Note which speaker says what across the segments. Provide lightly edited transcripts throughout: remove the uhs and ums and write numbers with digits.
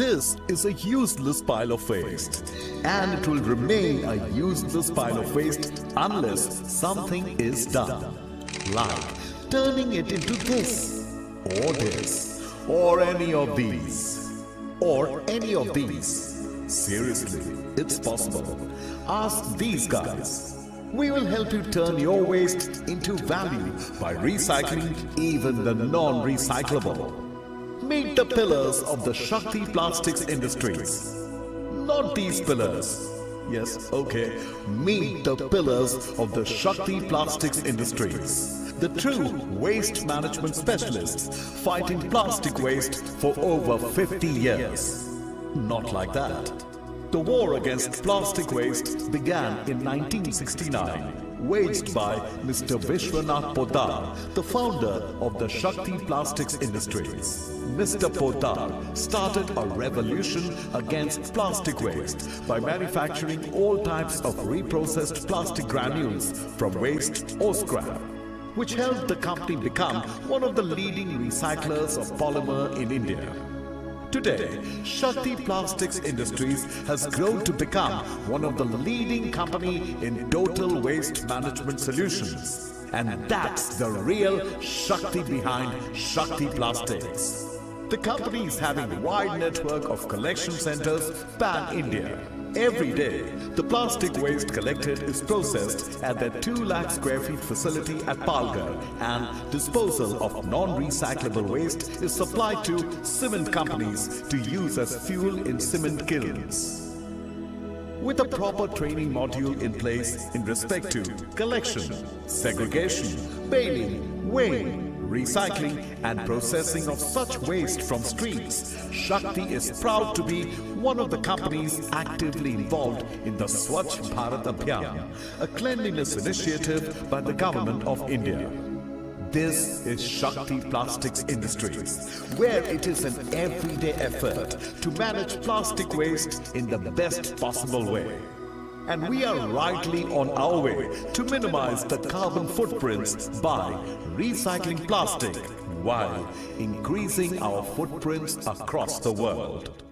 Speaker 1: This is a useless pile of waste, and it will remain a useless pile of waste unless something is done, like turning it into this, or any of these, or any of these. Seriously, it's possible. Ask these guys. We will help you turn your waste into value by recycling even the non-recyclable. Meet the pillars of the Shakti Plastics Industries. Not these pillars. Yes, okay. Meet the pillars of the Shakti Plastics Industries. The true waste management specialists fighting plastic waste for over 50 years. Not like that. The war against plastic waste began in 1969. Waged by Mr. Vishwanath Poddar, the founder of the Shakti Plastics Industries. Mr. Poddar started a revolution against plastic waste by manufacturing all types of reprocessed plastic granules from waste or scrap, which helped the company become one of the leading recyclers of polymer in India. Today, Shakti Plastics Industries has grown to become one of the leading company in total waste management solutions. And that's the real Shakti behind Shakti Plastics. The company is having a wide network of collection centers pan-India. Every day, the plastic waste collected is processed at their 2 lakh square feet facility at Palghar, and disposal of non-recyclable waste is supplied to cement companies to use as fuel in cement kilns. With a proper training module in place in respect to collection, segregation, baling, weighing, recycling and processing of such waste from streets, Shakti is proud to be one of the companies actively involved in the Swachh Bharat Abhiyan, a cleanliness initiative by the Government of India. This is Shakti Plastics Industries, where it is an everyday effort to manage plastic waste in the best possible way. And we are rightly on our way to minimize the carbon footprints by recycling plastic while increasing our footprints across the world.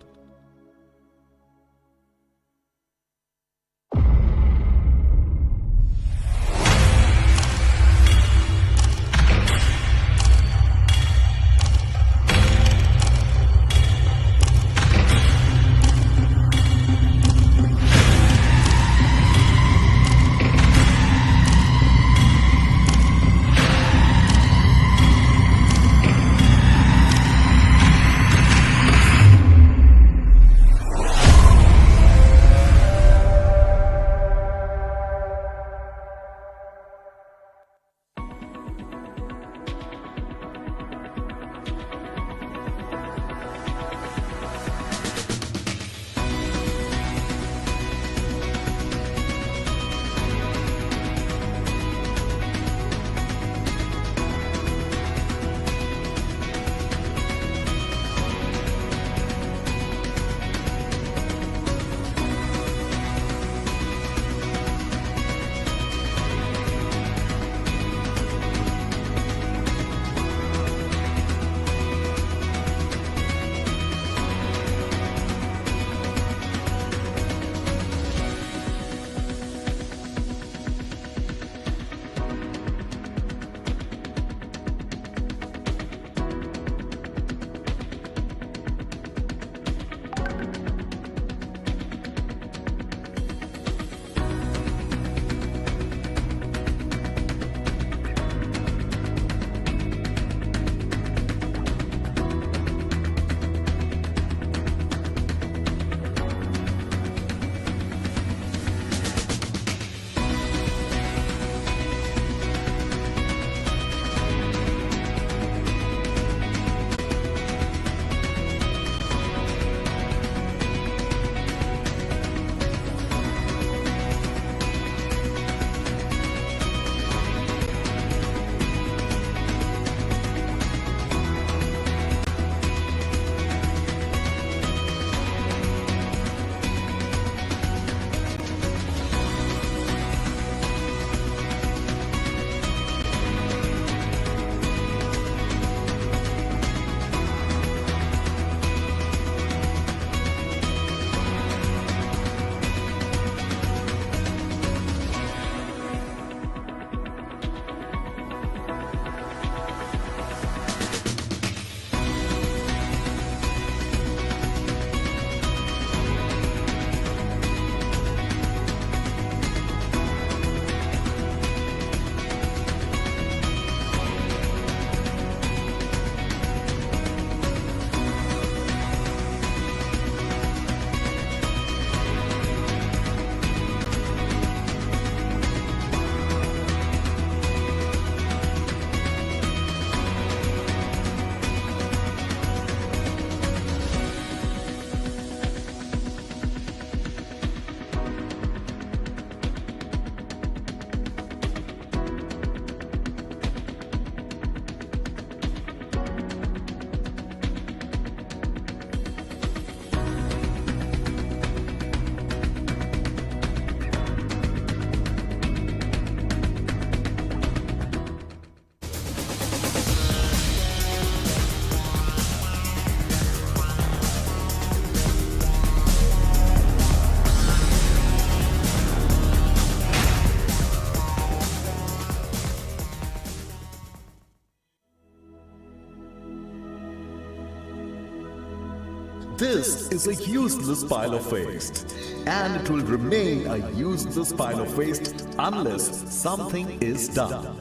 Speaker 1: This is a useless pile of waste, and it will remain a useless pile of waste unless something is done,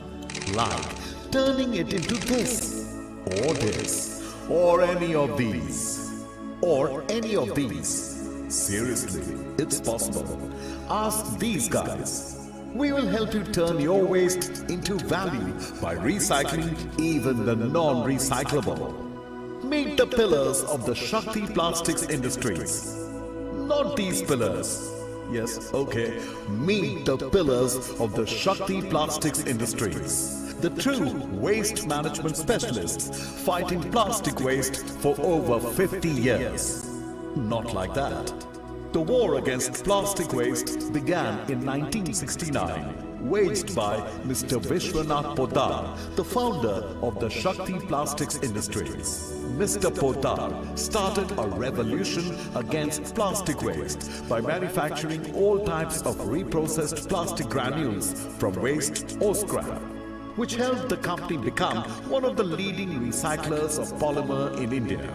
Speaker 1: like turning it into this, or any of these, or any of these. Seriously, it's possible. Ask these guys. We will help you turn your waste into value by recycling even the non-recyclable. Meet the pillars of the Shakti Plastics Industries. Not these pillars. Yes, okay. Meet the pillars of the Shakti Plastics Industries. The true waste management specialists fighting plastic waste for over 50 years. Not like that. The war against plastic waste began in 1969, waged by Mr. Vishwanath Poddar, the founder of the Shakti Plastics Industries. Mr. Poddar started a revolution against plastic waste by manufacturing all types of reprocessed plastic granules from waste or scrap, which helped the company become one of the leading recyclers of polymer in India.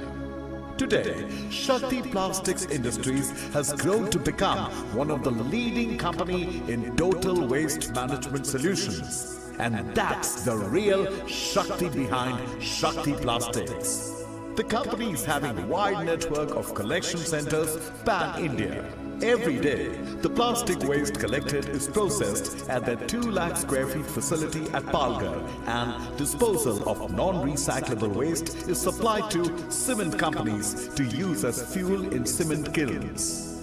Speaker 1: Today, Shakti Plastics Industries has grown to become one of the leading company in total waste management solutions. And that's the real Shakti behind Shakti Plastics. The company is having a wide network of collection centers pan-India. Every day, the plastic waste collected is processed at their 2 lakh square feet facility at Palghar, and disposal of non-recyclable waste is supplied to cement companies to use as fuel in cement kilns.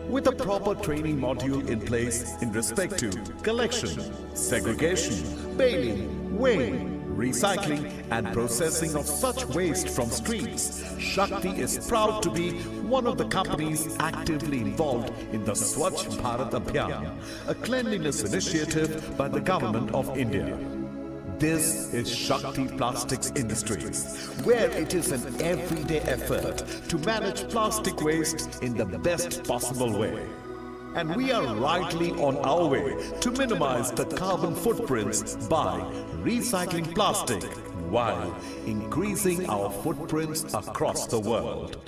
Speaker 1: With a proper training module in place in respect to collection, segregation, baling, weighing, recycling and processing of such waste from streets, Shakti is proud to be one of the companies actively involved in the Swachh Bharat Abhiyan, a cleanliness initiative by the Government of India. This is Shakti Plastics Industries, where it is an everyday effort to manage plastic waste in the best possible way. And we are rightly on our way to minimize the carbon footprints by recycling plastic while increasing our footprints across the world.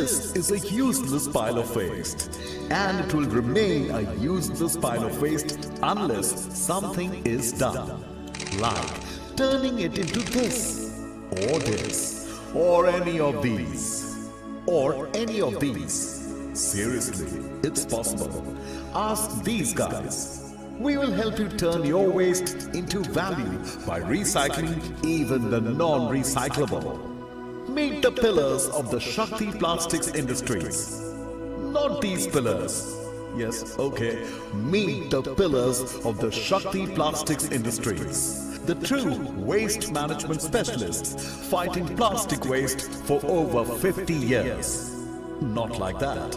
Speaker 1: This is a useless pile of waste, and it will remain a useless pile of waste unless something is done, like turning it into this, or any of these, or any of these. Seriously, it's possible. Ask these guys. We will help you turn your waste into value by recycling even the non-recyclable. Meet the pillars of the Shakti Plastics Industries. Not these pillars. Yes, okay. Meet the pillars of the Shakti Plastics Industries. The true waste management specialists fighting plastic waste for over 50 years. Not like that.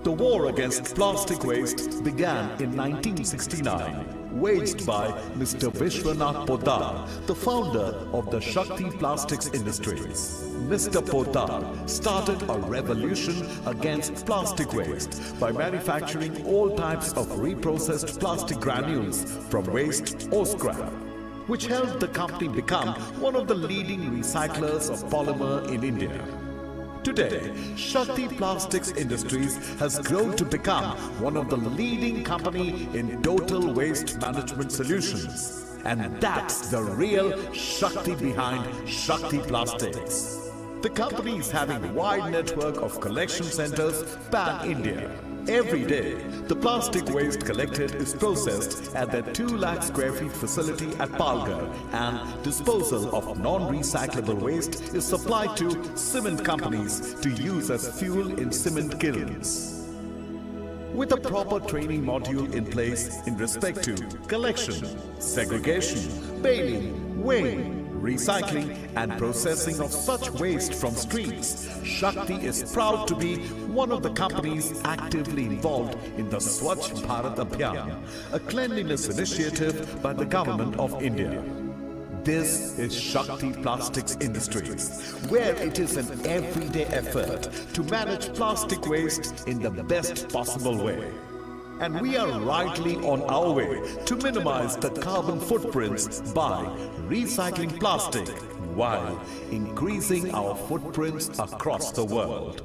Speaker 1: The war against plastic waste began in 1969. Waged by Mr. Vishwanath Poddar, the founder of the Shakti Plastics Industries. Mr. Poddar started a revolution against plastic waste by manufacturing all types of reprocessed plastic granules from waste or scrap, which helped the company become one of the leading recyclers of polymer in India. Today, Shakti Plastics Industries has grown to become one of the leading company in total waste management solutions. And that's the real Shakti behind Shakti Plastics. The company is having a wide network of collection centers pan-India. Every day, the plastic waste collected is processed at their 2 lakh square feet facility at Palghar, and disposal of non-recyclable waste is supplied to cement companies to use as fuel in cement kilns. With a proper training module in place in respect to collection, segregation, baling, weighing, recycling and processing of such waste from streets, Shakti is proud to be one of the companies actively involved in the Swachh Bharat Abhiyan, a cleanliness initiative by the Government of India. This is Shakti Plastics Industries, where it is an everyday effort to manage plastic waste in the best possible way. And we are rightly on our way to minimize the carbon footprints by recycling plastic while increasing our footprints across the world.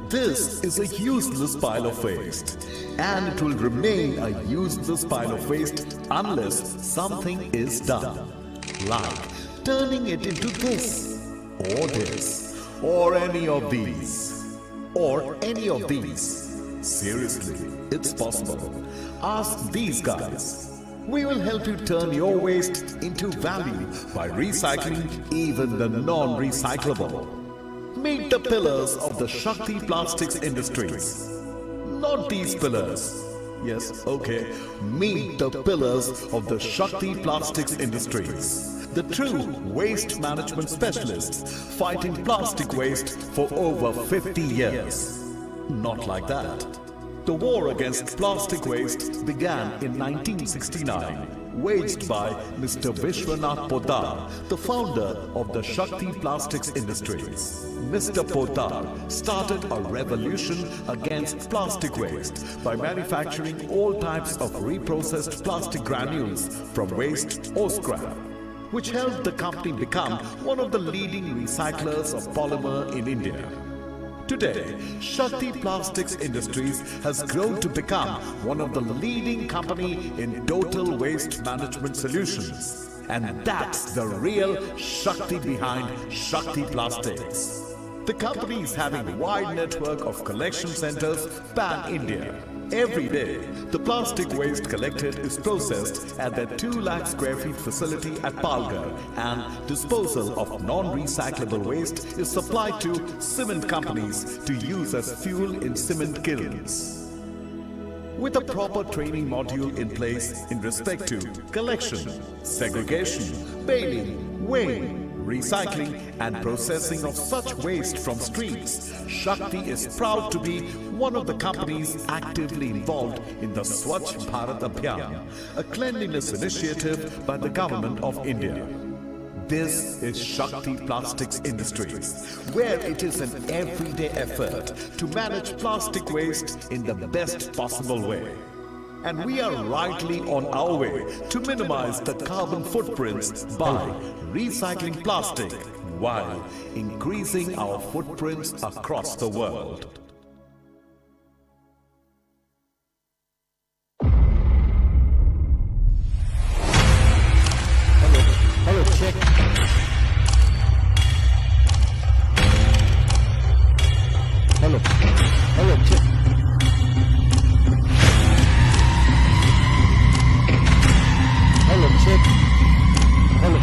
Speaker 1: This is a useless pile of waste, and it will remain a useless pile of waste unless something is done, like turning it into this, or any of these, or any of these. Seriously, it's possible. Ask these guys. We will help you turn your waste into value by recycling even the non-recyclable. Meet the pillars of the Shakti Plastics Industries. Not these pillars. Yes, okay. Meet the pillars of the Shakti Plastics Industries. The true waste management specialists fighting plastic waste for over 50 years. Not like that. The war against plastic waste began in 1969, waged by Mr. Vishwanath Poddar, the founder of the Shakti Plastics Industries. Mr. Poddar started a revolution against plastic waste by manufacturing all types of reprocessed plastic granules from waste or scrap, which helped the company become one of the leading recyclers of polymer in India. Today, Shakti Plastics Industries has grown to become one of the leading company in total waste management solutions. And that's the real Shakti behind Shakti Plastics. The company is having a wide network of collection centers pan-India. Every day, the plastic waste collected is processed at their 2 lakh square feet facility at Palghar, and disposal of non-recyclable waste is supplied to cement companies to use as fuel in cement kilns. With a proper training module in place in respect to collection, segregation, baling, weighing, recycling and processing of such waste from streets, Shakti is proud to be one of the companies actively involved in the Swachh Bharat Abhiyan, a cleanliness initiative by the Government of India. This is Shakti Plastics Industries, where it is an everyday effort to manage plastic waste in the best possible way. And we are rightly on our way to minimize the carbon footprints by recycling plastic while increasing our footprints across the world.
Speaker 2: Hello, check. Hello, check. Hello, check. Hello.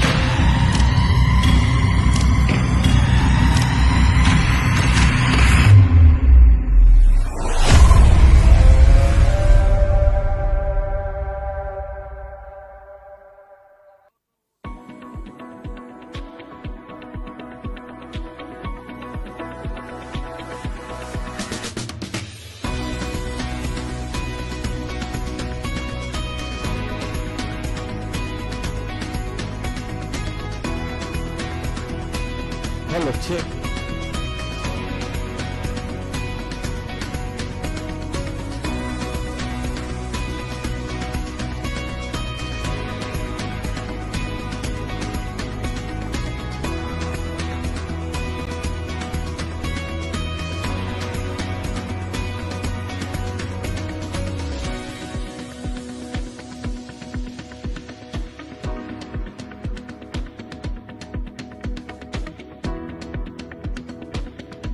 Speaker 2: Hello, check.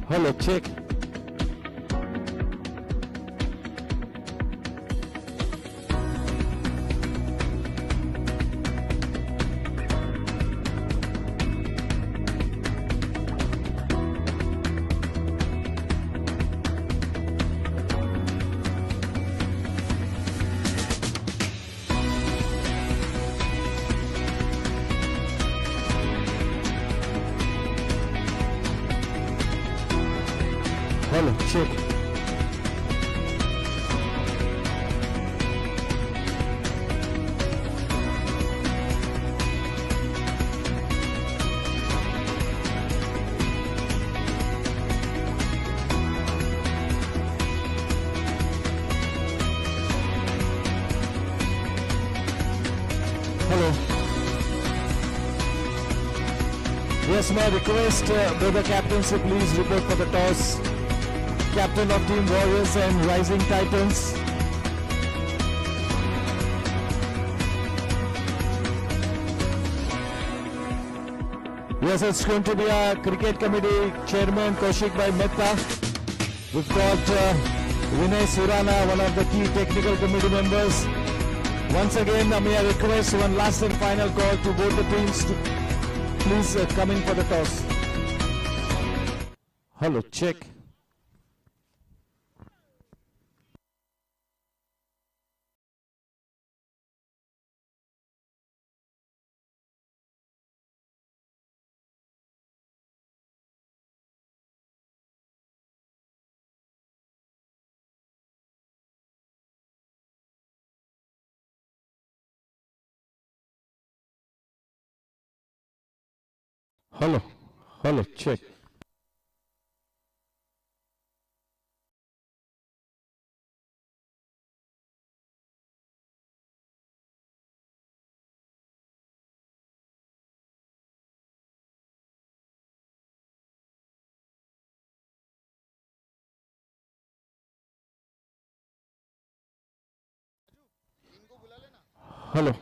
Speaker 2: Hello, check. Hello, check. Hello. Yes, may I request the captaincy please report for the toss. captain of Team Warriors and Rising Titans. Yes, it's going to be our cricket committee chairman, Kaushik Bhai Mehta. We've got Vinay Surana, one of the key technical committee members. Once again, may I request one last and final call to both the teams to please come in for the toss. Hello, check. Hello, hello, check. Hello.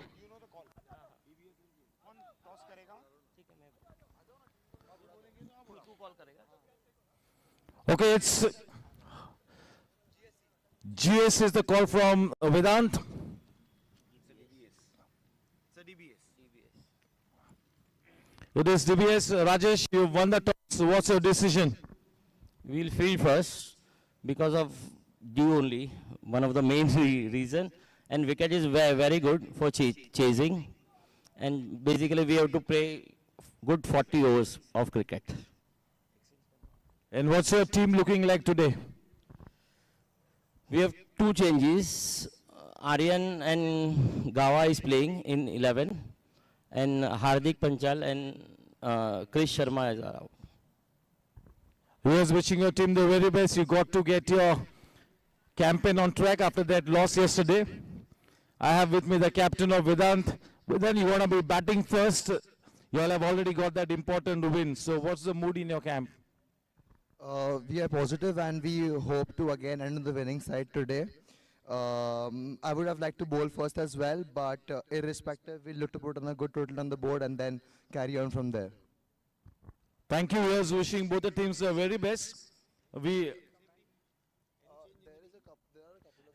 Speaker 2: Okay, it's GS is the call from Vedant. It is DBS. Rajesh, you won the toss. What's your decision?
Speaker 3: We'll field first because of dew only, one of the main reason. And wicket is very good for chasing. And basically we have to play good 40 overs of cricket.
Speaker 2: And what's your team looking like today?
Speaker 3: We have two changes. Aryan and Gawa is playing in 11. And Hardik Panchal and Krish Sharma is around.
Speaker 2: Here's wishing your team the very best. You got to get your campaign on track after that loss yesterday. I have with me the captain of Vedant. Vedant, you want to be batting first. You all have already got that important win. So what's the mood in your camp?
Speaker 4: We are positive and we hope to again end on the winning side today. I would have liked to bowl first as well, but irrespective, we'll look to put on a good total on the board and then carry on from there.
Speaker 2: Thank you. Here's wishing both the teams the very best.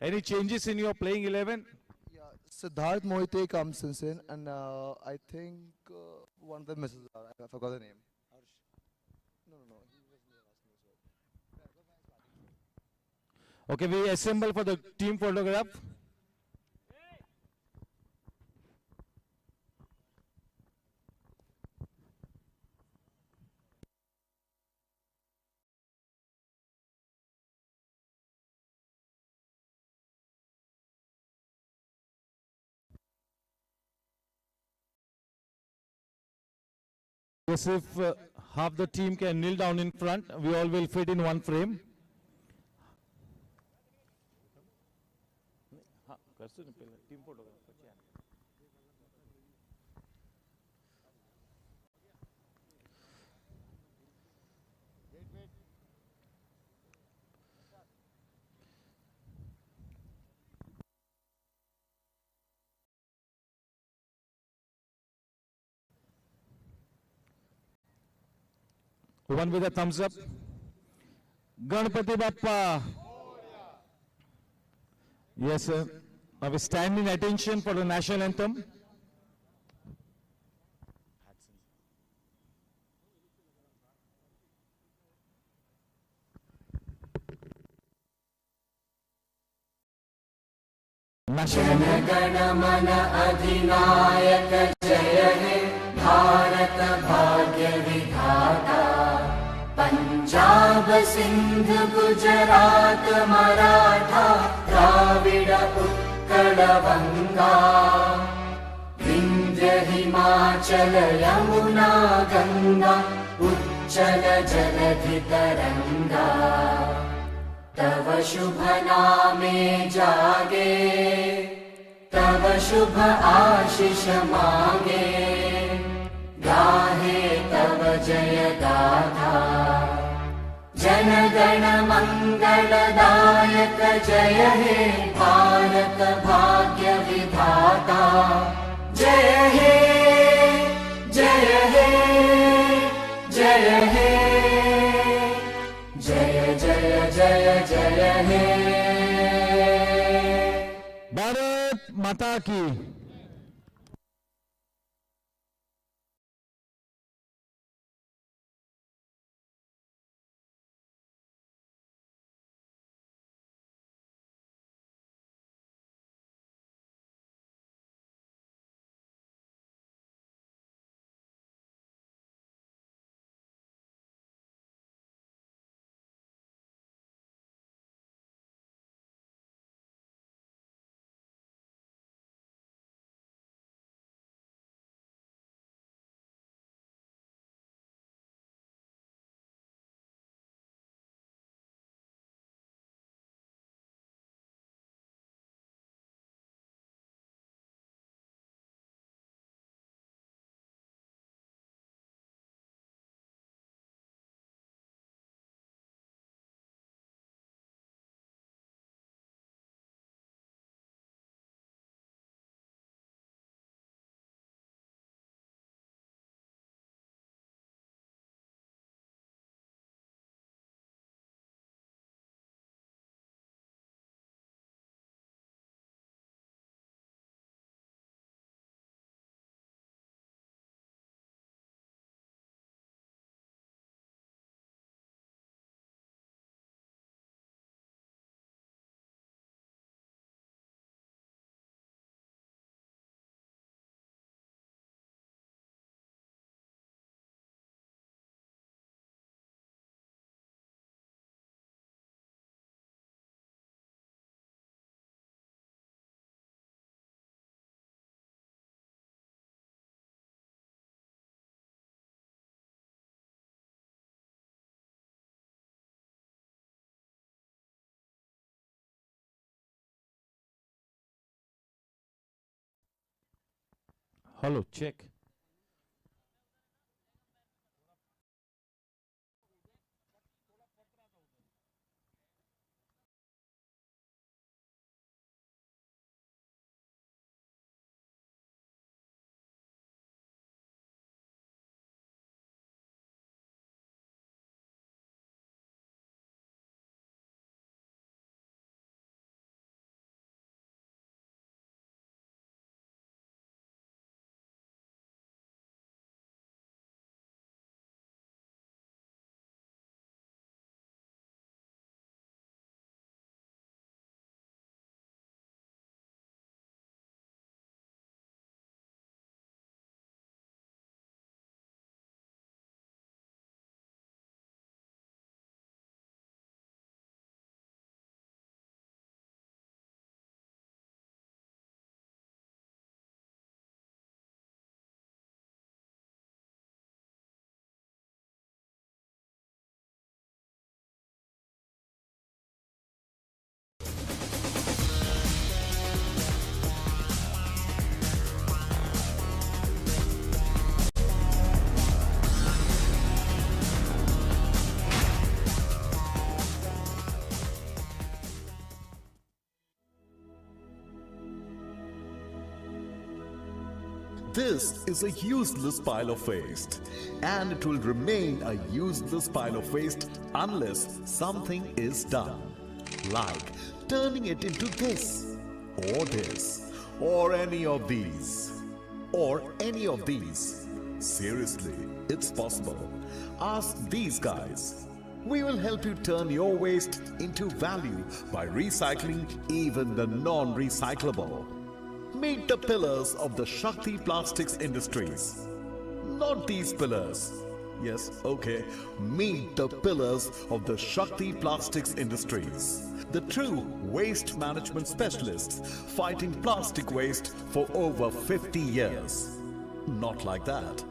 Speaker 2: Any changes in your playing 11?
Speaker 4: Yeah, Siddharth Moite comes in and I think one of the misses, I forgot the name. No.
Speaker 2: Okay, we assemble for the team photograph. Yes, if half the team can kneel down in front, we all will fit in one frame. One with a thumbs up. Ganpati Bappa. Yes, sir. Now we stand in attention for the national anthem.
Speaker 5: Jana Gana मन अधिनायक जय हे भारत भाग्य विधाता पंजाब सिंध गुजरात मराठा द्राविड उत्कल बंगा विंध्य हिमाचल यमुना गंगा उच्चल जलधि तरंगा तव शुभ नामे जागे तव शुभ आशीष मांगे गाहे तव जय गाथा जय जनगण मङ्गलदायक जय हे भारत भाग्य विधाता जय हे जय हे जय हे जय जय जय जय हे
Speaker 2: भारत माता की। Hello, check.
Speaker 1: This is a useless pile of waste, and it will remain a useless pile of waste unless something is done, like turning it into this, or any of these, or any of these. Seriously, it's possible. Ask these guys. We will help you turn your waste into value by recycling even the non-recyclable. Meet the pillars of the Shakti Plastics Industries. Not these pillars. Yes, okay. Meet the pillars of the Shakti Plastics Industries. The true waste management specialists fighting plastic waste for over 50 years. Not like that.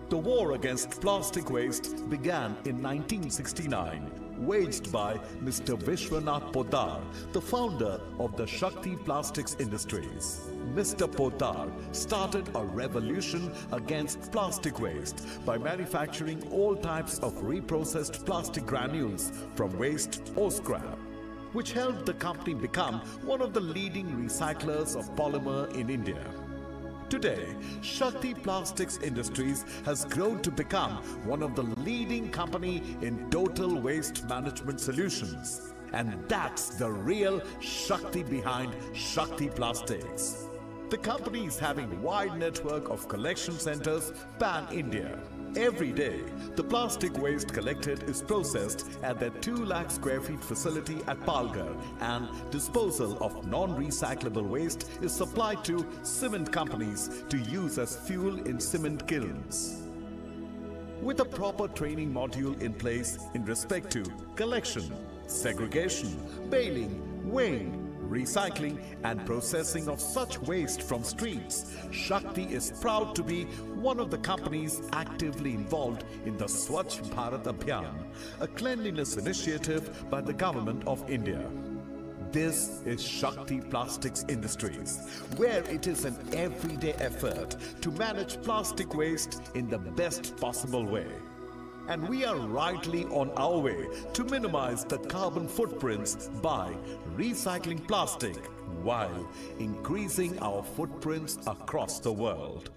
Speaker 1: The war against plastic waste began in 1969, waged by Mr. Vishwanath Poddar, the founder of the Shakti Plastics Industries. Mr. Poddar started a revolution against plastic waste by manufacturing all types of reprocessed plastic granules from waste or scrap, which helped the company become one of the leading recyclers of polymer in India. Today, Shakti Plastics Industries has grown to become one of the leading company in total waste management solutions. And that's the real Shakti behind Shakti Plastics. The company is having a wide network of collection centers pan-India. Every day, the plastic waste collected is processed at their 2 lakh square feet facility at Palghar, and disposal of non-recyclable waste is supplied to cement companies to use as fuel in cement kilns. With a proper training module in place in respect to collection, segregation, baling, weighing, recycling and processing of such waste from streets, Shakti is proud to be one of the companies actively involved in the Swachh Bharat Abhiyan, a cleanliness initiative by the Government of India. This is Shakti Plastics Industries, where it is an everyday effort to manage plastic waste in the best possible way. And we are rightly on our way to minimize the carbon footprints by recycling plastic while increasing our footprints across the world.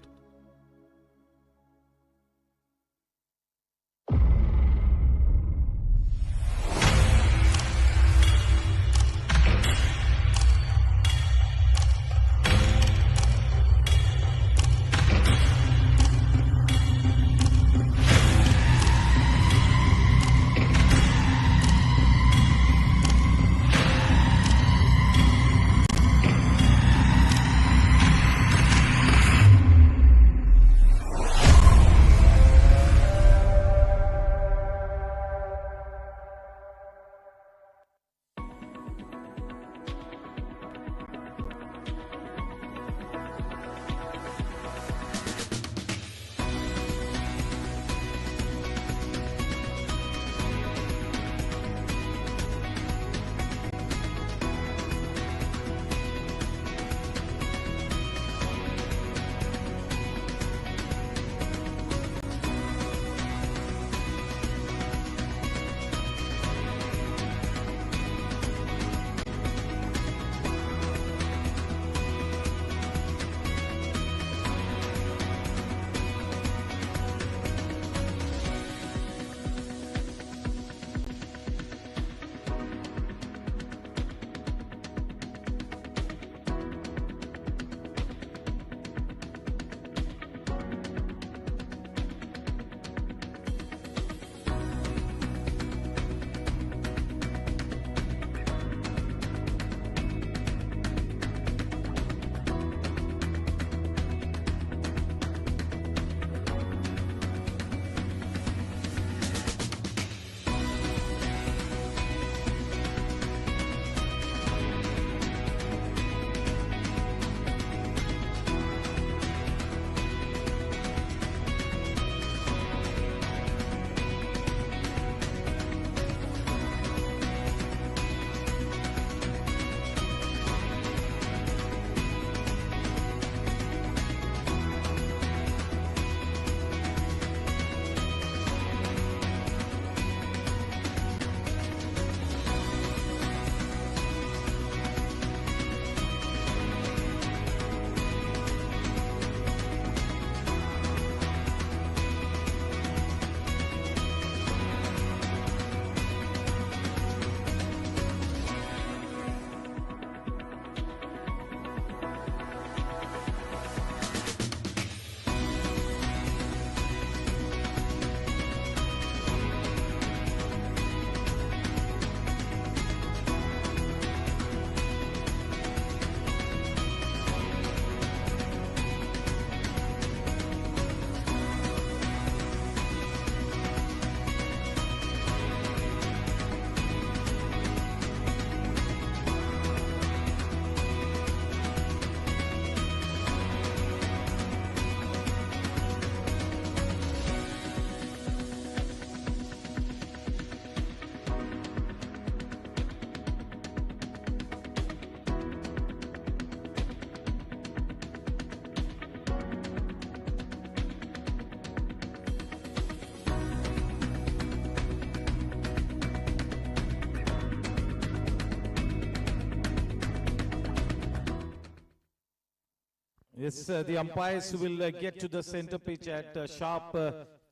Speaker 2: Yes, the umpires will get to the center pitch at sharp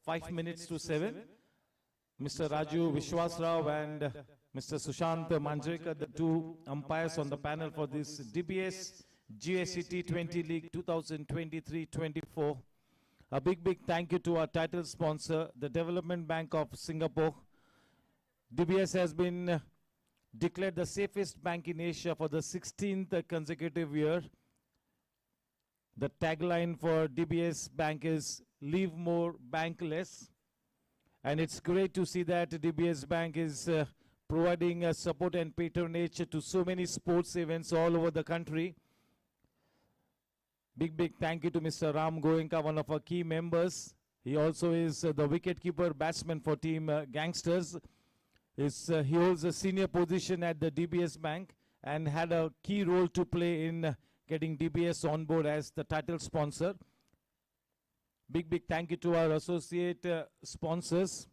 Speaker 2: 5 minutes to 7. Mr. Raju Vishwasrao and Mr. Sushant Manjrekar, the two umpires on the panel for this DBS Gsc T-20 League 2023-24. A big thank you to our title sponsor, the Development Bank of Singapore. DBS has been declared the safest bank in Asia for the 16th consecutive year. The tagline for DBS Bank is "Leave More, Bank Less." And it's great to see that DBS Bank is providing support and patronage to so many sports events all over the country. Big thank you to Mr. Ram Goenka, one of our key members. He also is the wicketkeeper batsman for Team Gangsters. He holds a senior position at the DBS Bank and had a key role to play in getting DBS on board as the title sponsor. Big thank you to our associate sponsors,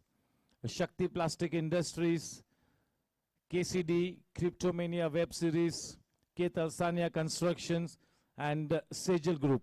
Speaker 2: Shakti Plastic Industries, KCD, Cryptomania Web Series, K. Talsania Constructions, and Sejal Group.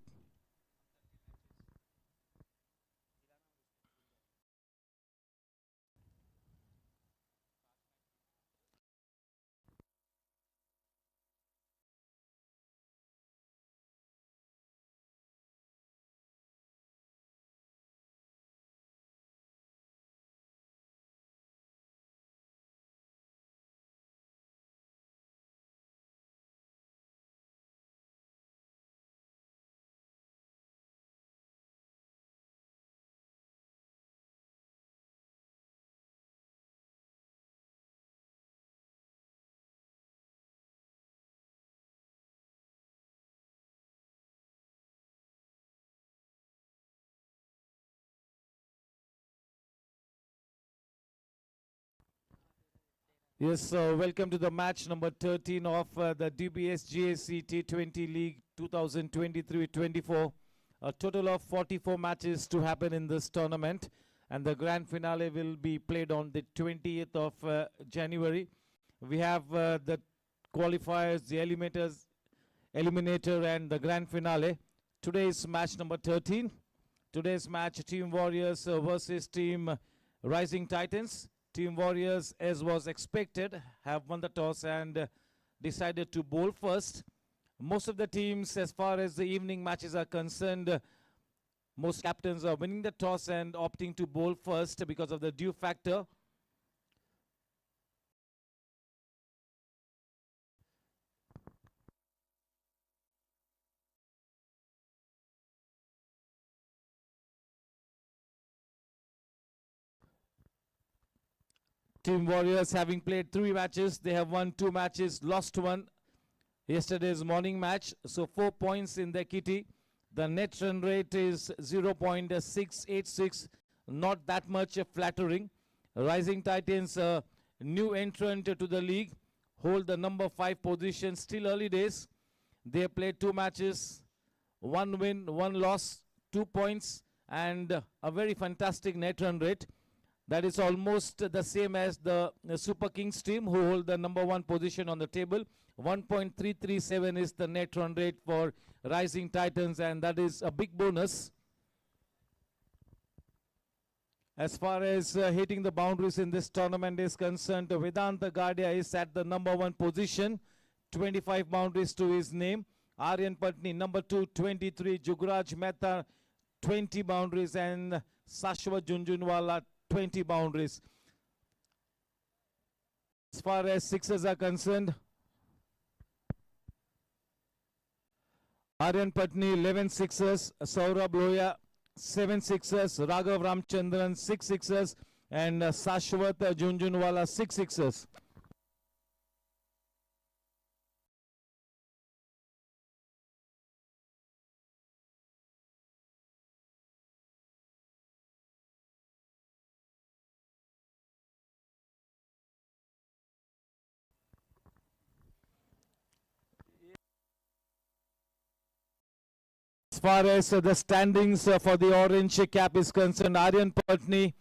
Speaker 2: Yes, welcome to the match number 13 of the DBS Gsc T20 League 2023-24. A total of 44 matches to happen in this tournament, and the grand finale will be played on the 20th of January. We have the qualifiers, the eliminator and the grand finale. Today is match number 13. Today's match, Team Warriors versus Team Rising Titans. Team Warriors, as was expected, have won the toss and decided to bowl first. Most of the teams, as far as the evening matches are concerned, most captains are winning the toss and opting to bowl first because of the dew factor. Team Warriors, having played 3 matches, they have won 2 matches, lost 1. Yesterday's morning match, so 4 points in the kitty. The net run rate is 0.686, not that much flattering. Rising Titans, new entrant to the league, hold the number 5 position, still early days. They have played 2 matches, 1 win, 1 loss, 2 points, and a very fantastic net run rate. That is almost the same as the Super Kings team, who hold the number 1 position on the table. 1.337 is the net run rate for Rising Titans, and that is a big bonus. As far as hitting the boundaries in this tournament is concerned, Vedanta Gadia is at the number 1 position, 25 boundaries to his name. Aryan Patni, number 2, 23. Jugraj Mehta, 20 boundaries, and Sashwat Junjunwala, 20 boundaries. As far as sixes are concerned, Aryan Patni 11 sixes, Saurabh Loya 7 sixes, Raghav Ramchandran 6 sixes, and Sashwat Junjunwala 6 sixes. As far as the standings for the orange cap is concerned, Aryan Patni,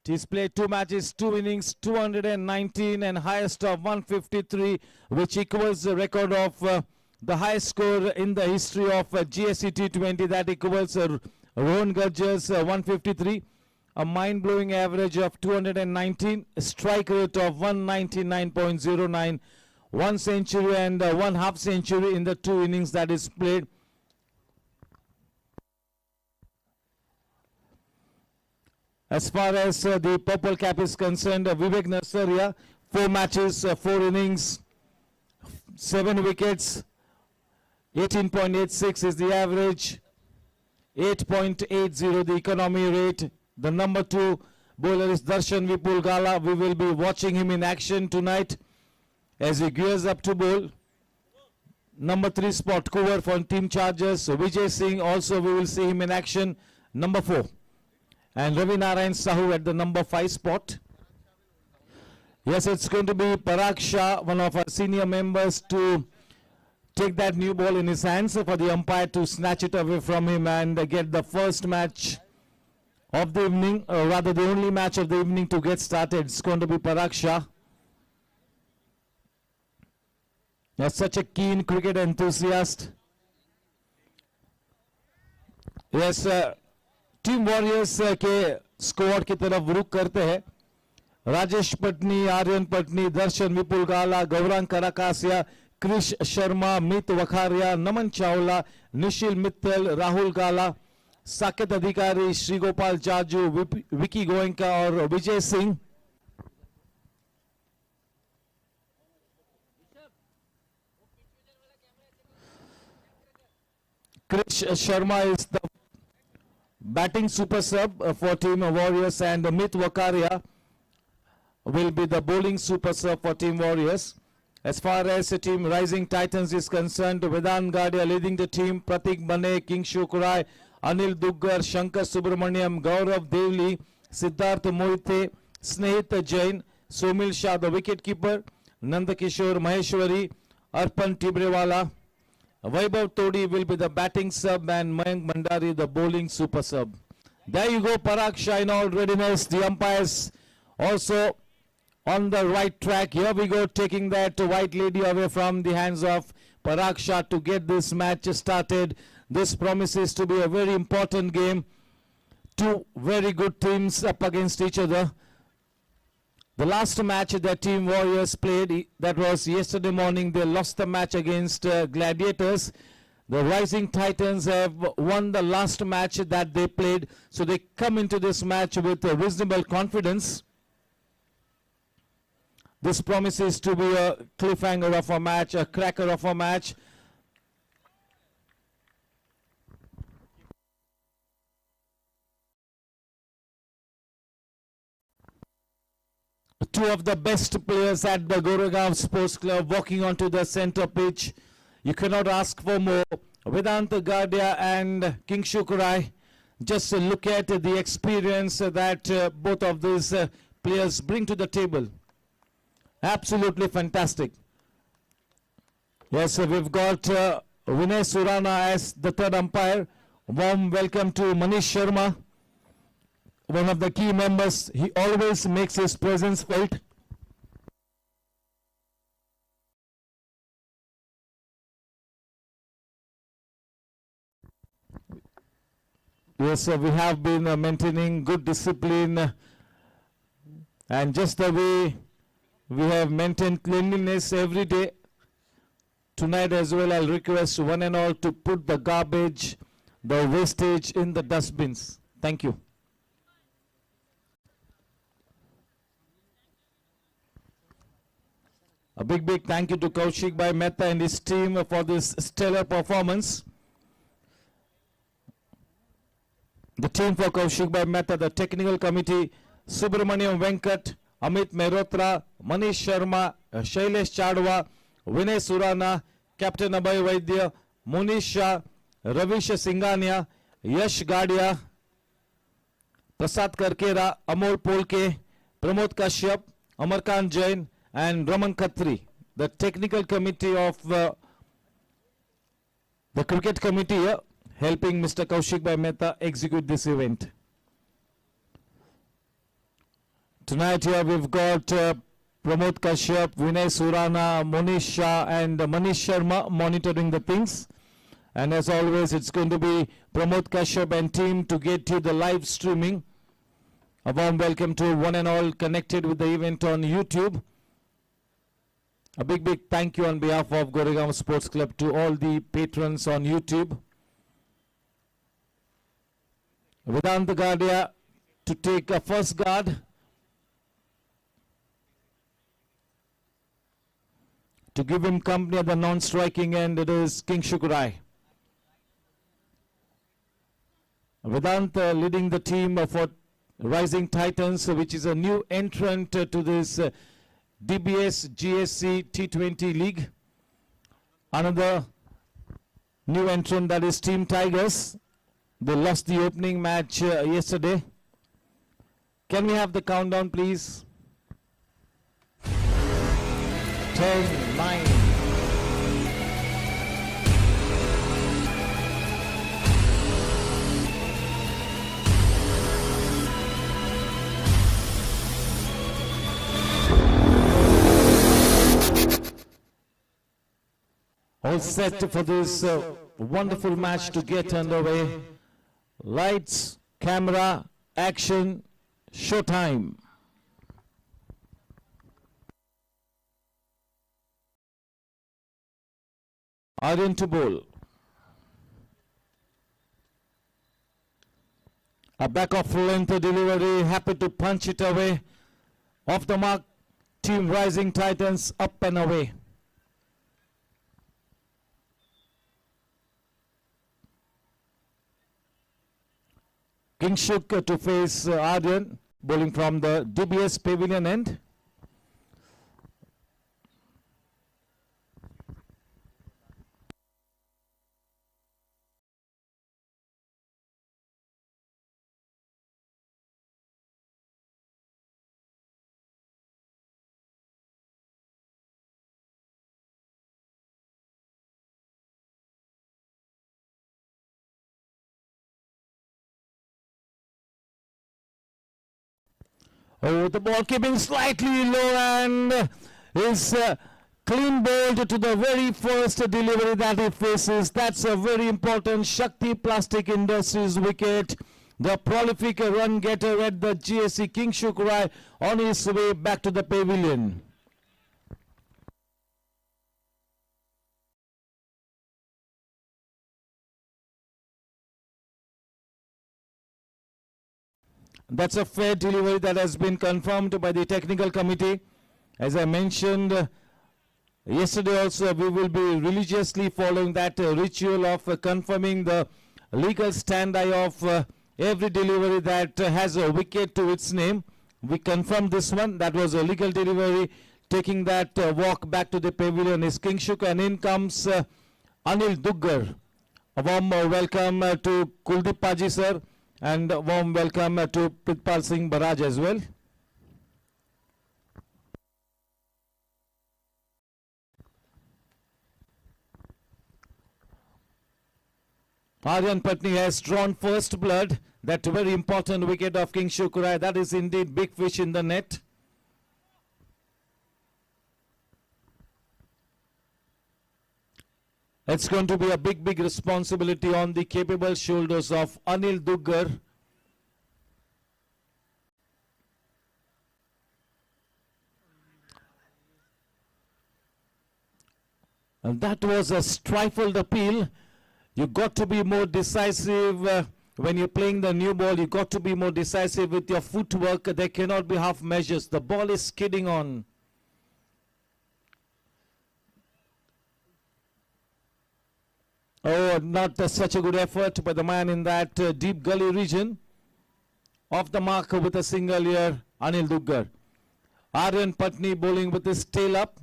Speaker 2: he's played 2 matches, 2 innings, 219 and highest of 153, which equals the record of the highest score in the history of GSC T20, that equals Rohan Gurjar's 153, a mind-blowing average of 219, a strike rate of 199.09, 1 century and 1 half century in the 2 innings that is played. As far as the purple cap is concerned, Vivek Narsaria, 4 matches, 4 innings, 7 wickets, 18.86 is the average, 8.80 the economy rate. The number 2 bowler is Darshan Vipul Gala. We will be watching him in action tonight as he gears up to bowl. Number 3 spot, Kuvar from Team Chargers. Vijay Singh also we will see him in action. Number 4. And Ravi Narayan Sahu at the number 5 spot. Yes, it's going to be Parag Shah, one of our senior members, to take that new ball in his hands for the umpire to snatch it away from him and get the first match of the evening, or rather the only match of the evening to get started. It's going to be Parag Shah. You're such a keen cricket enthusiast. Yes, team warriors के squad की तरफ रुख करते हैं. राजेश पटनी, आर्यन पटनी, दर्शन विपुल गाला, गौरांग कराकासिया, क्रिश शर्मा, मित वखारिया, नमन चावला, निशिल मित्तल, राहुल गाला, साकेत अधिकारी, श्री गोपाल जाजू, विकी गोयंका और Vijay Singh. Krish Sharma is the batting super sub for Team Warriors, and Mit Wakaria will be the bowling super sub for Team Warriors. As far as the Team Rising Titans is concerned, Vedant Gadia leading the team, Pratik Bane, King Shukrai, Anil Duggar, Shankar Subramaniam, Gaurav Devli, Siddharth Moite, Snehit Jain, Somil Shah the wicket keeper, Nandakishore Maheshwari, Arpan Tibrewala, Vaibhav Todi will be the batting sub, and Mayank Mandari the bowling super sub. There you go, Parag Shah in all readiness. The umpires also on the right track. Here we go, taking that white lady away from the hands of Parag Shah to get this match started. This promises to be a very important game. 2 very good teams up against each other. The last match that Team Warriors played, that was yesterday morning, they lost the match against Gladiators. The Rising Titans have won the last match that they played, so they come into this match with a reasonable confidence. This promises to be a cliffhanger of a match, a cracker of a match. Two of the best players at the Goregaon Sports Club walking onto the center pitch. You cannot ask for more. Vedant Gadia and King Shukrai. Just look at the experience that both of these players bring to the table. Absolutely fantastic. Yes, we've got Vinay Surana as the third umpire. Warm welcome to Manish Sharma, one of the key members. He always makes his presence felt. Yes, we have been maintaining good discipline, and just the way we have maintained cleanliness every day, tonight as well, I'll request one and all to put the garbage, the wastage in the dustbins. Thank you. A big thank you to Kaushik Bhai Mehta and his team for this stellar performance. The team for Kaushik Bhai Mehta, the technical committee, Subramaniam Venkat, Amit Mehrotra, Manish Sharma, Shailesh Chadwa, Vinay Surana, Captain Abhay Vaidya, Munish Shah, Ravish Singhania, Yash Gadia, Prasad Karkera, Amol Polke, Pramod Kashyap, Amarkant Jain, and Raman Khatri. The technical committee of the cricket committee helping Mr. Kaushik Bhai Mehta execute this event. Tonight here we've got Pramod Kashyap, Vinay Surana, Monish Shah and Manish Sharma monitoring the things. And as always, it's going to be Pramod Kashyap and team to get you the live streaming. A warm welcome to one and all connected with the event on YouTube. A big thank you on behalf of Goregaon Sports Club to all the patrons on YouTube. Vedant Gadia to take a first guard. To give him company at the non-striking end, it is King Shukurai. Vedant leading the team for Rising Titans, which is a new entrant to this DBS Gsc T-20 league. Another new entrant, that is Team Tigers. They lost the opening match yesterday. Can we have the countdown, please? 10, 9. All set for this wonderful match to get underway. Lights, camera, action, showtime. Aryan to bowl. A back of length delivery, happy to punch it away. Off the mark, Team Rising Titans up and away. Kingshuk to face Aryan, bowling from the DBS pavilion end. Oh, the ball keeping slightly low and is clean bowled to the very first delivery that he faces. That's a very important Shakti Plastic Industries wicket. The prolific run getter at the GSC King Shukurai on his way back to the pavilion. That's a fair delivery that has been confirmed by the technical committee. As I mentioned yesterday also, we will be religiously following that ritual of confirming the legal stand-eye of every delivery that has a wicket to its name. We confirmed this one. That was a legal delivery. Taking that walk back to the pavilion is Kingshuk, and in comes Anil Duggar. A warm welcome to Kuldeep Paji sir. And a warm welcome to Pritpal Singh Baraj as well. Aryan Patni has drawn first blood. That very important wicket of King Shukurai. That is indeed big fish in the net. It's going to be a big responsibility on the capable shoulders of Anil Duggar. And that was a stifled appeal. You got to be more decisive when you're playing the new ball. You got to be more decisive with your footwork. There cannot be half measures. The ball is skidding on. Oh, not such a good effort by the man in that deep gully region. Off the mark with a single here, Anil Duggar. Aryan Patni bowling with his tail up,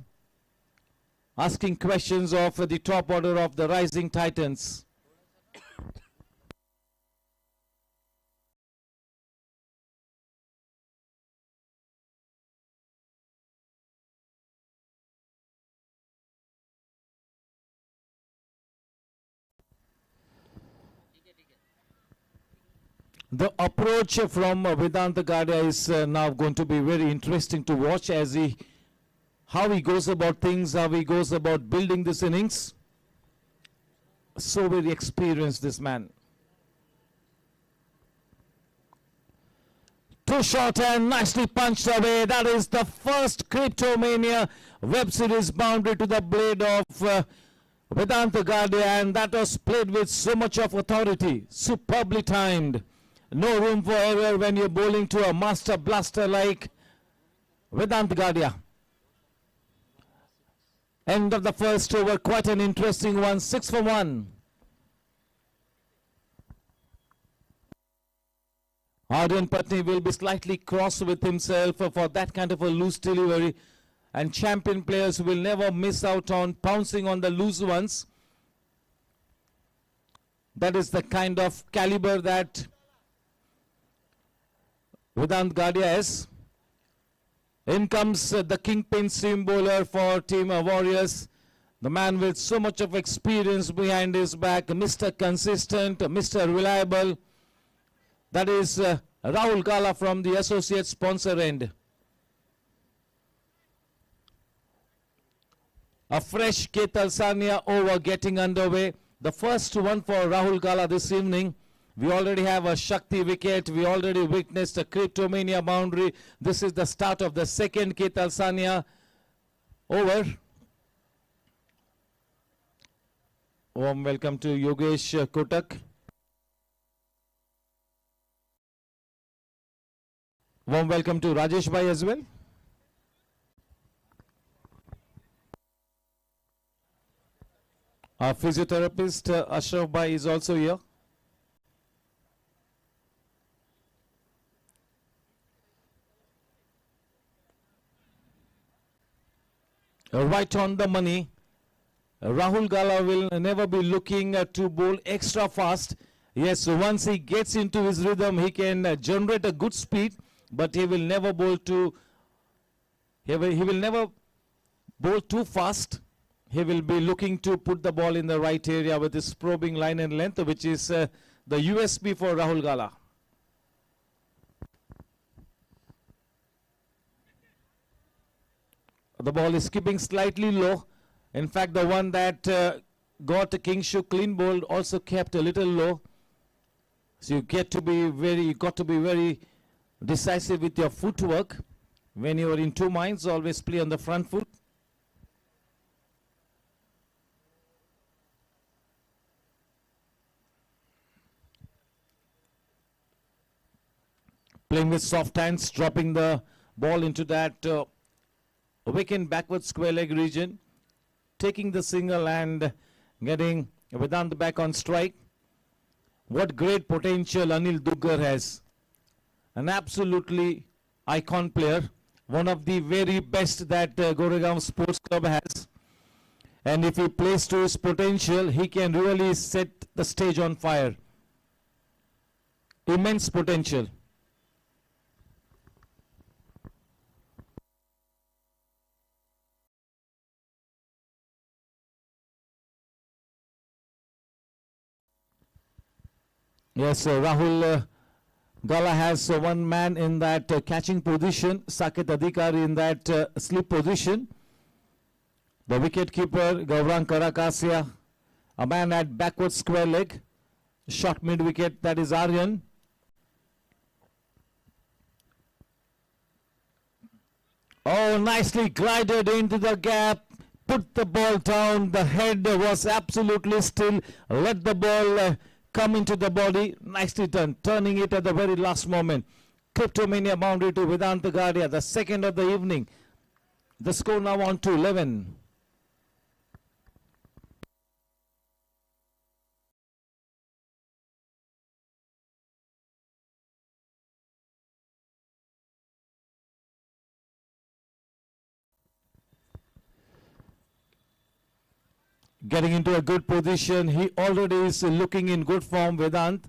Speaker 2: asking questions of the top order of the Rising Titans. The approach from Vedant Gadia is now going to be very interesting to watch as he how he goes about things, how he goes about building this innings. So very experienced, this man. Too short and nicely punched away. That is the first Cryptomania web series boundary to the blade of Vedant Gadia, and that was played with so much of authority. Superbly timed. No room for error when you're bowling to a master blaster like Vedant Gadia. End of the first over, quite an interesting one, 6 for 1. Aryan Patni will be slightly cross with himself for that kind of a loose delivery, and champion players will never miss out on pouncing on the loose ones. That is the kind of caliber that Vedant Gadia is. In comes the kingpin seam bowler for Team Warriors. The man with so much of experience behind his back, Mr. Consistent, Mr. Reliable. That is Rahul Gala from the associate sponsor end. A fresh Ketal Sania over getting underway. The first one for Rahul Gala this evening. We already have a Shakti wicket. We already witnessed a Cryptomania boundary. This is the start of the second Ketal Sania over. Warm welcome to Yogesh Kotak. Warm welcome to Rajesh Bhai as well. Our physiotherapist Ashraf Bhai is also here. Right on the money. Rahul Gala will never be looking to bowl extra fast. Yes, once he gets into his rhythm, he can generate a good speed, but he will never bowl too. He will never bowl too fast. He will be looking to put the ball in the right area with his probing line and length, which is the USP for Rahul Gala. The ball is keeping slightly low. In fact, the one that got Kingshu clean bowled also kept a little low. So you got to be very decisive with your footwork. When you are in two minds, always play on the front foot. Playing with soft hands, dropping the ball into that wicket backward square leg region, taking the single and getting Vedant back on strike. What great potential Anil Duggar has. An absolutely icon player, one of the very best that Goregaon Sports Club has. And if he plays to his potential, he can really set the stage on fire. Immense potential. Yes, Rahul Gala has one man in that catching position, Saket Adhikari in that slip position. The wicket keeper, Gaurang Karakasia, a man at backward square leg, short mid wicket, that is Aryan. Oh, nicely glided into the gap, put the ball down, the head was absolutely still, let the ball come into the body, nicely done, turning it at the very last moment. Cryptomania boundary to Vedant Gadia, the second of the evening. The score now on to 11. Getting into a good position. He already is looking in good form, Vedant.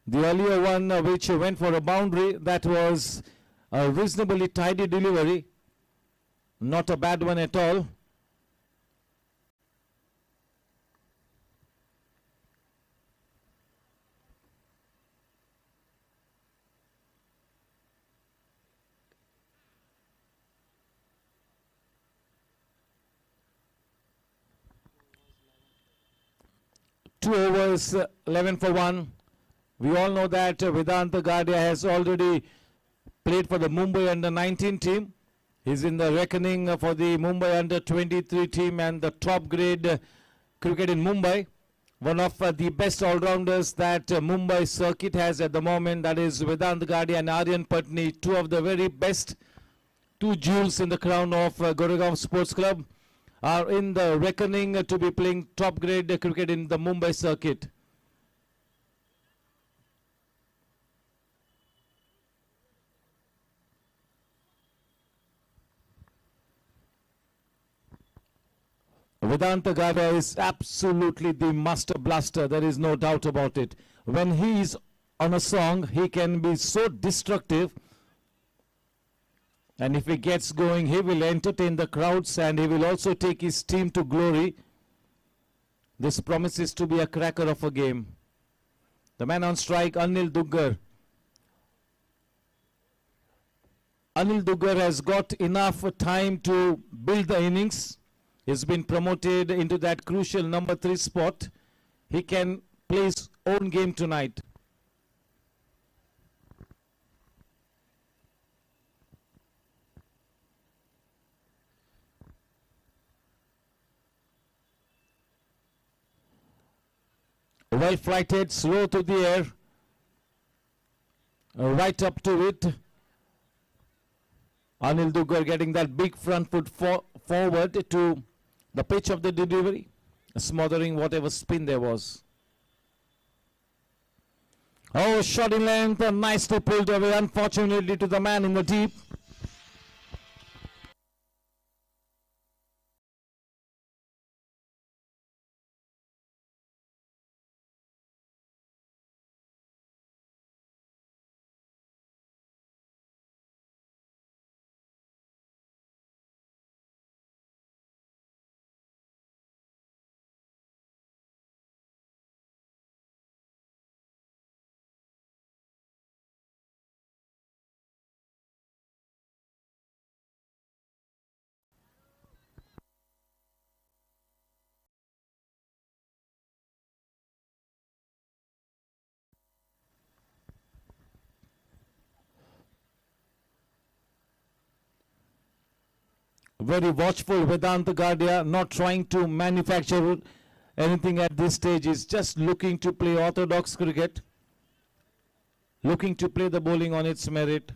Speaker 2: The earlier one which went for a boundary, that was a reasonably tidy delivery. Not a bad one at all. 2 overs, 11 for 1. We all know that Vedanta Gadia has already played for the Mumbai Under-19 team. He's in the reckoning for the Mumbai Under-23 team and the top grade cricket in Mumbai. One of the best all-rounders that Mumbai circuit has at the moment, that is Vedanta Gadia and Aryan Patni, two of the very best, two jewels in the crown of Goregaon Sports Club, are in the reckoning to be playing top grade cricket in the Mumbai circuit. Vedanta Gadia is absolutely the master blaster, there is no doubt about it. When he is on a song, he can be so destructive, and if he gets going, he will entertain the crowds and he will also take his team to glory. This promises to be a cracker of a game. The man on strike, Anil Duggar. Anil Duggar has got enough time to build the innings. He's been promoted into that crucial number 3 spot. He can play his own game tonight. Well flighted, slow to the air, right up to it. Anil Duggar getting that big front foot forward to the pitch of the delivery, smothering whatever spin there was. Oh, shot in length, nicely pulled away, unfortunately to the man in the deep. Very watchful Vedanta Gadia, not trying to manufacture anything at this stage. Is just looking to play orthodox cricket, looking to play the bowling on its merit.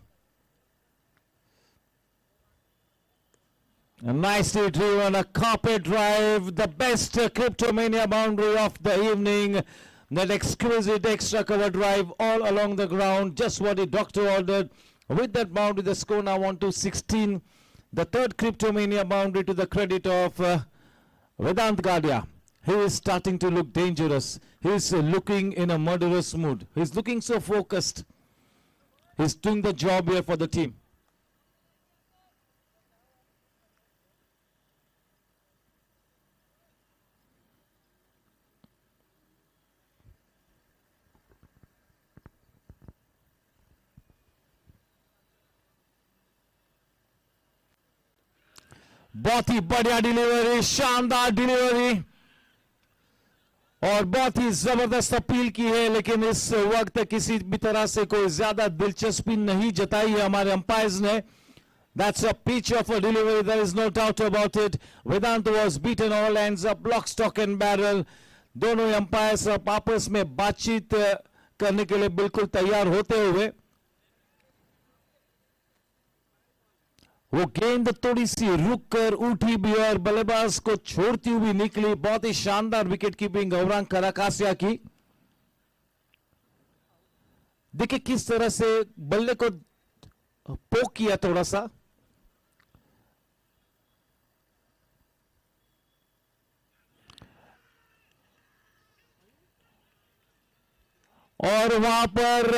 Speaker 2: A nicely driven, a carpet drive, the best Cryptomania boundary of the evening. That exquisite extra cover drive all along the ground, just what the doctor ordered. With that boundary, the score now on to 16. The third Cryptomania boundary to the credit of Vedanta Gadia. He is starting to look dangerous. He is looking in a murderous mood. He is looking so focused. He is doing the job here for the team. बहुत ही बढ़िया delivery, शानदार delivery और बहुत ही जबरदस्त appeal की है, लेकिन इस वक्त किसी भी तरह से कोई ज्यादा दिलचस्पी नहीं जताई है हमारे अंपायर्स ने. That's a pitch of a delivery, there is no doubt about it. Vedanta was beaten all ends up, lock, stock and barrel. दोनों अंपायर्स आपस में बातचीत करने के लिए बिल्कुल तैयार होते हुए वो गेंद थोड़ी सी रुक कर उठी भी और बल्लेबाज को छोड़ती हुई निकली. बहुत ही शानदार विकेट कीपिंग गौरांग कराकासिया की. देखिए किस तरह से बल्ले को पोक किया थोड़ा सा, और वहां पर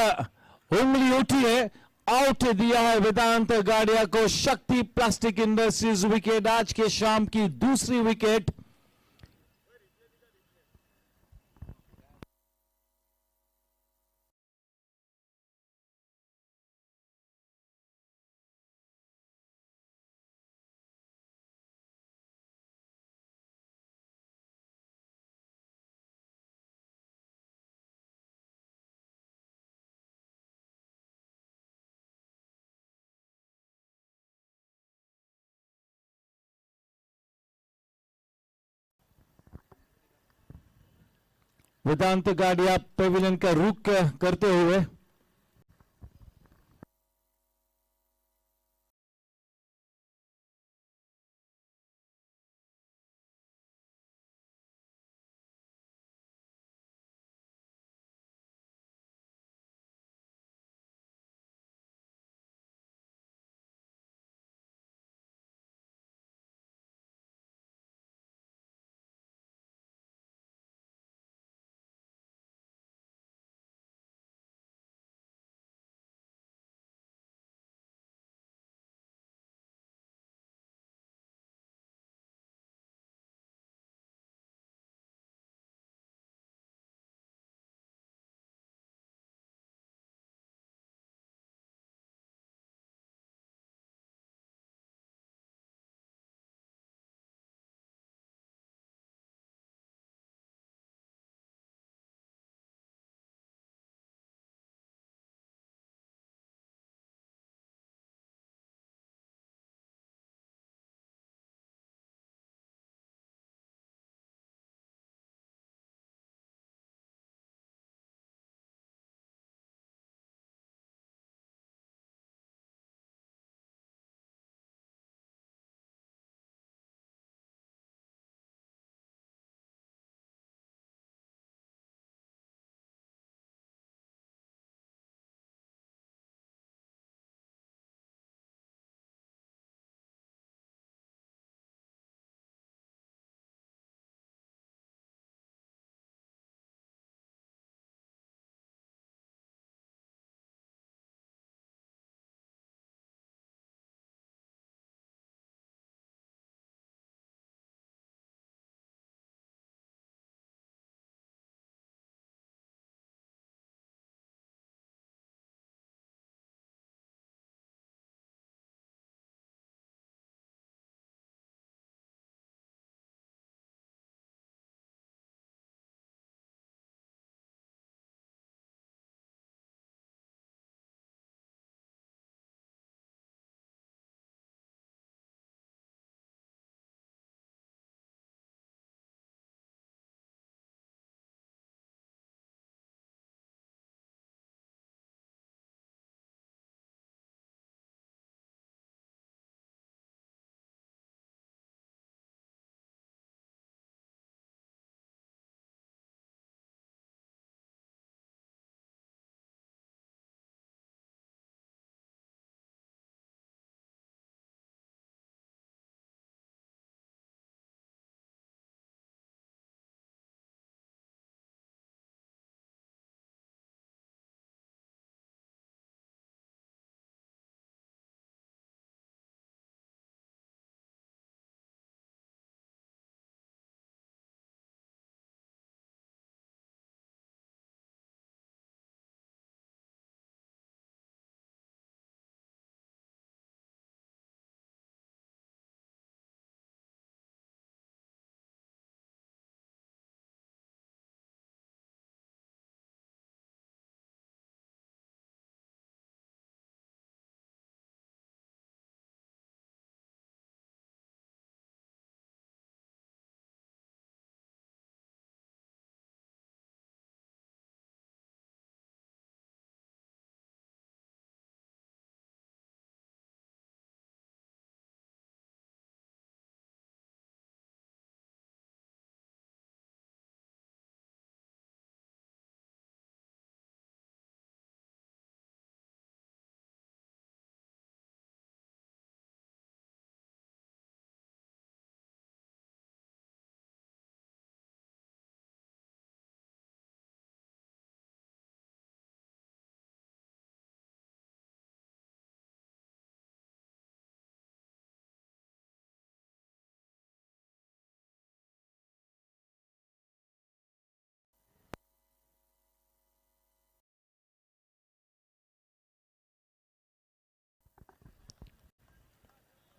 Speaker 2: उंगली उठी है. आउट दिया है वेदांत गाडिया को. शक्ति प्लास्टिक इंडस्ट्रीज विकेट, आज के शाम की दूसरी विकेट. वेदांत गाड़िया पेविलियन का रुख करते हुए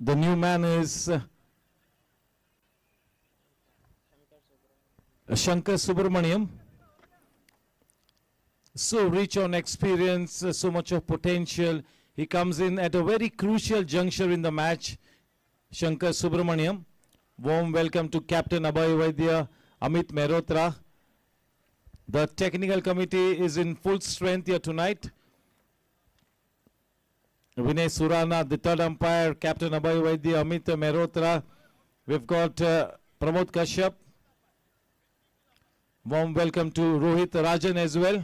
Speaker 2: the new man is Shankar Subramaniam. So rich on experience, so much of potential. He comes in at a very crucial juncture in the match. Shankar Subramaniam. Warm welcome to Captain Abhay Vaidya, Amit Mehrotra. The technical committee is in full strength here tonight. Vinay Surana, the third umpire, Captain Abhay Vaidya, Amit Mehrotra. We've got Pramod Kashyap. Warm welcome to Rohit Rajan as well.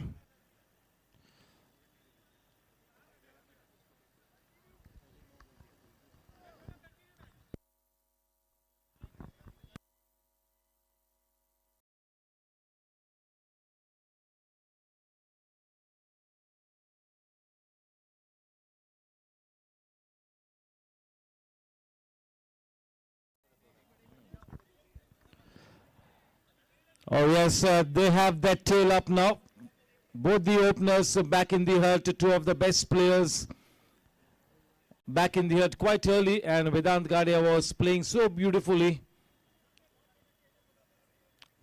Speaker 2: Oh yes, they have that tail up now. Both the openers back in the hurt, two of the best players back in the hurt quite early, and Vedant Gadia was playing so beautifully.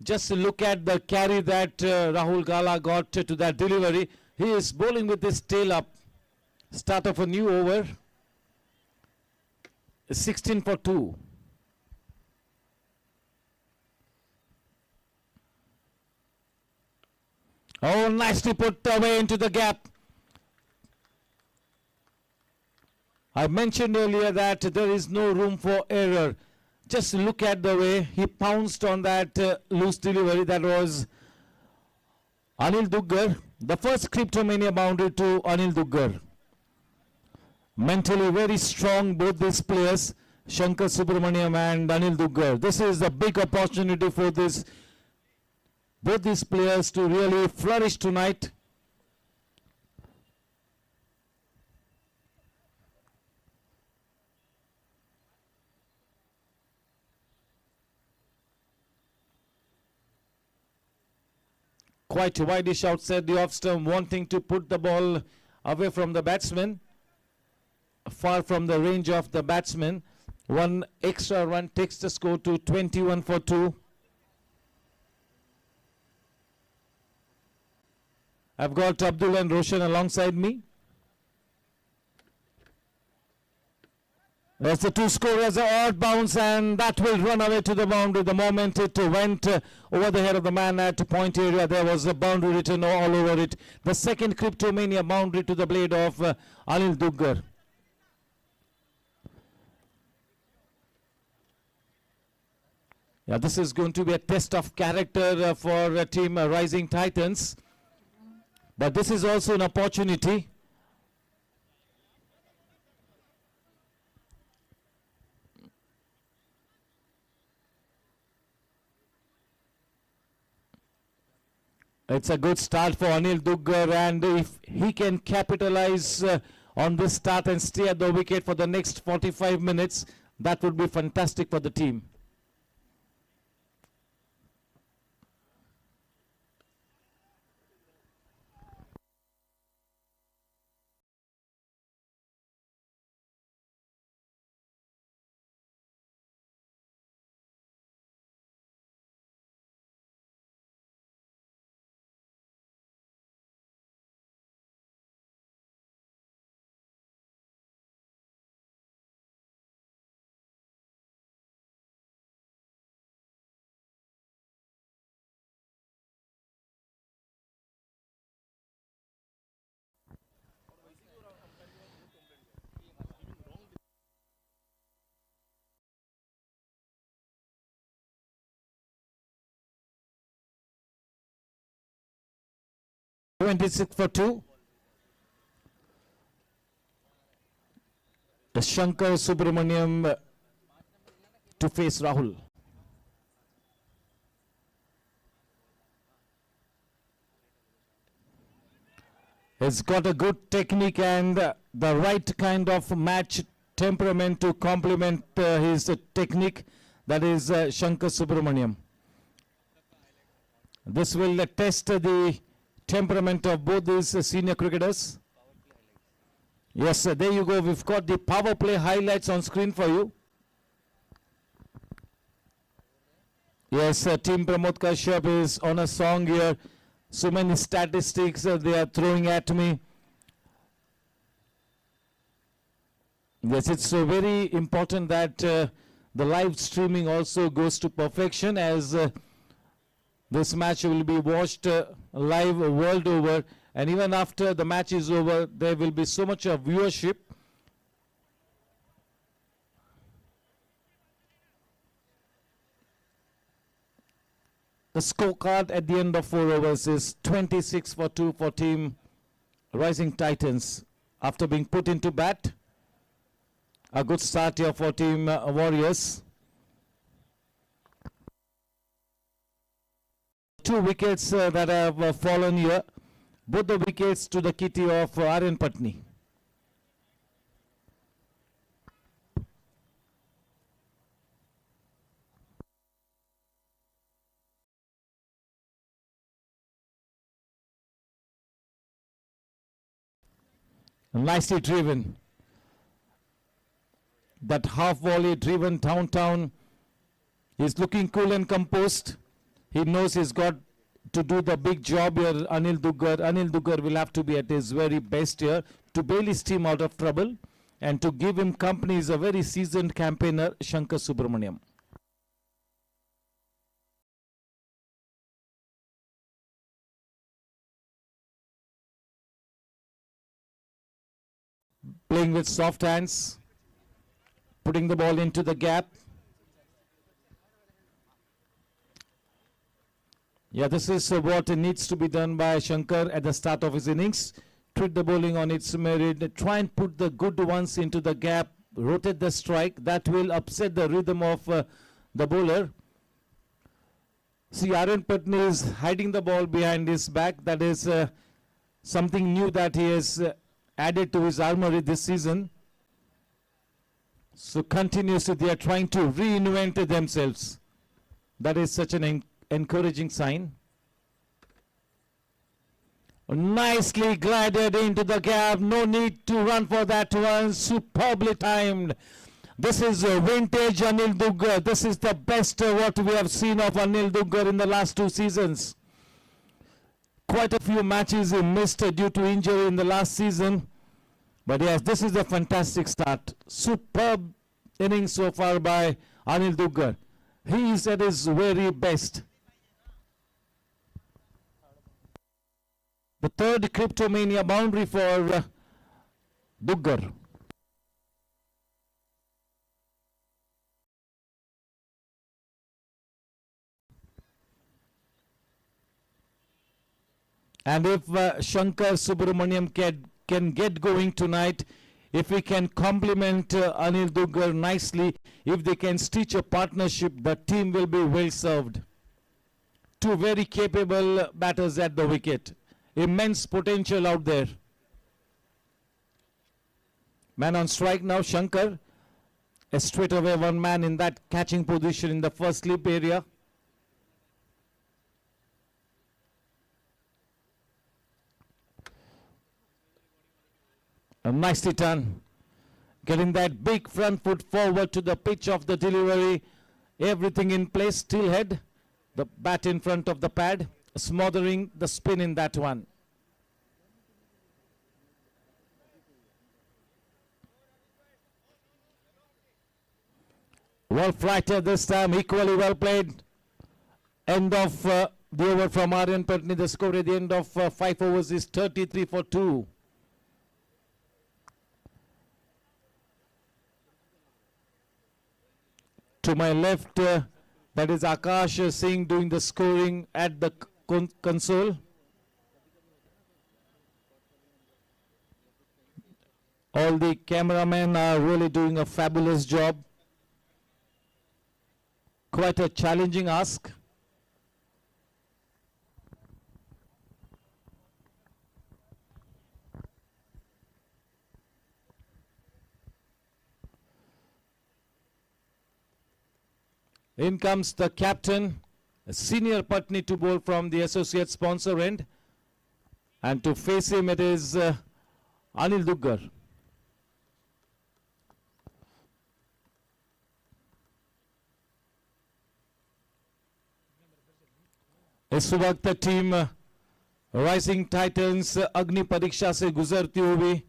Speaker 2: Just look at the carry that Rahul Gala got to that delivery. He is bowling with his tail up. Start of a new over. 16 for 2. Oh, nicely put away into the gap. I mentioned earlier that there is no room for error. Just look at the way he pounced on that loose delivery. That was Anil Duggar. The first Cryptomania boundary to Anil Duggar. Mentally very strong, both these players, Shankar Subramaniam and Anil Duggar. This is a big opportunity for both these players to really flourish tonight. Quite wideish outside the off stump, wanting to put the ball away from the batsman, far from the range of the batsman. One extra run takes the score to 21 for 2. I've got Abdul and Roshan alongside me. As the two scorers are odd bounce, and that will run away to the boundary. The moment it went over the head of the man at point area, there was a boundary written all over it. The second Cryptomania boundary to the blade of Anil Duggar. Yeah, this is going to be a test of character for team Rising Titans. But this is also an opportunity. It's a good start for Anil Duggar, and if he can capitalize on this start and stay at the wicket for the next 45 minutes, that would be fantastic for the team. .26 for 2. The Shankar Subramaniam to face Rahul. He's got a good technique and the right kind of match temperament to complement his technique. That is Shankar Subramaniam. This will test the temperament of both these senior cricketers. Yes, there you go. We've got the power play highlights on screen for you. Yes, Team Pramod Kashyap is on a song here. So many statistics they are throwing at me. Yes, it's so very important that the live streaming also goes to perfection, as this match will be watched live world over, and even after the match is over, there will be so much of viewership. The scorecard at the end of 4 overs is 26 for 2 for team Rising Titans. After being put into bat, a good start here for team Warriors. 2 wickets that have fallen here. Both the wickets to the kitty of Aryan Patni. Nicely driven. That half volley driven downtown. He's looking cool and composed. He knows he's got to do the big job here, Anil Duggar. Anil Duggar will have to be at his very best here to bail his team out of trouble, and to give him company is a very seasoned campaigner, Shankar Subramaniam. Playing with soft hands, putting the ball into the gap. Yeah, this is what needs to be done by Shankar at the start of his innings. Treat the bowling on its merit, try and put the good ones into the gap, rotate the strike. That will upset the rhythm of the bowler. See, Aryan Patni is hiding the ball behind his back. That is something new that he has added to his armory this season. So continuously they are trying to reinvent themselves. That is such an encouraging sign. Nicely glided into the gap. No need to run for that one. Superbly timed. This is vintage Anil Duggar. This is the best what we have seen of Anil Duggar in the last 2 seasons. Quite a few matches he missed due to injury in the last season. But yes, this is a fantastic start. Superb innings so far by Anil Duggar. He is at his very best. The third Cryptomania boundary for Duggar. And if Shankar Subramaniam can get going tonight, if he can complement Anil Duggar nicely, if they can stitch a partnership, the team will be well served. 2 very capable batters at the wicket. Immense potential out there. Man on strike now, Shankar. Straight away 1 man in that catching position in the first slip area. Nicely done. Getting that big front foot forward to the pitch of the delivery. Everything in place, still head. The bat in front of the pad, smothering the spin in that one. Well flighted this time, equally well played. End of the over from Aryan Patni. The score at the end of 5 overs is 33 for 2. To my left, that is Akash Singh doing the scoring at the console. All the cameramen are really doing a fabulous job. Quite a challenging ask. In comes the captain, a senior Patni to bowl from the associate sponsor end. And to face him it is Anil Duggar. इस वक्त team rising Titans अग्नि परीक्षा से गुजरती हुई,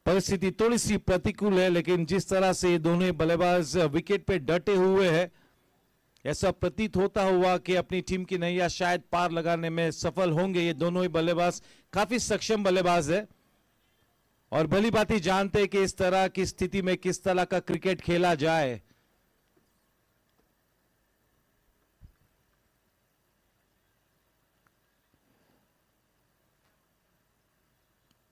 Speaker 2: परिस्थिति थोड़ी सी प्रतिकूल है, लेकिन जिस तरह से दोनों बल्लेबाज विकेट पे डटे हुए हैं, ऐसा प्रतीत होता हुआ कि अपनी टीम की नैया शायद पार लगाने में सफल होंगे। ये दोनों ही बल्लेबाज काफी सक्षम बल्लेबाज है और भली भांति जानते हैं कि इस तरह की स्थिति में किस तरह का क्रिकेट खेला जाए।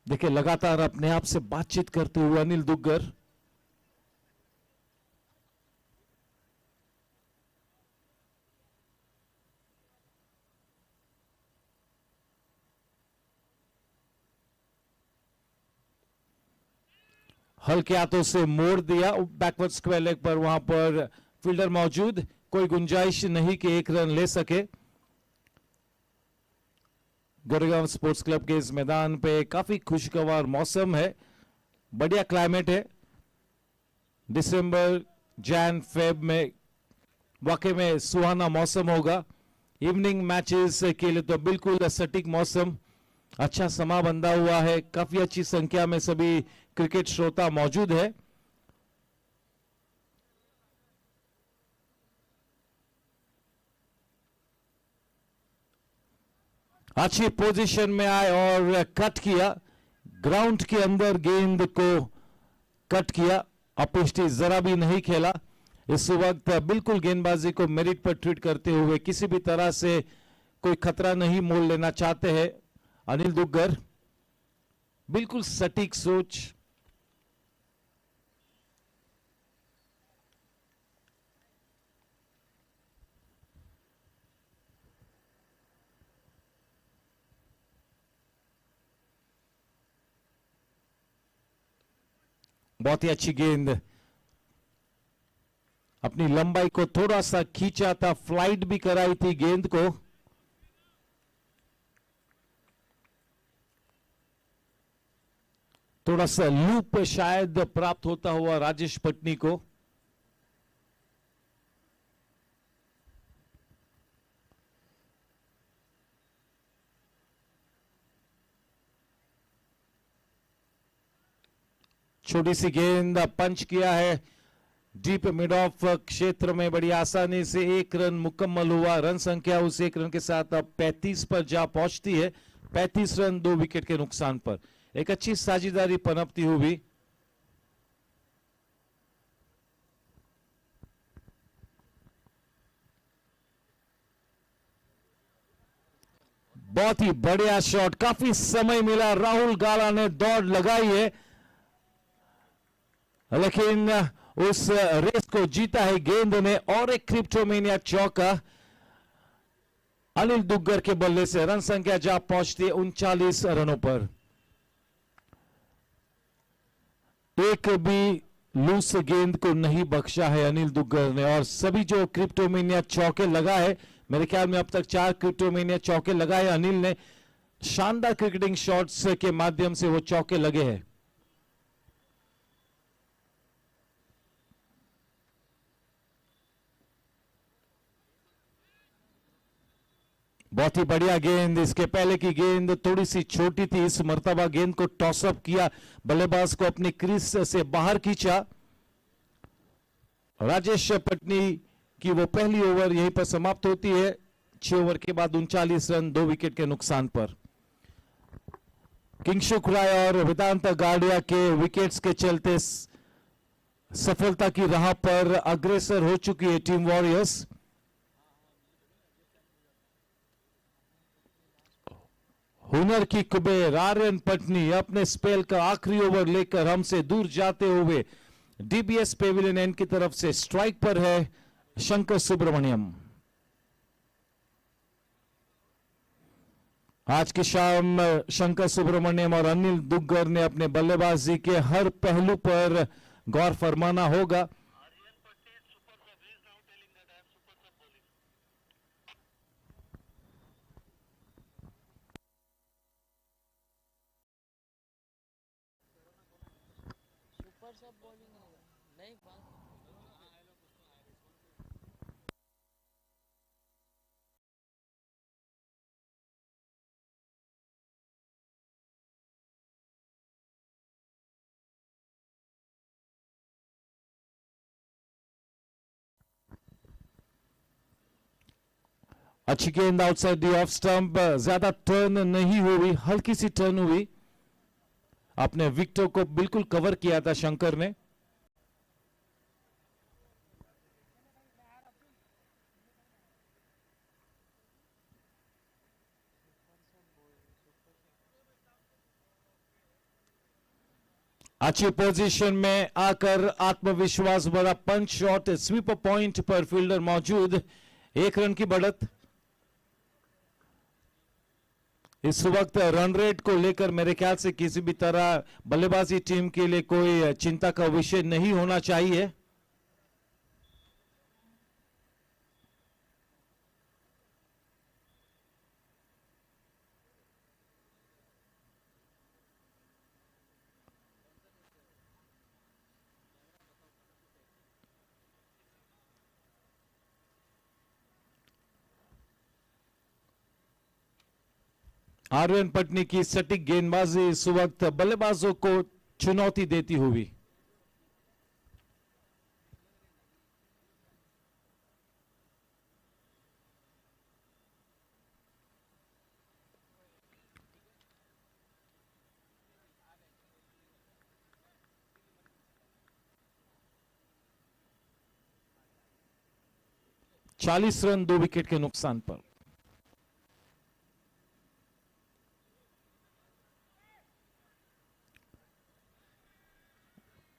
Speaker 2: देखिए लगातार अपने आप से बातचीत करते हुए अनिल दुग्गर। हल्के हाथों से मोड़ दिया बैकवर्ड स्क्वायर लेग पर, वहां पर फील्डर मौजूद, कोई गुंजाइश नहीं कि एक रन ले सके। गोरेगांव स्पोर्ट्स क्लब के इस मैदान पे काफी खुशगवार मौसम है, बढ़िया क्लाइमेट है। दिसंबर जैन फेब में वाकई में सुहाना मौसम होगा। इवनिंग मैचेस के लिए तो बिल्कुल सटीक मौसम, अच्छा समा बंधा हुआ है। काफी अच्छी संख्या में सभी क्रिकेट श्रोता मौजूद है। अच्छी पोजीशन में आए और कट किया, ग्राउंड के अंदर गेंद को कट किया, अपिष्टी जरा भी नहीं खेला। इस वक्त बिल्कुल गेंदबाजी को मेरिट पर ट्रीट करते हुए किसी भी तरह से कोई खतरा नहीं मोल लेना चाहते हैं अनिल दुग्गर। बिल्कुल सटीक सोच। बहुत ही अच्छी गेंद, अपनी लंबाई को थोड़ा सा खींचा था, फ्लाइट भी कराई थी गेंद को। थोड़ा सा लूप शायद प्राप्त होता हुआ राजेश पटनी को। छोटी सी गेंद पंच किया है डीप मिड ऑफ क्षेत्र में, बड़ी आसानी से एक रन मुकम्मल हुआ। रन संख्या उस एक रन के साथ अब 35 पर जा पहुंचती है। 35 रन 2 विकेट के नुकसान पर एक अच्छी साझेदारी पनपती हुई। बहुत ही बढ़िया शॉट, काफी समय मिला, राहुल गाला ने दौड़ लगाई है लेकिन उस रेस को जीता है गेंद ने। और एक क्रिप्टोमेनिया चौका अनिल दुग्गर के बल्ले से, रन संख्या जा पहुंचती है 39 रनों पर। एक भी लूस गेंद को नहीं बख्शा है अनिल दुग्गर ने और सभी जो क्रिप्टोमेनिया चौके लगा है, मेरे ख्याल में अब तक 4 क्रिप्टोमेनिया चौके लगाए अनिल ने। शानदार क्रिकेटिंग शॉट्स के माध्यम से वो चौके लगे हैं। बहुत ही बढ़िया गेंद, इसके पहले की गेंद थोड़ी सी छोटी थी, इस मर्तबा गेंद को टॉसअप किया, बल्लेबाज को अपनी क्रीज से बाहर खींचा। राजेश पटनी की वो पहली ओवर यहीं पर समाप्त होती है। 6 ओवर के बाद 39 रन 2 विकेट के नुकसान पर। किंगशुक राय और वेदांत गार्डिया के विकेट्स के चलते सफलता की राह पर अग्रसर हो चुकी है टीम वॉरियर्स। हुनर की कुबेर आर्यन पटनी अपने स्पेल का आखिरी ओवर लेकर हमसे दूर जाते हुए डीबीएस पेविलियन एंड की तरफ से स्ट्राइक पर है शंकर सुब्रमण्यम। आज की शाम शंकर सुब्रमण्यम और अनिल दुग्गर ने अपने बल्लेबाजी के हर पहलू पर गौर फरमाना होगा। अच्छी गेंद आउटसाइड दी ऑफ स्टंप, ज्यादा टर्न नहीं हुई, हल्की सी टर्न हुई. अपने विकेट को बिल्कुल कवर किया था शंकर ने. अच्छी पोजीशन में आकर आत्मविश्वास भरा पंच शॉट, स्वीपर पॉइंट पर फील्डर मौजूद, 1 रन की बढ़त. इस वक्त रन रेट को लेकर मेरे ख्याल से किसी भी तरह बल्लेबाजी टीम के लिए कोई चिंता का विषय नहीं होना चाहिए. आर्यन पटनी की सटीक गेंदबाजी इस वक्त बल्लेबाजों को चुनौती देती हुई. चालीस रन 2 विकेट के नुकसान पर.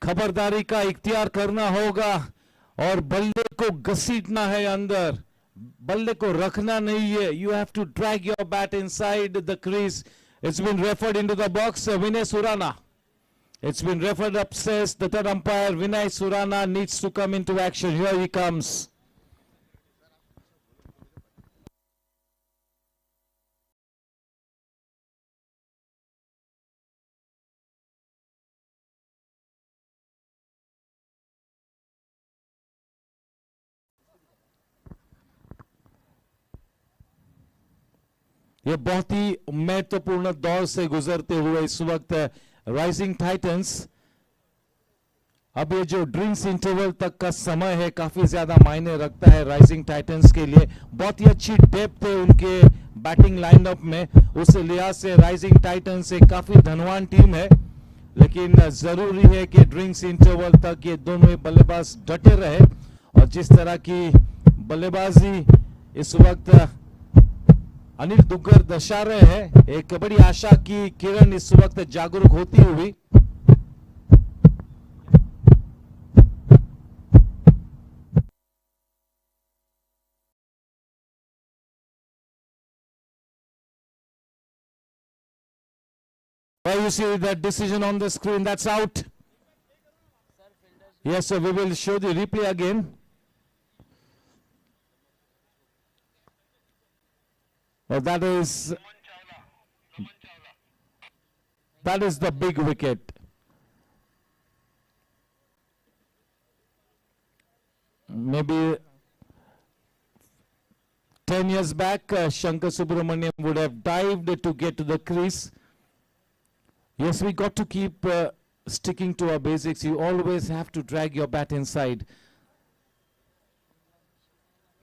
Speaker 2: खबरदारी का इख्तियार करना होगा और बल्ले को घसीटना है अंदर, बल्ले को रखना नहीं है. You have to drag your bat inside the crease. It's been referred into the box. Vinay Surana, it's been referred upstairs. The third umpire Vinay Surana needs to come into action. Here he comes. ये बहुत ही महत्वपूर्ण दौर से गुजरते हुए इस वक्त rising Titans, अब ये जो ड्रिंक्स इंटरवल तक का समय है काफी ज्यादा मायने रखता है राइजिंग टाइटंस के लिए. बहुत ही अच्छी डेप्थ है उनके बैटिंग लाइनअप में, उस लिहाज से राइजिंग टाइटंस एक काफी धनवान टीम है. लेकिन जरूरी है कि ड्रिंक्स इंटरवल तक ये दोनों बल्लेबाज डटे रहे और जिस तरह की बल्लेबाजी इस वक्त अनिल दुग्गर दर्शा रहे हैं, एक बड़ी आशा की किरण इस वक्त जागरूक होती हुई. Well, you see that decision on the screen, that's out. Yes, sir, we will show the replay again. Well, that is the big wicket. Maybe 10 years back, Shankar Subramaniam would have dived to get to the crease. Yes, we got to keep sticking to our basics. You always have to drag your bat inside.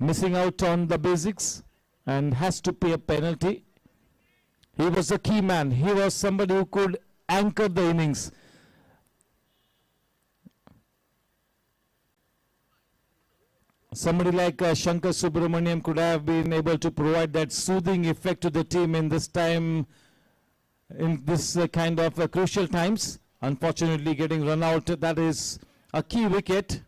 Speaker 2: Missing out on the basics and has to pay a penalty. He was a key man. He was somebody who could anchor the innings. Somebody like Shankar Subramaniam could have been able to provide that soothing effect to the team in this time, in this kind of crucial times. Unfortunately, getting run out, that is a key wicket.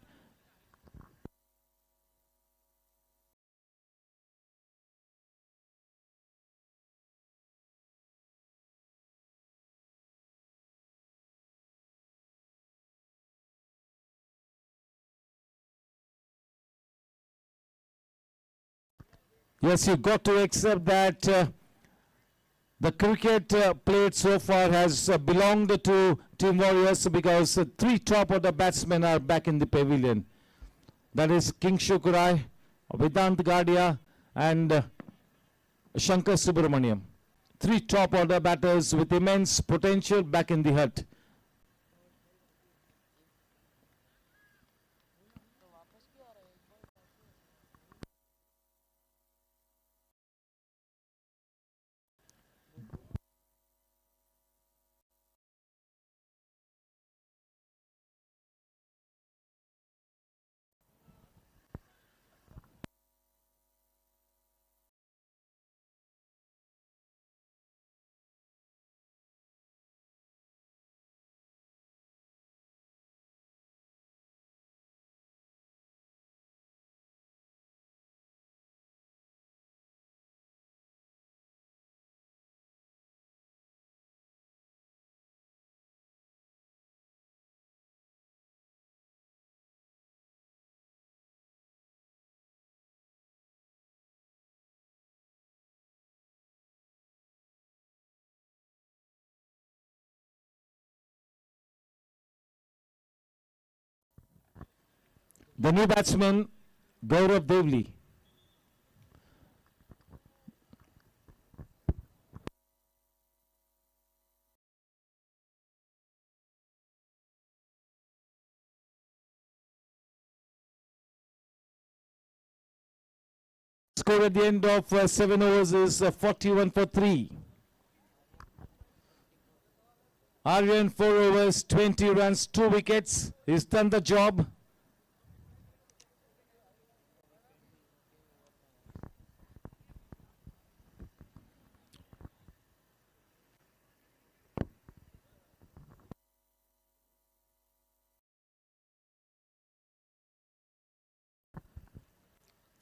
Speaker 2: Yes, you got to accept that the cricket played so far has belonged to Team Warriors because 3 top order batsmen are back in the pavilion. That is King Shukurai, Vedant Gadia and Shankar Subramaniam. 3 top order batters with immense potential back in the hut. The new batsman, Gaurav Devli. Score at the end of 7 overs is 41 for 3. Aryan 4 overs, 20 runs, 2 wickets. He's done the job.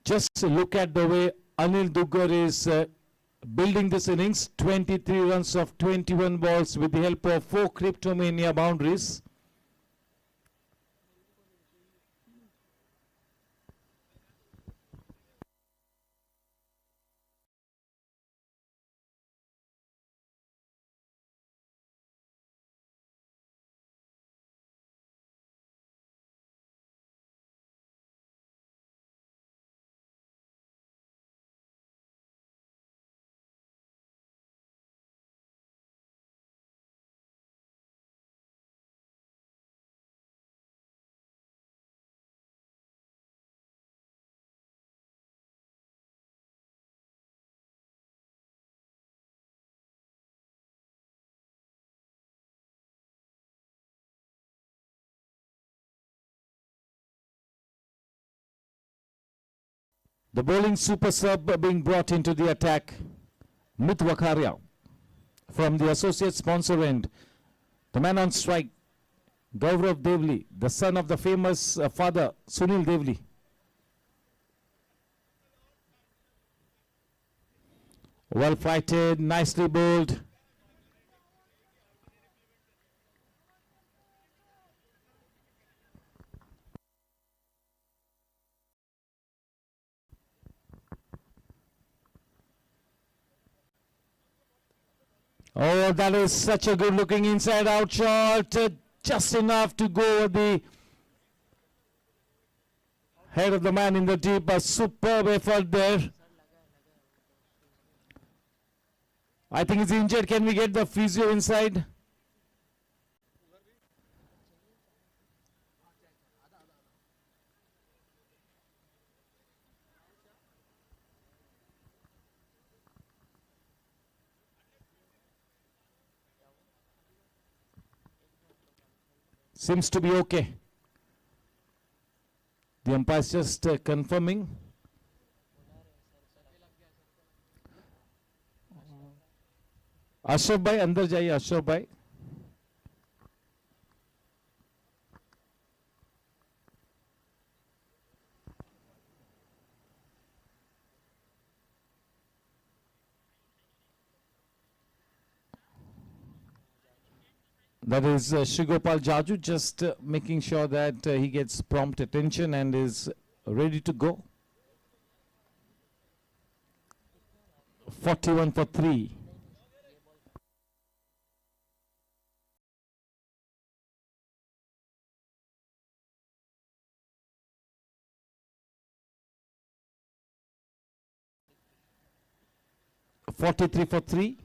Speaker 2: Just look at the way Anil Duggar is building this innings. 23 runs of 21 balls with the help of 4 Cryptomania boundaries. The bowling super sub being brought into the attack. Mit Wakaria from the associate sponsor end. The man on strike, Gaurav Devli, the son of the famous father, Sunil Devli. Well fighted, nicely bowled. Oh, that is such a good looking inside out shot. Just enough to go over the head of the man in the deep. A superb effort there. I think he's injured. Can we get the physio inside? Seems to be okay. The umpire is just confirming. Ashraf bhai, अंदर जाइए Ashraf bhai. That is Shigopal Jaju, just making sure that he gets prompt attention and is ready to go. 41 for 3. $43 for 3.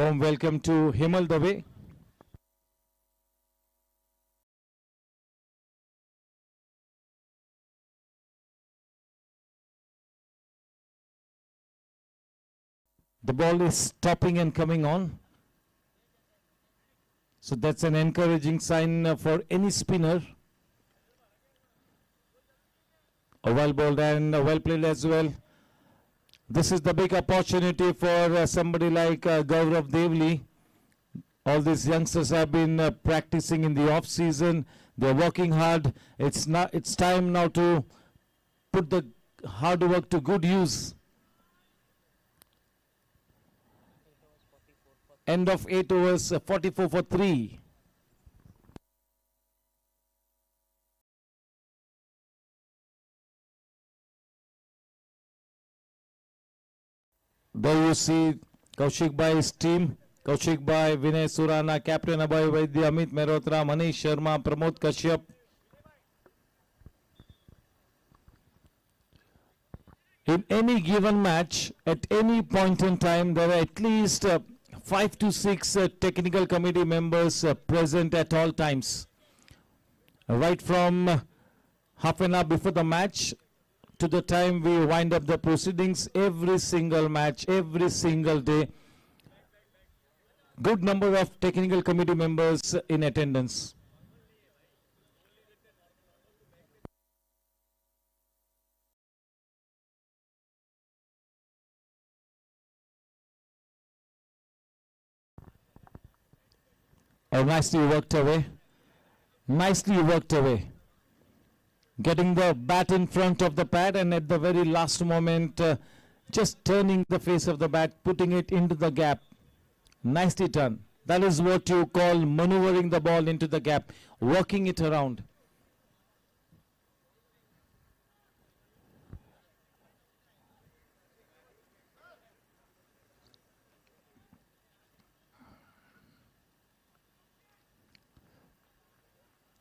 Speaker 2: Warm welcome to Himal Dave. The ball is stopping and coming on. So that's an encouraging sign for any spinner. A well bowled and well played as well. This is the big opportunity for somebody like Gaurav Devli. All these youngsters have been practicing in the off season. They're working hard. It's time now to put the hard work to good use. End of 8 overs, 44 for 3. There you see Kaushik Bhai's team. Kaushik Bhai, Vinay Surana, Captain Abhay Vaidya, Amit Mehrotra, Manish Sharma, Pramod Kashyap. In any given match, at any point in time, there are at least 5 to 6 technical committee members present at all times. Right from half an hour before the match to the time we wind up the proceedings, every single match, every single day, good number of technical committee members in attendance. Oh, nicely worked away. Nicely worked away. Getting the bat in front of the pad and at the very last moment, just turning the face of the bat, putting it into the gap. Nicely done. That is what you call maneuvering the ball into the gap, working it around.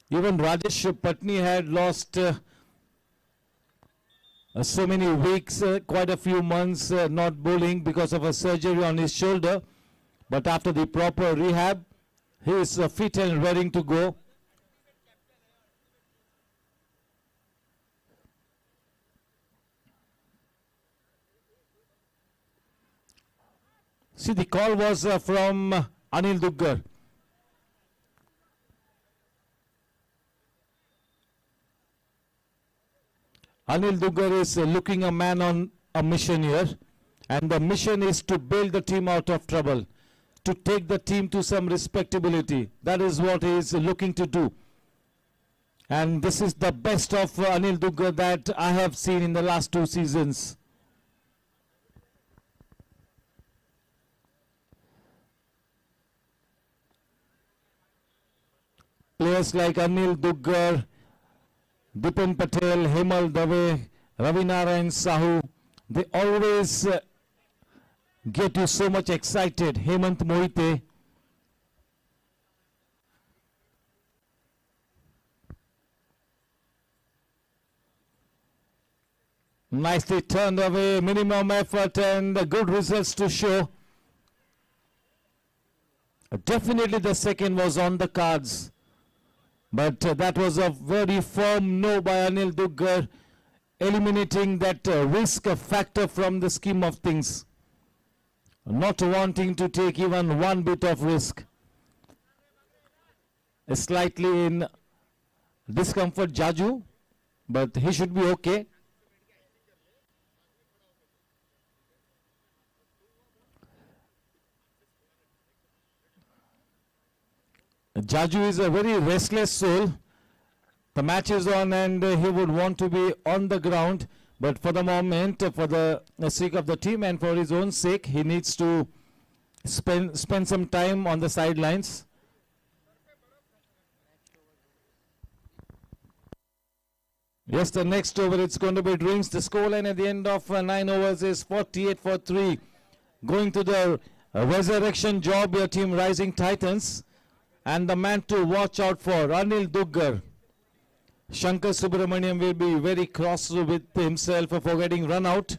Speaker 2: Even Rajesh Patni had lost so many weeks, quite a few months not bowling because of a surgery on his shoulder. But after the proper rehab, he is fit and ready to go. See, the call was from Anil Duggar. Anil Duggar is looking a man on a mission here, and the mission is to bail the team out of trouble, to take the team to some respectability. That is what he is looking to do. And this is the best of Anil Duggar that I have seen in the last 2 seasons. Players like Anil Duggar, Dipen Patel, Hemal Dave, Ravi Narayan Sahu, they always get you so much excited. Hemant Mohite. Nicely turned away, minimum effort and good results to show. Definitely the second was on the cards. But that was a very firm no by Anil Duggar, eliminating that risk factor from the scheme of things. Not wanting to take even one bit of risk. Slightly in discomfort, Jaju, but he should be okay. Jaju is a very restless soul. The match is on and he would want to be on the ground, but for the moment, for the sake of the team and for his own sake, he needs to spend some time on the sidelines. Yes, the next over it's going to be drinks. The scoreline at the end of 9 overs is 48 for 3. Going to the resurrection job, your team Rising Titans. And the man to watch out for, Anil Duggar. Shankar Subramaniam will be very cross with himself for getting run out.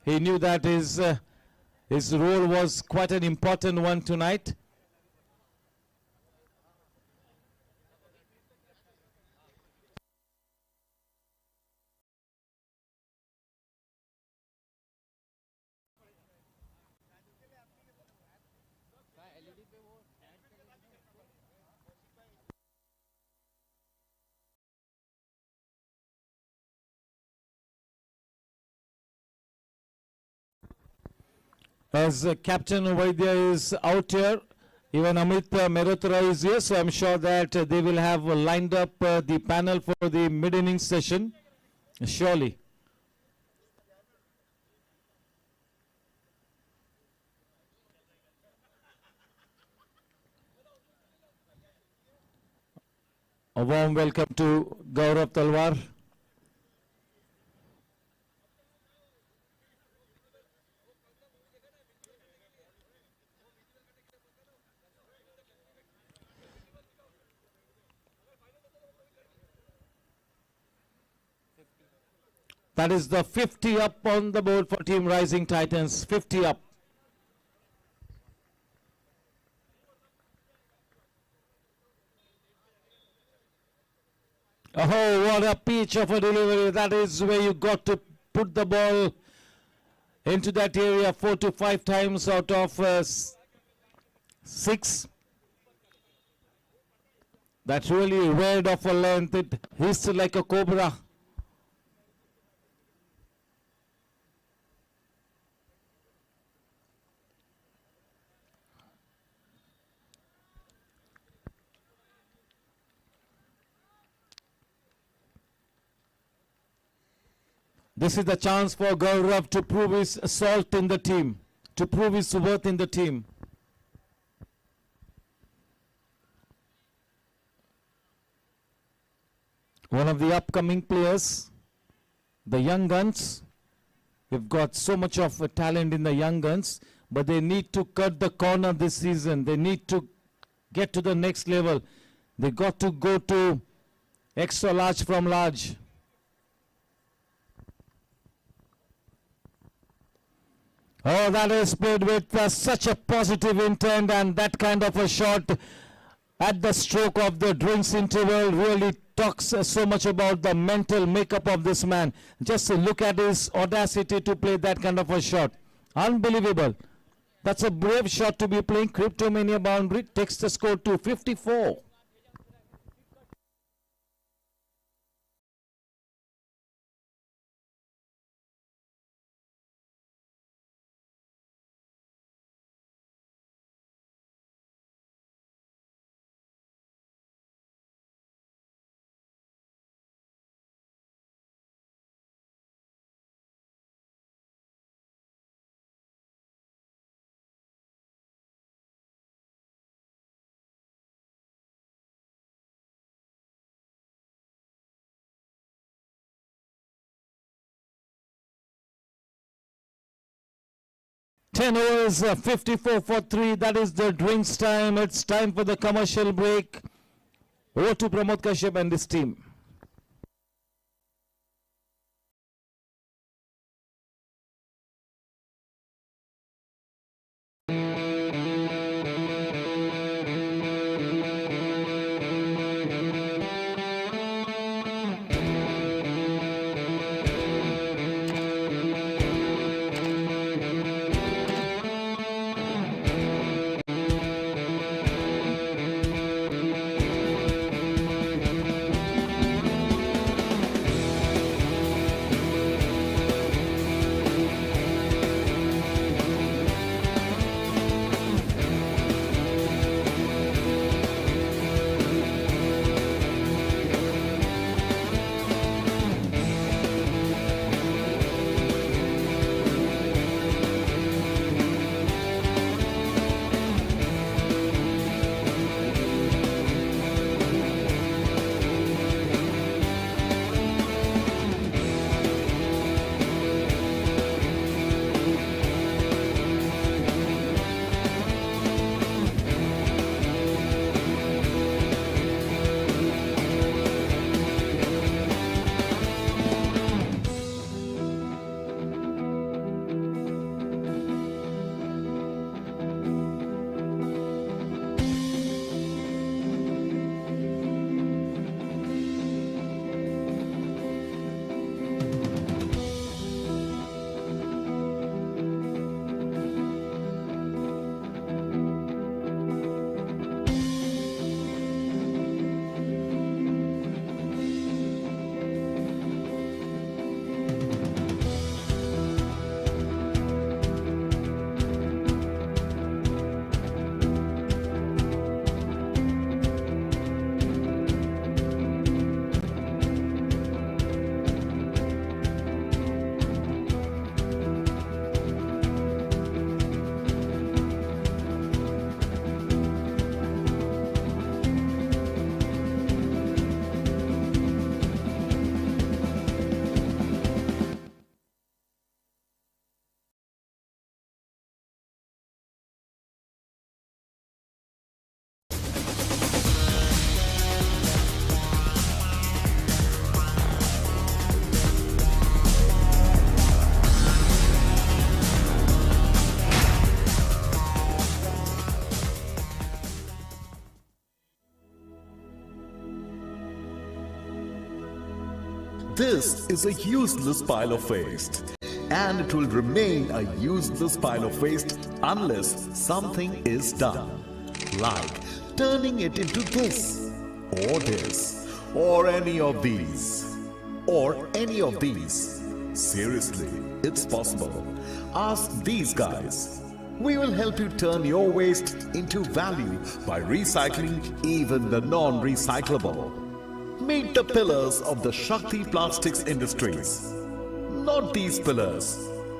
Speaker 2: He knew that his role was quite an important one tonight. As Captain Vaidya is out here, even Amit Mehrotra is here, so I'm sure that they will have lined up the panel for the mid-inning session, surely. A warm welcome to Gaurav Talwar. That is the 50 up on the board for Team Rising Titans. 50 up. Oh, what a pitch of a delivery. That is where you got to put the ball into that area 4 to 5 times out of 6. That's really reared off a length. It hissed like a cobra. This is the chance for Gaurav to prove his salt in the team, to prove his worth in the team. One of the upcoming players, the young guns. We've got so much of talent in the young guns, but they need to cut the corner this season. They need to get to the next level. They got to go to extra large from large. Oh, that is played with such a positive intent, and that kind of a shot at the stroke of the drinks interval really talks so much about the mental makeup of this man. Just look at his audacity to play that kind of a shot. Unbelievable. That's a brave shot to be playing. Cryptomania boundary takes the score to 54. Ten overs, 54 for 3. That is the drinks time. It's time for the commercial break. Over to Pramod Kashyap and his team.
Speaker 1: This is a useless pile of waste, and it will remain a useless pile of waste unless something is done, like turning it into this, or any of these, or any of these. Seriously, it's possible. Ask these guys. We will help you turn your waste into value by recycling even the non-recyclable. Meet the pillars of the Shakti Plastics Industries. Not these pillars.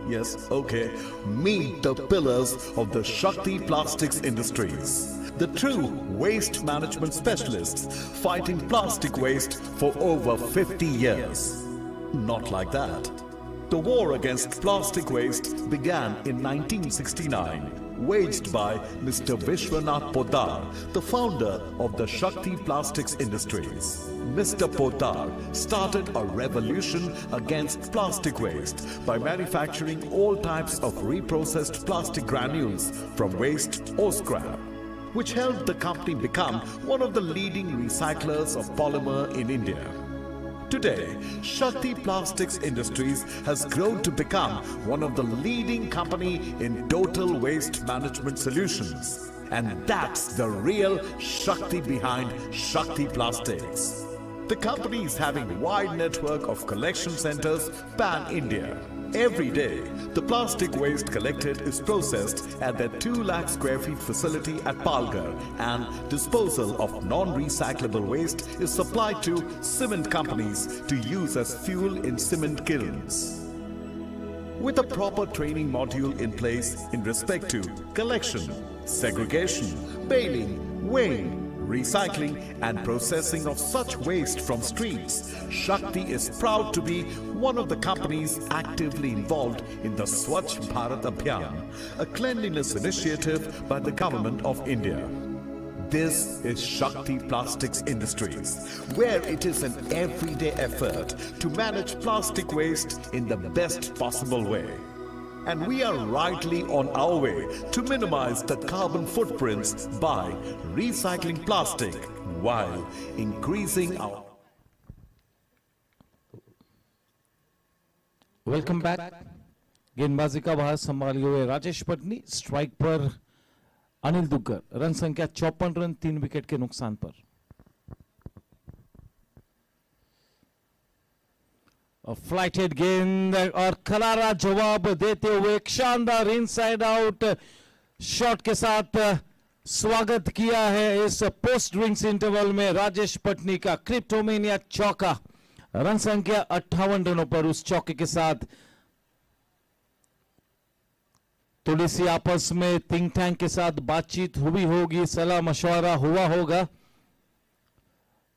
Speaker 1: Yes, okay. Meet the pillars of the Shakti Plastics Industries. The true waste management specialists fighting plastic waste for over 50 years. Not like that. The war against plastic waste began in 1969. Waged by Mr. Vishwanath Poddar, the founder of the Shakti Plastics Industries. Mr. Poddar started a revolution against plastic waste by manufacturing all types of reprocessed plastic granules from waste or scrap, which helped the company become one of the leading recyclers of polymer in India. Today, Shakti Plastics Industries has grown to become one of the leading company in total waste management solutions. And that's the real Shakti behind Shakti Plastics. The company is having a wide network of collection centers pan-India. Every day, the plastic waste collected is processed at their 2 lakh square feet facility at Palghar, and disposal of non-recyclable waste is supplied to cement companies to use as fuel in cement kilns. With a proper training module in place in respect to collection, segregation, baling, weighing, recycling and processing of such waste from streets, Shakti is proud to be one of the companies actively involved in the Swachh Bharat Abhiyan, a cleanliness initiative by the Government of India. This is Shakti Plastics Industries, where it is an everyday effort to manage plastic waste in the best possible way. And we are rightly on our way to minimize the carbon footprints by recycling plastic while increasing our...
Speaker 2: welcome back. गेंदबाजी का भार संभाले हुए Rajesh Patni, strike पर Anil Duggar, run संख्या 54 run 3 wicket के नुकसान पर। फ्लाइट हेड गेंद और करारा जवाब देते हुए एक शानदार इनसाइड आउट शॉट के साथ स्वागत किया है इस पोस्ट ड्रिंक्स इंटरवल में राजेश पटनी का क्रिप्टोमेनिया चौका। रन संख्या 58 रनों पर उस चौके के साथ थोड़ी सी आपस में थिंक टैंक के साथ बातचीत हुई होगी, सलाह मशवरा हुआ होगा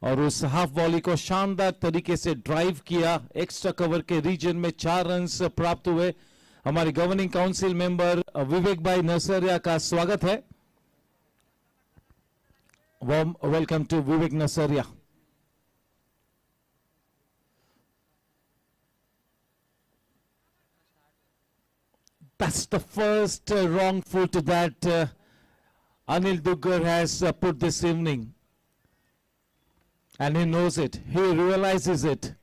Speaker 2: और उस हाफ वॉली को शानदार तरीके से ड्राइव किया। एक्स्ट्रा कवर के रीजन में 4 रन्स प्राप्त हुए। हमारे गवर्निंग काउंसिल मेंबर विवेक भाई नरसरिया का स्वागत है। Welcome to Vivek Narsaria. That's the first wrong foot that Anil Duggar has put this evening. And he knows it. He realizes it.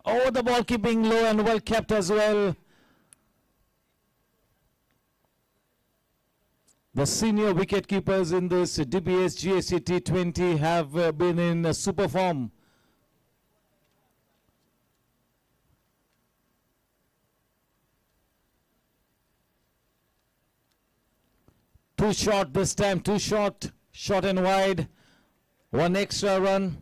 Speaker 2: Oh, the ball keeping low and well kept as well. The senior wicket keepers in this DBS Gsc T20 have been in super form. Too short this time, too short, short and wide. 1 extra run.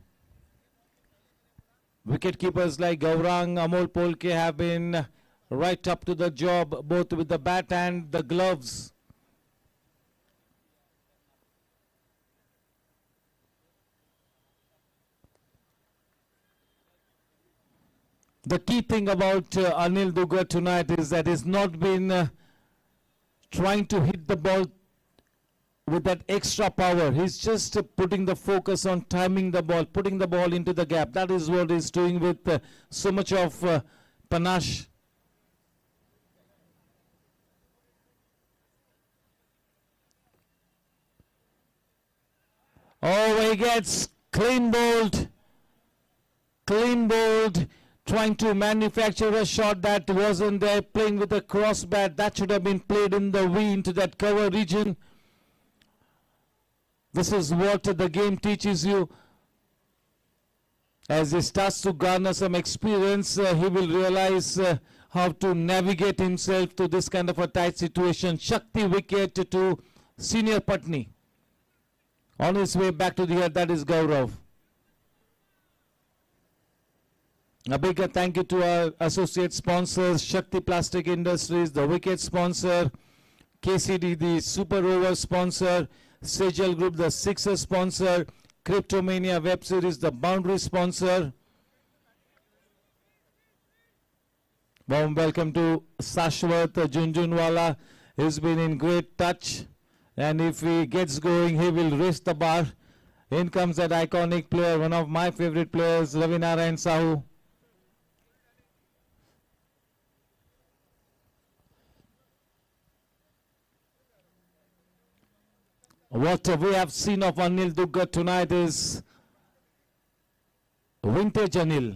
Speaker 2: Wicket keepers like Gaurang, Amol Polke have been right up to the job, both with the bat and the gloves. The key thing about Anil Duggar tonight is that he's not been trying to hit the ball with that extra power. He's just putting the focus on timing the ball, putting the ball into the gap. That is what he's doing with so much of panache. Oh, he gets clean bowled. Clean bowled. Trying to manufacture a shot that wasn't there. Playing with a cross bat. That should have been played in the V into that cover region. This is what the game teaches you. As he starts to garner some experience, he will realize how to navigate himself to this kind of a tight situation. Shakti wicket to Senior Patni. On his way back to the earth, that is Gaurav. A big thank you to our associate sponsors, Shakti Plastic Industries, the wicket sponsor, KCD, the Super Over sponsor, Sejal Group, the Sixer sponsor, Cryptomania Web Series, the Boundary sponsor. Warm welcome to Sashwat Junjunwala. He's been in great touch, and if he gets going, he will raise the bar. In comes that iconic player, one of my favorite players, Ravi Narayan Sahu. What we have seen of Anil Duggar tonight is vintage Anil,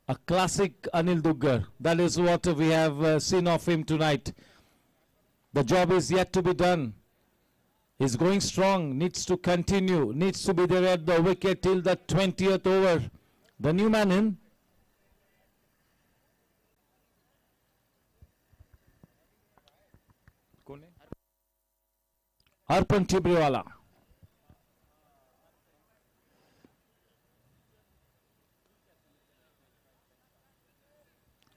Speaker 2: a classic Anil Duggar. That is what we have seen of him tonight. The job is yet to be done. He's going strong, needs to continue, needs to be there at the wicket till the 20th over. The new man in. Arpan Tibriwala.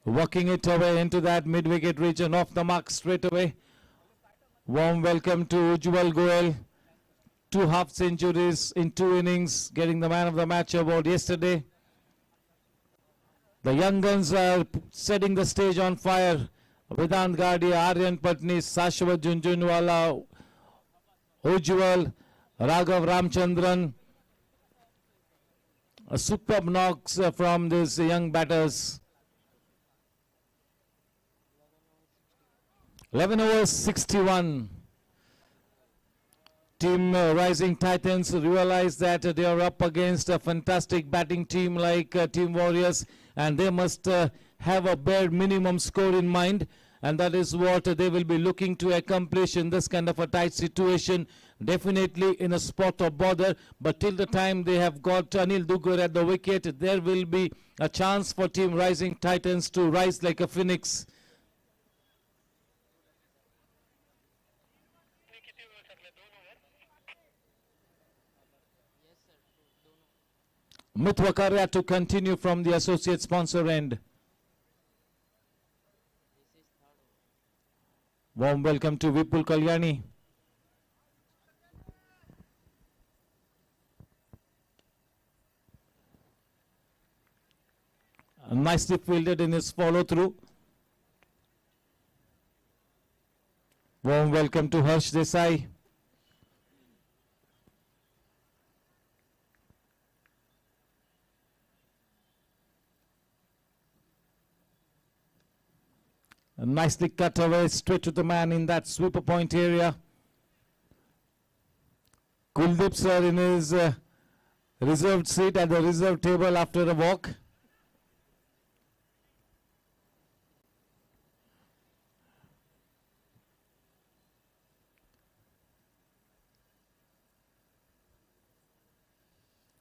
Speaker 2: Working it away into that mid-wicket region, off the mark straight away. Warm welcome to Ujjwal Goel. 2 half centuries in 2 innings, getting the man of the match award yesterday. The young guns are setting the stage on fire. Vedant Gadia, Aryan Patni, Sashwat Junjunwala, Ujjwal, Raghav Ramchandran. A superb knocks from these young batters. 11 overs, 61. Team Rising Titans realize that they are up against a fantastic batting team like Team Warriors, and they must have a bare minimum score in mind, and that is what they will be looking to accomplish in this kind of a tight situation. Definitely in a spot of bother, but till the time they have got Anil Duggar at the wicket, there will be a chance for Team Rising Titans to rise like a phoenix. Mithwakaria to continue from the associate sponsor end. Warm welcome to Vipul Kalyani. Nicely fielded in his follow through. Warm welcome to Harsh Desai. Nicely cut away straight to the man in that sweeper point area. Kuldeep sir in his reserved seat at the reserve table after a walk.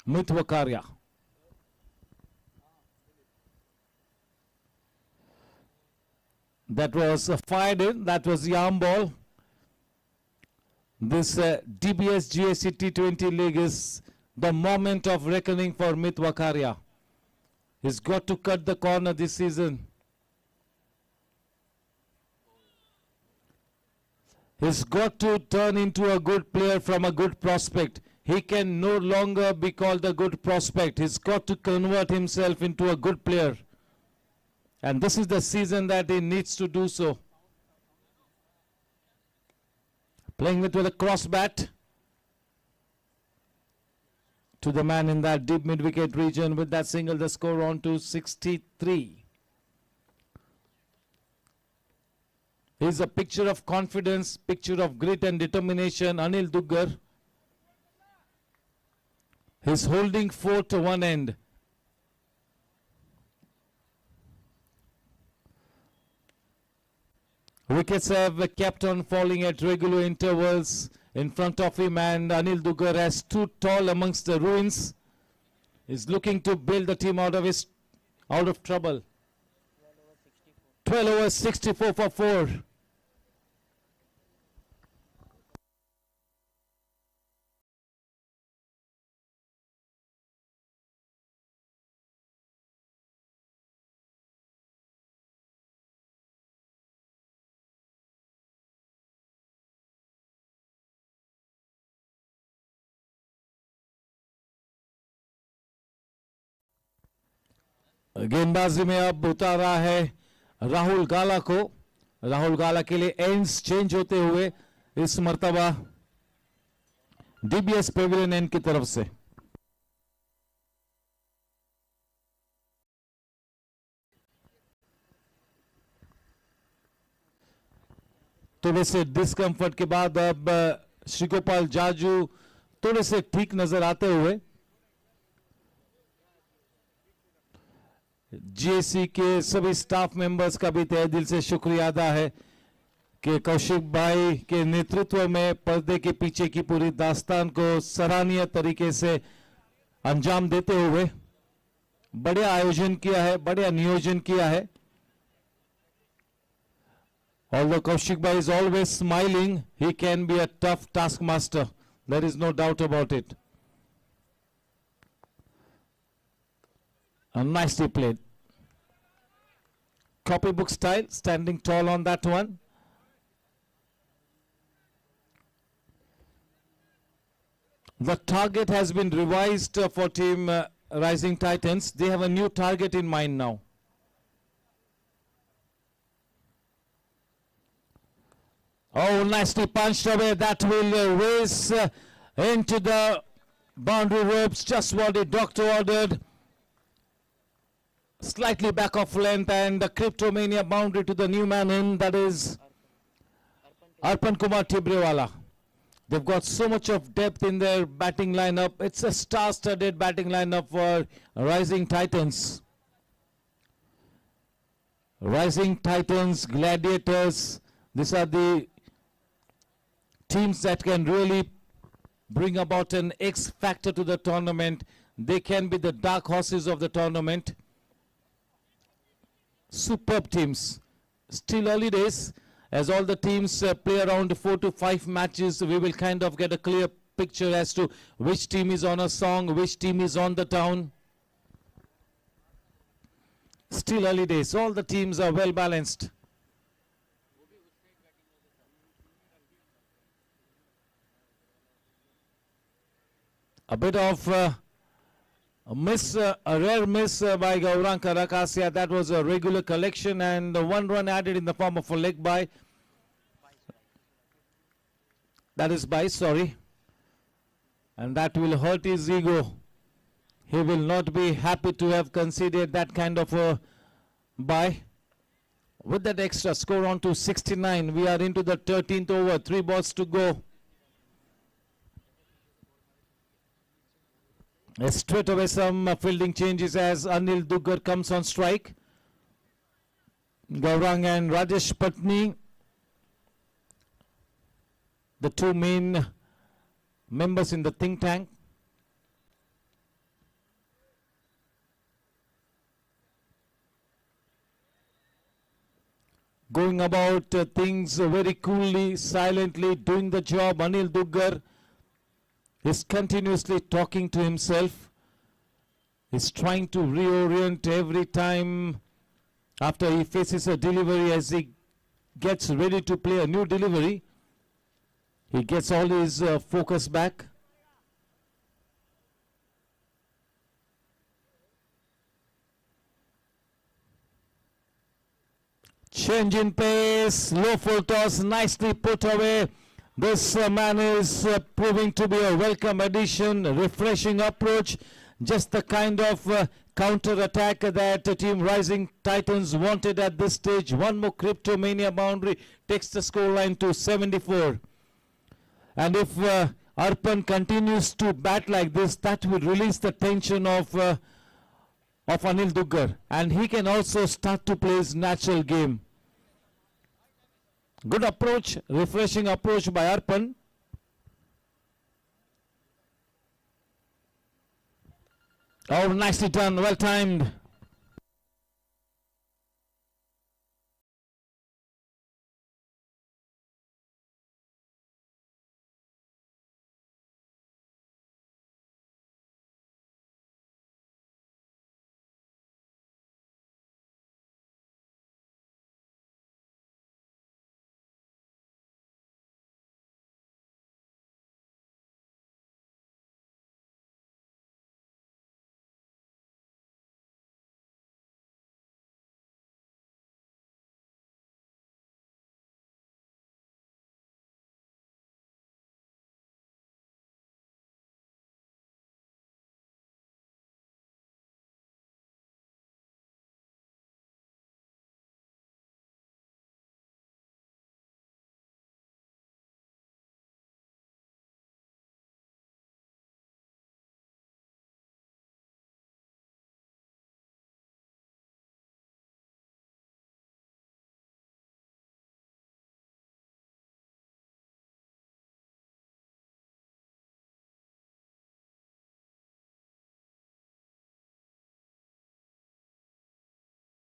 Speaker 2: Mithwakaria. That was fired in, that was the arm ball. This DBS Gsc T20 league is the moment of reckoning for Mithwakaria. He's got to cut the corner this season. He's got to turn into a good player from a good prospect. He can no longer be called a good prospect. He's got to convert himself into a good player. And this is the season that he needs to do so. Playing with a cross bat to the man in that deep mid-wicket region. With that single, the score on to 63. He's a picture of confidence, picture of grit and determination, Anil Duggar. He's holding 4 to one end. Wickets have kept on falling at regular intervals in front of him, and Anil Dugar has stood tall amongst the ruins. He's looking to build the team out of trouble. 12 overs, 64 for 4. गेंदबाजी में अब उतारा है राहुल गाला को. राहुल गाला के लिए ends change होते हुए इस मर्तबा डीबीएस पेविलियन एंड की तरफ से. थोड़े से डिस्कंफर्ट के बाद अब श्री गोपाल जाजू थोड़े से ठीक नजर आते हुए. जीएससी के सभी स्टाफ मेंबर्स का भी तहे दिल से शुक्रिया अदा है कि कौशिक भाई के नेतृत्व में पर्दे के पीछे की पूरी दास्तान को सराहनीय तरीके से अंजाम देते हुए बढ़िया आयोजन किया है, बढ़िया नियोजन किया है. Although Kaushik bhai is always smiling, he can be a tough taskmaster. There is no doubt about it. Nicely played. Copybook style, standing tall on that one. The target has been revised for team Rising Titans. They have a new target in mind now. Oh, nicely punched away. That will race into the boundary ropes. Just what the doctor ordered. Slightly back of length, and the Cryptomania boundary to the new man in, that is Arpan Kumar Tibrewala. They've got so much of depth in their batting lineup. It's a star-studded batting lineup for Rising Titans. Rising Titans, Gladiators, these are the teams that can really bring about an X factor to the tournament. They can be the dark horses of the tournament. Superb teams. Still early days. As all the teams play around 4 to 5 matches, we will kind of get a clear picture as to which team is on a song, which team is on the town. Still early days. All the teams are well balanced. A bit of a rare miss by Gaurang Karakasia. That was a regular collection, and 1 run added in the form of a leg by. That is by, sorry. And that will hurt his ego. He will not be happy to have conceded that kind of a bye. With that extra score on to 69, we are into the 13th over, 3 balls to go. Straight away some fielding changes as Anil Dugar comes on strike. Gaurang and Rajesh Patni, the 2 main members in the think tank. Going about things very coolly, silently, doing the job. Anil Dugar is continuously talking to himself. He's trying to reorient every time after he faces a delivery. As he gets ready to play a new delivery, he gets all his focus back. Change in pace, low full toss, nicely put away. This man is proving to be a welcome addition, refreshing approach, just the kind of counter-attack that Team Rising Titans wanted at this stage. One more Cryptomania boundary takes the scoreline to 74. And if Arpan continues to bat like this, that will release the tension of Anil Duggar, and he can also start to play his natural game. Good approach, refreshing approach by Arpan. Oh, nicely done, well timed.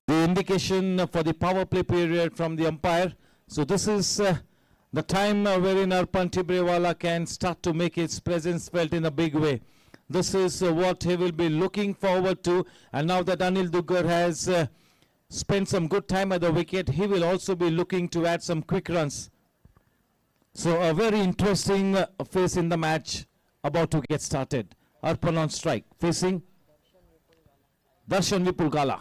Speaker 2: The indication for the power play period from the umpire. So this is the time wherein Arpan Tibrewala can start to make its presence felt in a big way. This is what he will be looking forward to. And now that Anil Duggar has spent some good time at the wicket, he will also be looking to add some quick runs. So a very interesting phase in the match about to get started. Arpan on strike, facing Darshan Vipulgala.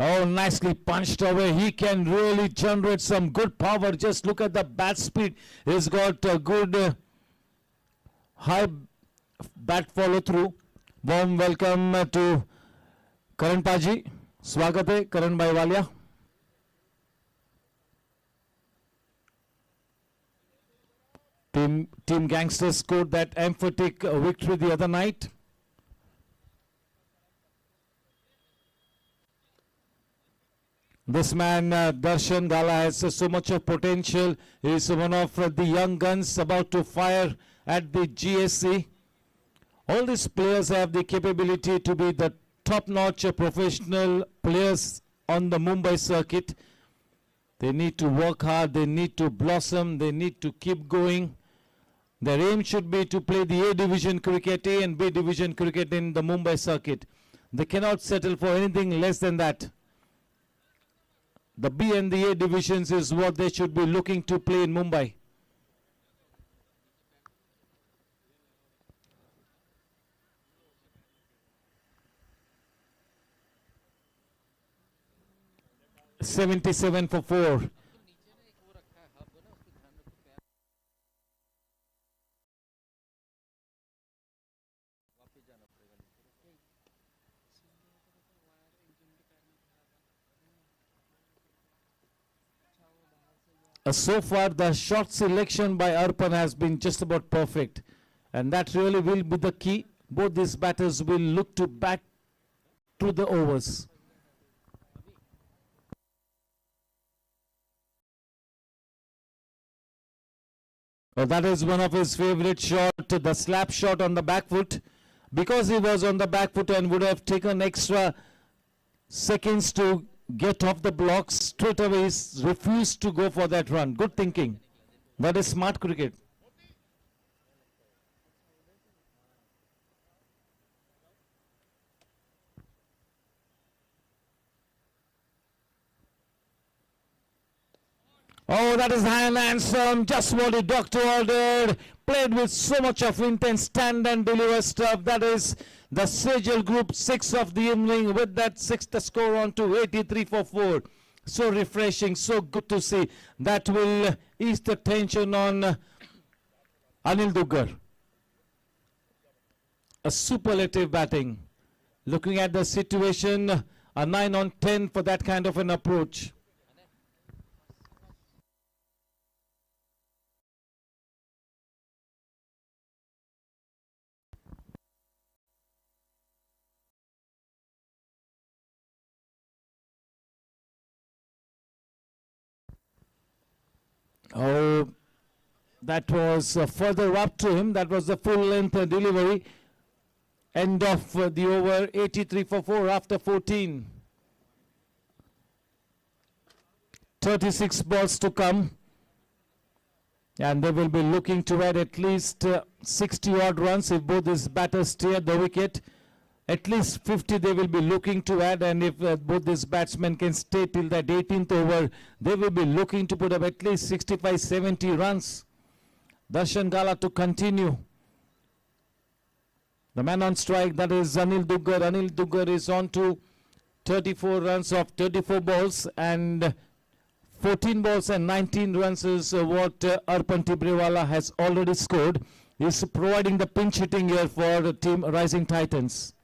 Speaker 2: Oh, nicely punched away. He can really generate some good power. Just look at the bat speed. He's got a good high bat follow through. Warm welcome to Karan Paji. Swagat hai Karan Bhai Walia. Team Gangsters scored that emphatic victory the other night. This man, Darshan Gala, has so much of potential. He is one of the young guns about to fire at the GSC. All these players have the capability to be the top-notch professional players on the Mumbai circuit. They need to work hard, they need to blossom, they need to keep going. Their aim should be to play the A Division cricket, A and B Division cricket in the Mumbai circuit. They cannot settle for anything less than that. The B and the A divisions is what they should be looking to play in Mumbai. $77 for 4. So far, the shot selection by Arpan has been just about perfect, and that really will be the key. Both these batters will look to bat through the overs. That is one of his favorite shots, the slap shot on the back foot. Because he was on the back foot and would have taken extra seconds to get off the blocks, straight away refused to go for that run. Good thinking. That is smart cricket. Oh, that is high and handsome. Just what the doctor ordered. Played with so much of intent, stand and deliver stuff. That is the Sejal Group 6 of the evening. With that 6, the score on to 83 for 4. So refreshing, so good to see. That will ease the tension on Anil Duggar. A superlative batting. looking at the situation, a 9 on 10 for that kind of an approach. Oh, that was further up to him. That was the full length delivery. End of the over, 83 for 4 after 14. 36 balls to come. And they will be looking to add at least 60 odd runs if both these batters stay at the wicket. At least 50 they will be looking to add, and if both these batsmen can stay till that 18th over, they will be looking to put up at least 65-70 runs. Darshan Gala to continue. The man on strike, that is Anil Duggar. Anil Duggar is on to 34 runs of 34 balls, and 14 balls and 19 runs is what Arpan Tibrewala has already scored. He is providing the pinch hitting here for the team Rising Titans.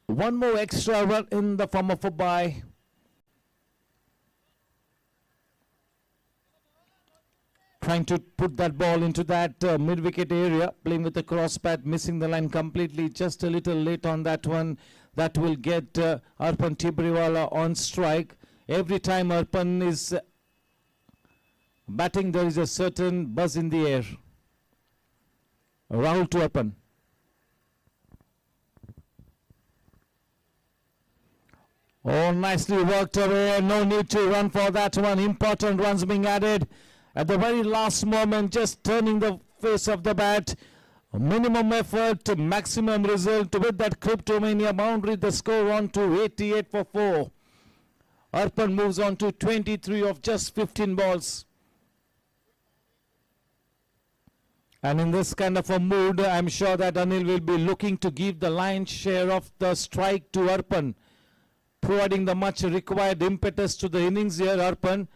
Speaker 2: One more extra run in the form of a bye. Trying to put that ball into that mid-wicket area, playing with the cross pat, missing the line completely, just a little late on that one. That will get Arpan Tibrewala on strike. Every time Arpan is batting, there is a certain buzz in the air. Rahul to Arpan. Oh, nicely worked away. No need to run for that one. Important runs being added at the very last moment, just turning the face of the bat. Minimum effort, maximum result with that Cryptomania boundary. The score on to 88 for 4. Arpan moves on to 23 of just 15 balls. And in this kind of a mood, I'm sure that Anil will be looking to give the lion's share of the strike to Arpan, providing the much required impetus to the innings here. Arpan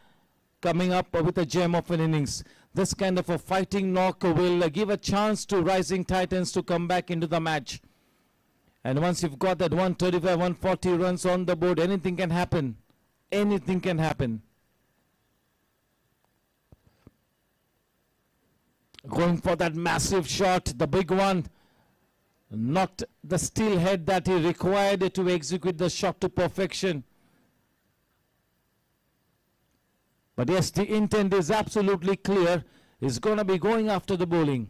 Speaker 2: coming up with a gem of an innings. This kind of a fighting knock will give a chance to Rising Titans to come back into the match. And once you've got that 135, 140 runs on the board, anything can happen. Anything can happen. Going for that massive shot, the big one. Not the steel head that he required to execute the shot to perfection. But yes, the intent is absolutely clear. He's going to be going after the bowling.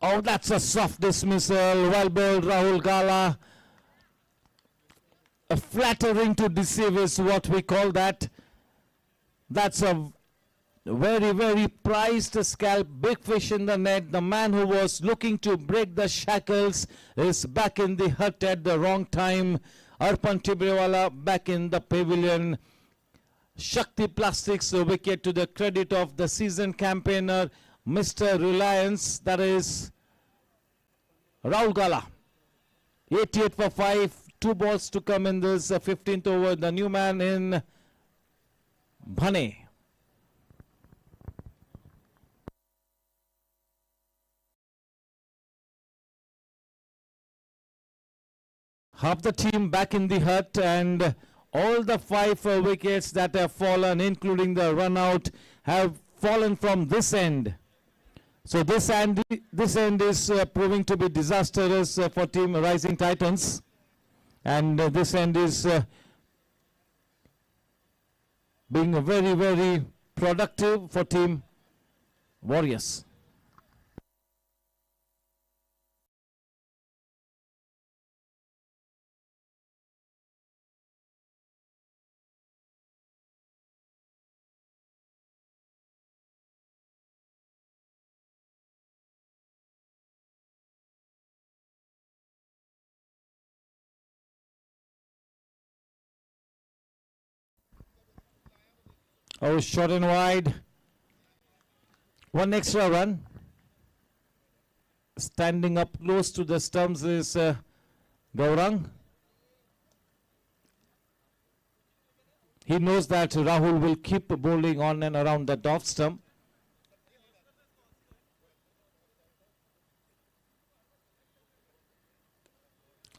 Speaker 2: Oh, that's a soft dismissal. Well bowled, Rahul Gala. A flattering to deceive is what we call that. That's a very, very prized scalp. Big fish in the net. The man who was looking to break the shackles is back in the hut at the wrong time. Arpan Tibrewala back in the pavilion. Shakti Plastics wicket to the credit of the season campaigner, Mr. Reliance. That is Rahul Gala. 88 for 5. 2 balls to come in this 15th over. The new man in Bhane. Half the team back in the hut, and all the 5 wickets that have fallen, including the run out, have fallen from this end. So this end is proving to be disastrous for team Rising Titans. And this end is being very, very productive for team Warriors. Oh, short and wide. One extra run. Standing up close to the stumps is Gaurang. He knows that Rahul will keep bowling on and around that off stump.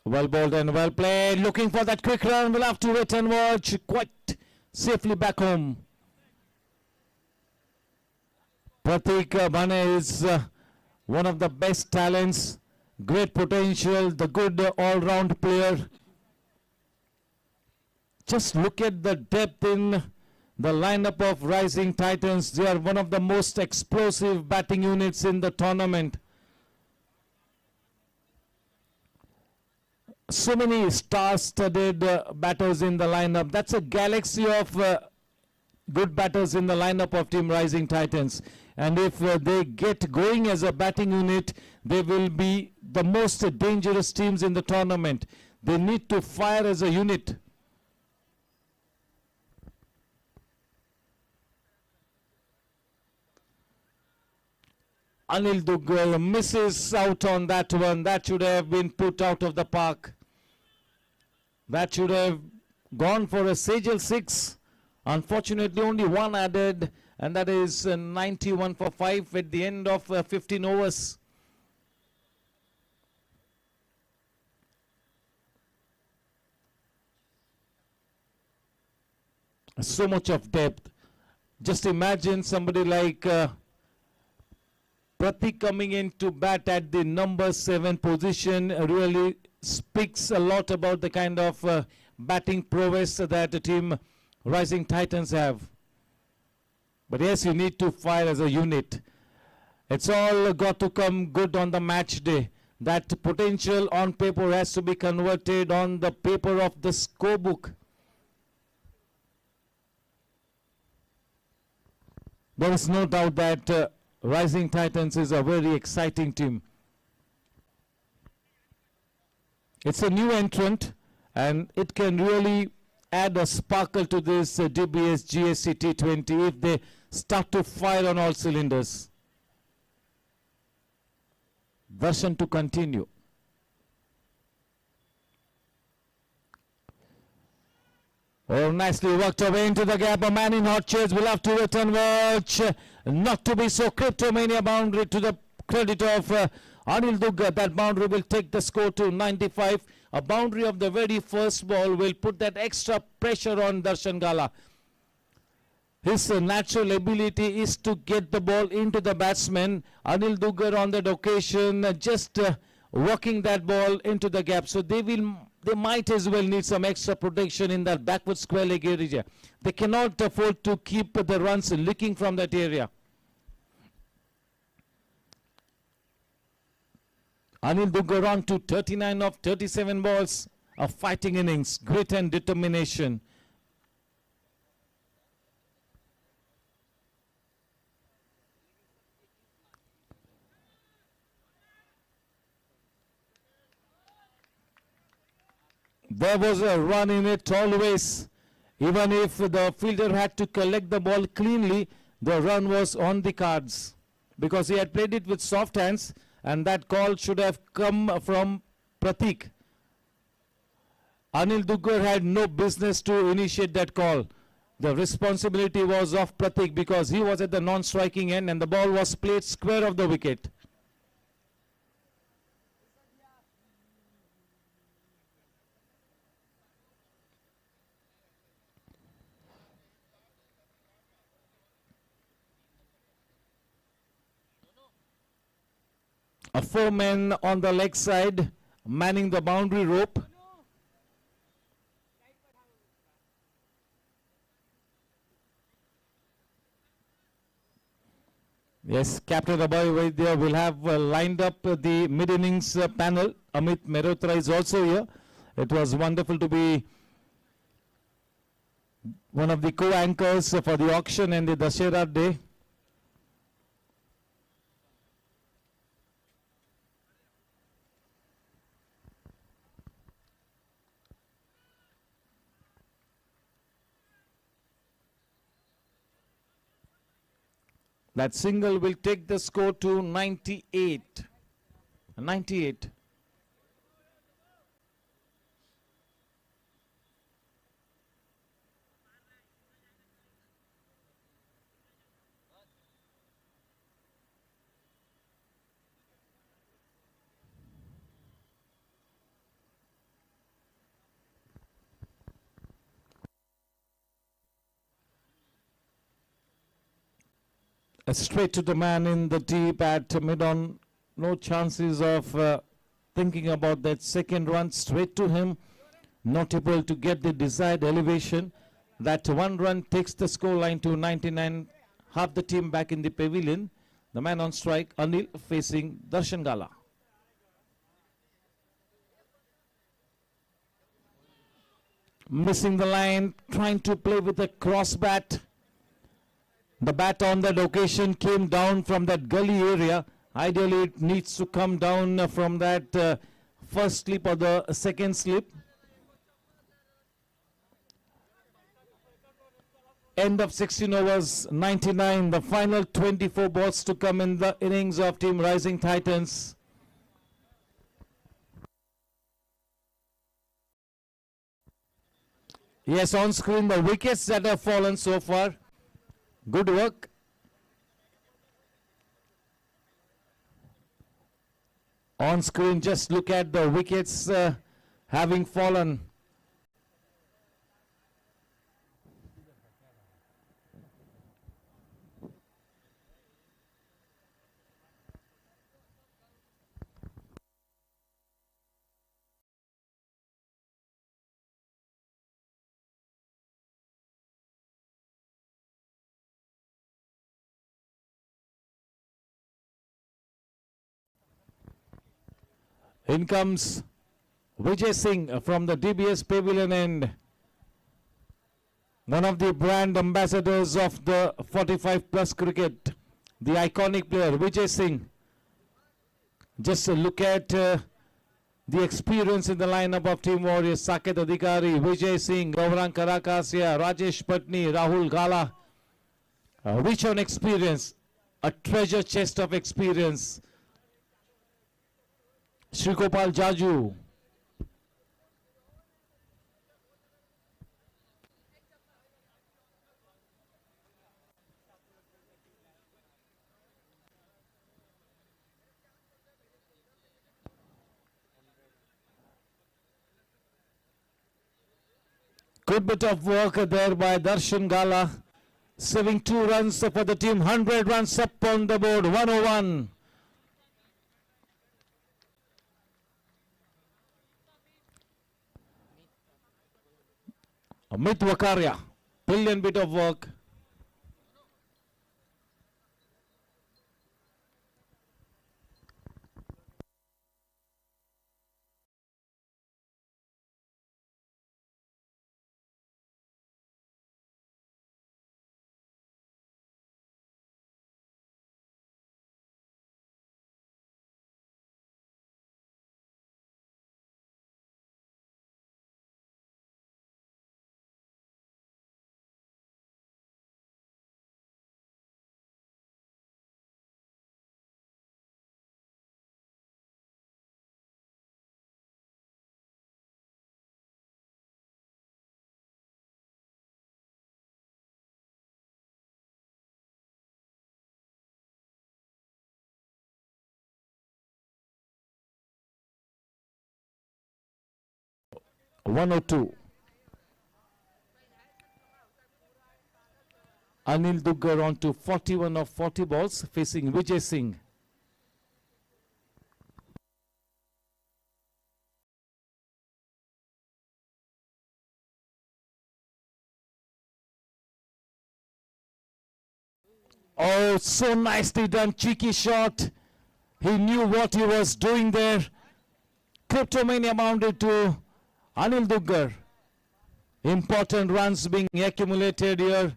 Speaker 2: Well bowled and well played. Looking for that quick run. We'll have to wait and watch. Quite safely back home. Pratik Bhane is one of the best talents. Great potential. The good all-round player. Just look at the depth in the lineup of Rising Titans. They are one of the most explosive batting units in the tournament. So many star-studded batters in the lineup. That's a galaxy of good batters in the lineup of Team Rising Titans. And if they get going as a batting unit, they will be the most dangerous teams in the tournament. They need to fire as a unit. Anil Duggal misses out on that one. That should have been put out of the park. That should have gone for a Sejal 6. Unfortunately, only one added, and that is 91 for 5 at the end of 15 overs. So much of depth. Just imagine somebody like Pratik coming in to bat at the number 7 position really speaks a lot about the kind of batting prowess that the Team Rising Titans have. But yes, you need to fire as a unit. It's all got to come good on the match day. That potential on paper has to be converted on the paper of the scorebook. There is no doubt that Rising Titans is a very exciting team. It's a new entrant and it can really add a sparkle to this DBS Gsc T20 if they start to fire on all cylinders. Darshan to continue. Oh, nicely worked away into the gap. A man in hot chase will have to wait and watch. Not to be so cryptomania boundary to the credit of Anil Duggal. That boundary will take the score to 95. A boundary of the very first ball will put that extra pressure on Darshan Gala. His natural ability is to get the ball into the batsman. Anil Duggal on that occasion just walking that ball into the gap. So they might as well need some extra protection in that backward square leg area. They cannot afford to keep the runs leaking from that area. Anil Duggal on to 39 of 37 balls. A fighting innings, grit and determination. There was a run in it always. Even if the fielder had to collect the ball cleanly, the run was on the cards. Because he had played it with soft hands and that call should have come from Pratik. Anil Duggal had no business to initiate that call. The responsibility was of Pratik because he was at the non-striking end and the ball was played square of the wicket. A 4-man on the leg side, manning the boundary rope. Yes, Captain Abhay Vaidya will have lined up the mid-innings panel. Amit Mehrotra is also here. It was wonderful to be one of the co-anchors for the auction and the Dussehra day. That single will take the score to 98. 98. Straight to the man in the deep at mid-on. No chances of thinking about that second run. Straight to him. Not able to get the desired elevation. That one run takes the score line to 99. Half the team back in the pavilion. The man on strike, Anil, facing Darshan Gala. Missing the line, trying to play with a cross bat. The bat on that occasion came down from that gully area. Ideally, it needs to come down from that first slip or the second slip. End of 16 overs, 99. The final 24 balls to come in the innings of Team Rising Titans. Yes, on screen, the wickets that have fallen so far. Good work. On screen, just look at the wickets having fallen. In comes Vijay Singh from the DBS Pavilion end. One of the brand ambassadors of the 45 plus cricket. The iconic player Vijay Singh. Just look at the experience in the lineup of Team Warriors. Saket Adhikari, Vijay Singh, Gaurang Karakasya, Rajesh Patni, Rahul Gala. Rich on experience. A treasure chest of experience. Shrikopal Jaju. Good bit of work there by Darshan Gala. Saving 2 runs for the team. 100 runs up on the board. 101. Amit Wakaria, brilliant bit of work. One or two. Anil Duggar on to 41 of 40 balls facing Vijay Singh. Oh, so nicely done, cheeky shot. He knew what he was doing there. Cryptomania mounted to Anil Duggar. Important runs being accumulated here.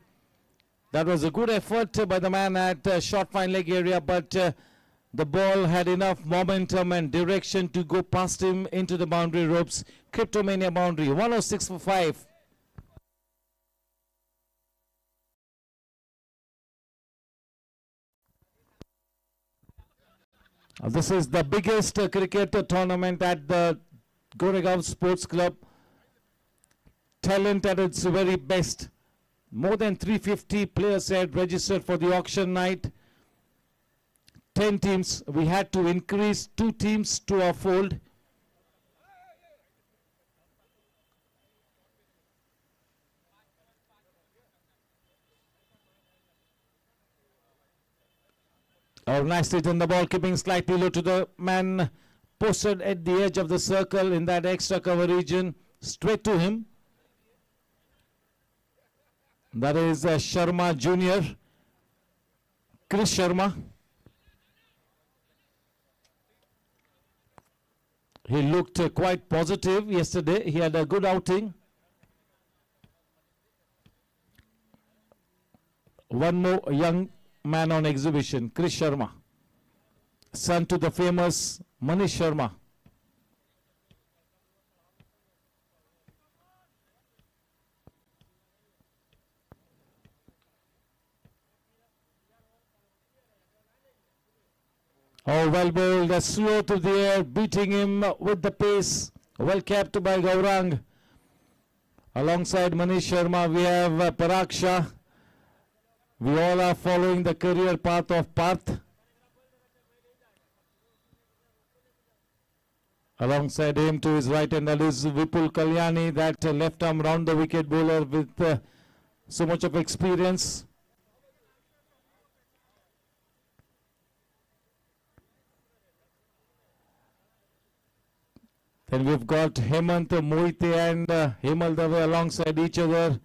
Speaker 2: That was a good effort by the man at short fine leg area, but the ball had enough momentum and direction to go past him into the boundary ropes. Cryptomania boundary, 106 for 5. This is the biggest cricket tournament at the Goregaon Sports Club. Talent at its very best. More than 350 players had registered for the auction night. 10 teams. We had to increase 2 teams to our fold. Oh, nicely done the ball, keeping slightly low to the man posted at the edge of the circle in that extra cover region. Straight to him. That is Sharma Jr. Chris Sharma. He looked quite positive yesterday. He had a good outing. One more young man on exhibition, Chris Sharma, son to the famous Manish Sharma. Oh, well bowled, slow to the air, beating him with the pace. Well kept by Gaurang. Alongside Manish Sharma, we have Parag Shah. We all are following the career path of Parth. Alongside him to his right hand, that is Vipul Kalyani, that left arm round the wicket bowler with so much of experience. Then we've got Hemant Mohite and Hemal Dave alongside each other.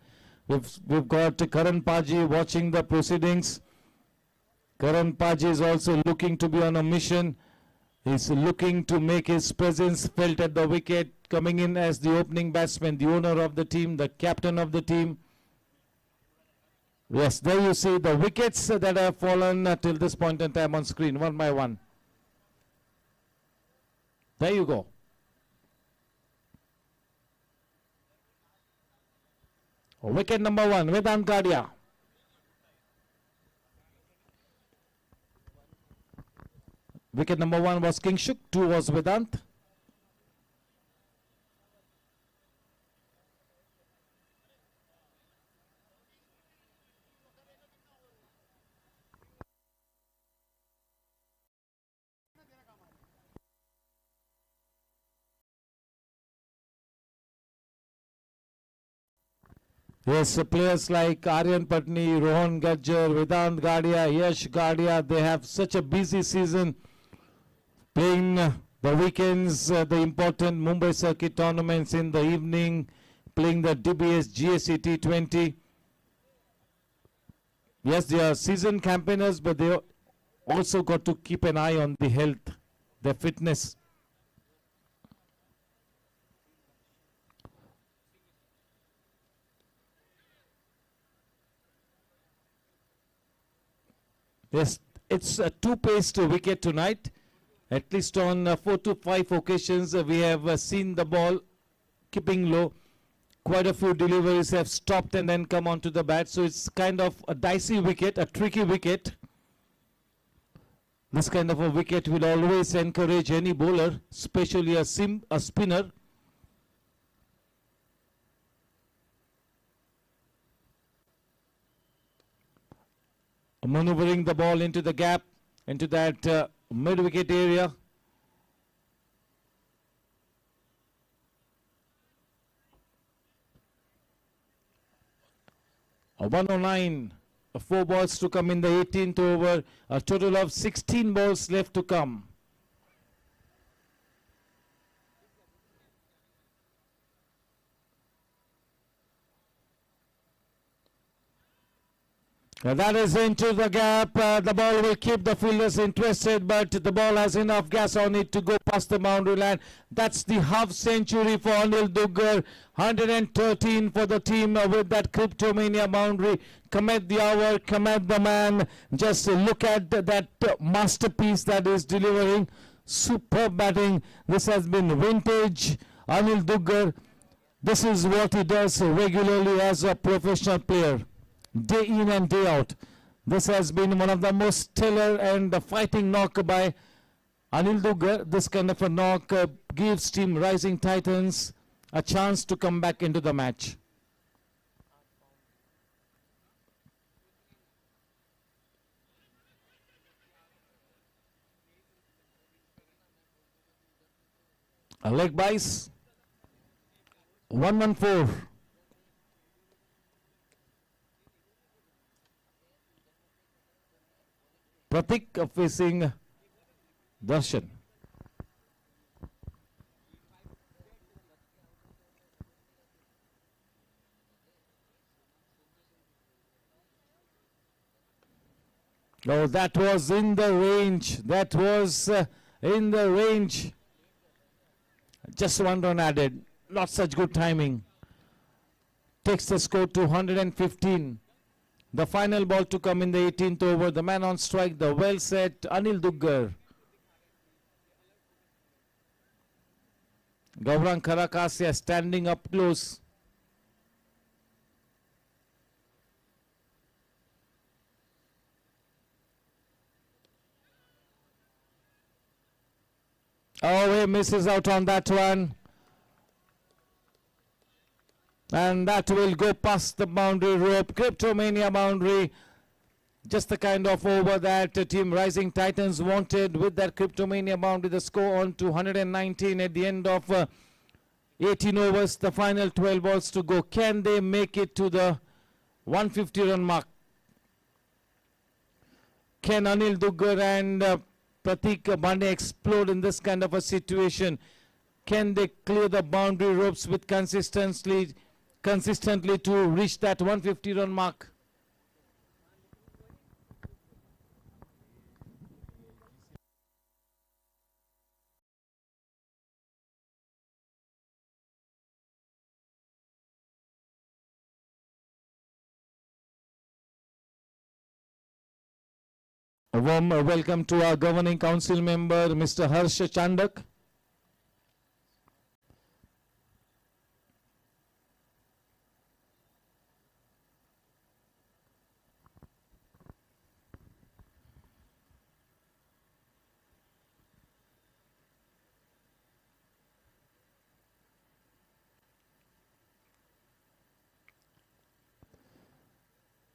Speaker 2: We've got Karan Paji watching the proceedings. Karan Paji is also looking to be on a mission. He's looking to make his presence felt at the wicket, coming in as the opening batsman, the owner of the team, the captain of the team. Yes, there you see the wickets that have fallen till this point in time on screen, one by one. There you go. Wicket number 1, Vedant Gadia. Wicket number 1 was Kingshuk, 2 was Vedant. Yes, players like Aryan Patni, Rohan Gajjar, Vedant Gadia, Yash Gadia, they have such a busy season playing the weekends, the important Mumbai circuit tournaments in the evening, playing the DBS Gsc T-20. Yes, they are seasoned campaigners, but they also got to keep an eye on the health, their fitness. Yes, it's a 2-paced wicket tonight. At least on 4 to 5 occasions we have seen the ball keeping low. Quite a few deliveries have stopped and then come onto the bat. So it's kind of a dicey wicket, a tricky wicket. This kind of a wicket will always encourage any bowler, especially a spinner. Maneuvering the ball into the gap, into that mid-wicket area. A 109, 4 balls to come in the 18th over, a total of 16 balls left to come. That is into the gap. The ball will keep the fielders interested, but the ball has enough gas on it to go past the boundary line. That's the half century for Anil Duggar. 113 for the team with that Cryptomania boundary. Commit the hour, commit the man. Just look at that masterpiece that is delivering. Superb batting. This has been vintage Anil Duggar. This is what he does regularly as a professional player. Day in and day out. This has been one of the most stellar and fighting knock by Anil Duggar, this kind of a knock gives team Rising Titans a chance to come back into the match. A leg bice. 1-1-4. Pratik facing Darshan. Oh, that was in the range. That was in the range. Just one run added. Not such good timing. Takes the score to 115. The final ball to come in the 18th over. The man on strike, the well set Anil Duggar. Gaurang Karakasya standing up close. Oh, he misses out on that one. And that will go past the boundary rope. Cryptomania boundary. Just the kind of over that team Rising Titans wanted with that Cryptomania boundary. The score on to 119 at the end of 18 overs. The final 12 balls to go. Can they make it to the 150 run mark? Can Anil Duggar and Pratik Bande explode in this kind of a situation? Can they clear the boundary ropes with consistently to reach that 150 run mark? A warm welcome to our governing council member, Mr. Harsh Chandak.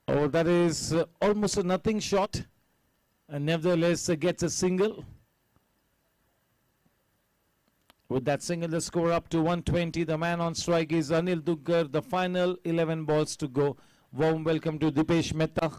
Speaker 2: Oh, that is almost a nothing shot. And nevertheless gets a single. With that single, the score up to 120. The man on strike is Anil Duggar. The final 11 balls to go. Warm welcome to Dipesh Mehta.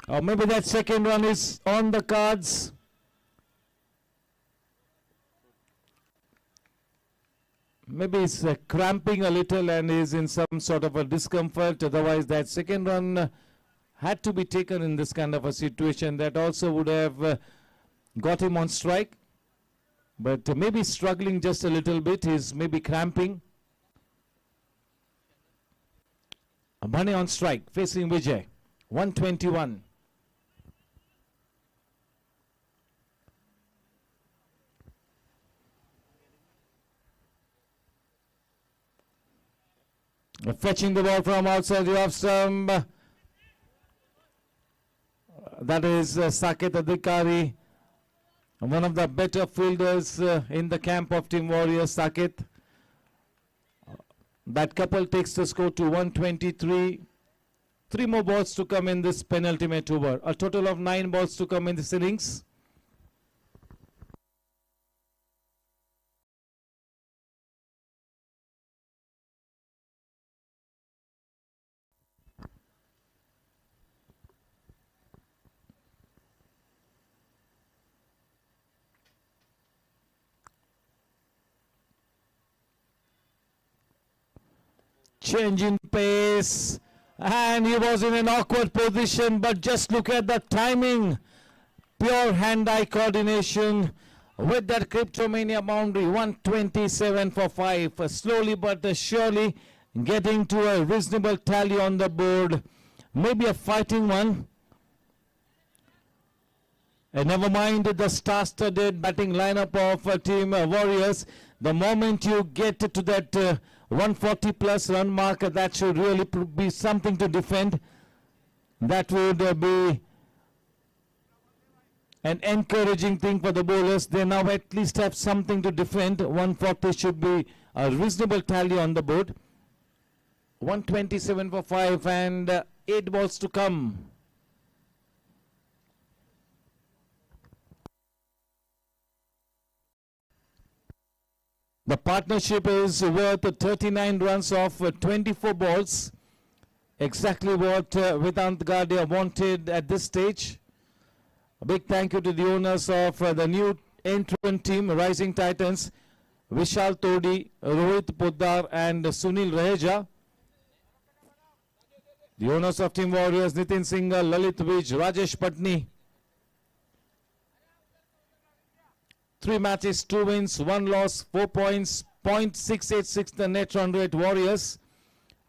Speaker 2: Or maybe that second run is on the cards. Maybe he's cramping a little and is in some sort of a discomfort. Otherwise, that second run had to be taken in this kind of a situation. That also would have got him on strike. But maybe struggling just a little bit. He's maybe cramping. Bhane on strike, facing Vijay. 121. Fetching the ball from outside the off stump. That is Saket Adhikari, one of the better fielders in the camp of Team Warriors, Saket. That couple takes the score to 123. 3 more balls to come in this penultimate over. A total of 9 balls to come in this innings. Change in pace, and he was in an awkward position, but just look at the timing. Pure hand-eye coordination. with that Cryptomania boundary, 127 for 5. Slowly but surely getting to a reasonable tally on the board. Maybe a fighting one. And never mind the star-studded batting lineup of Team Warriors. The moment you get to that 140 plus run mark, that should really be something to defend. That would be an encouraging thing for the bowlers. They now at least have something to defend. 140 should be a reasonable tally on the board. 127 for 5 and 8 balls to come. The partnership is worth 39 runs off 24 balls. Exactly what Vedant Gadia wanted at this stage. A big thank you to the owners of the new entrant team, Rising Titans, Vishal Todi, Rohit Poddar and Sunil Raheja. The owners of Team Warriors, Nitin Singhal, Lalit Vij, Rajesh Patni. 3 matches, 2 wins, 1 loss, 4 points, .686 the net run rate. Warriors.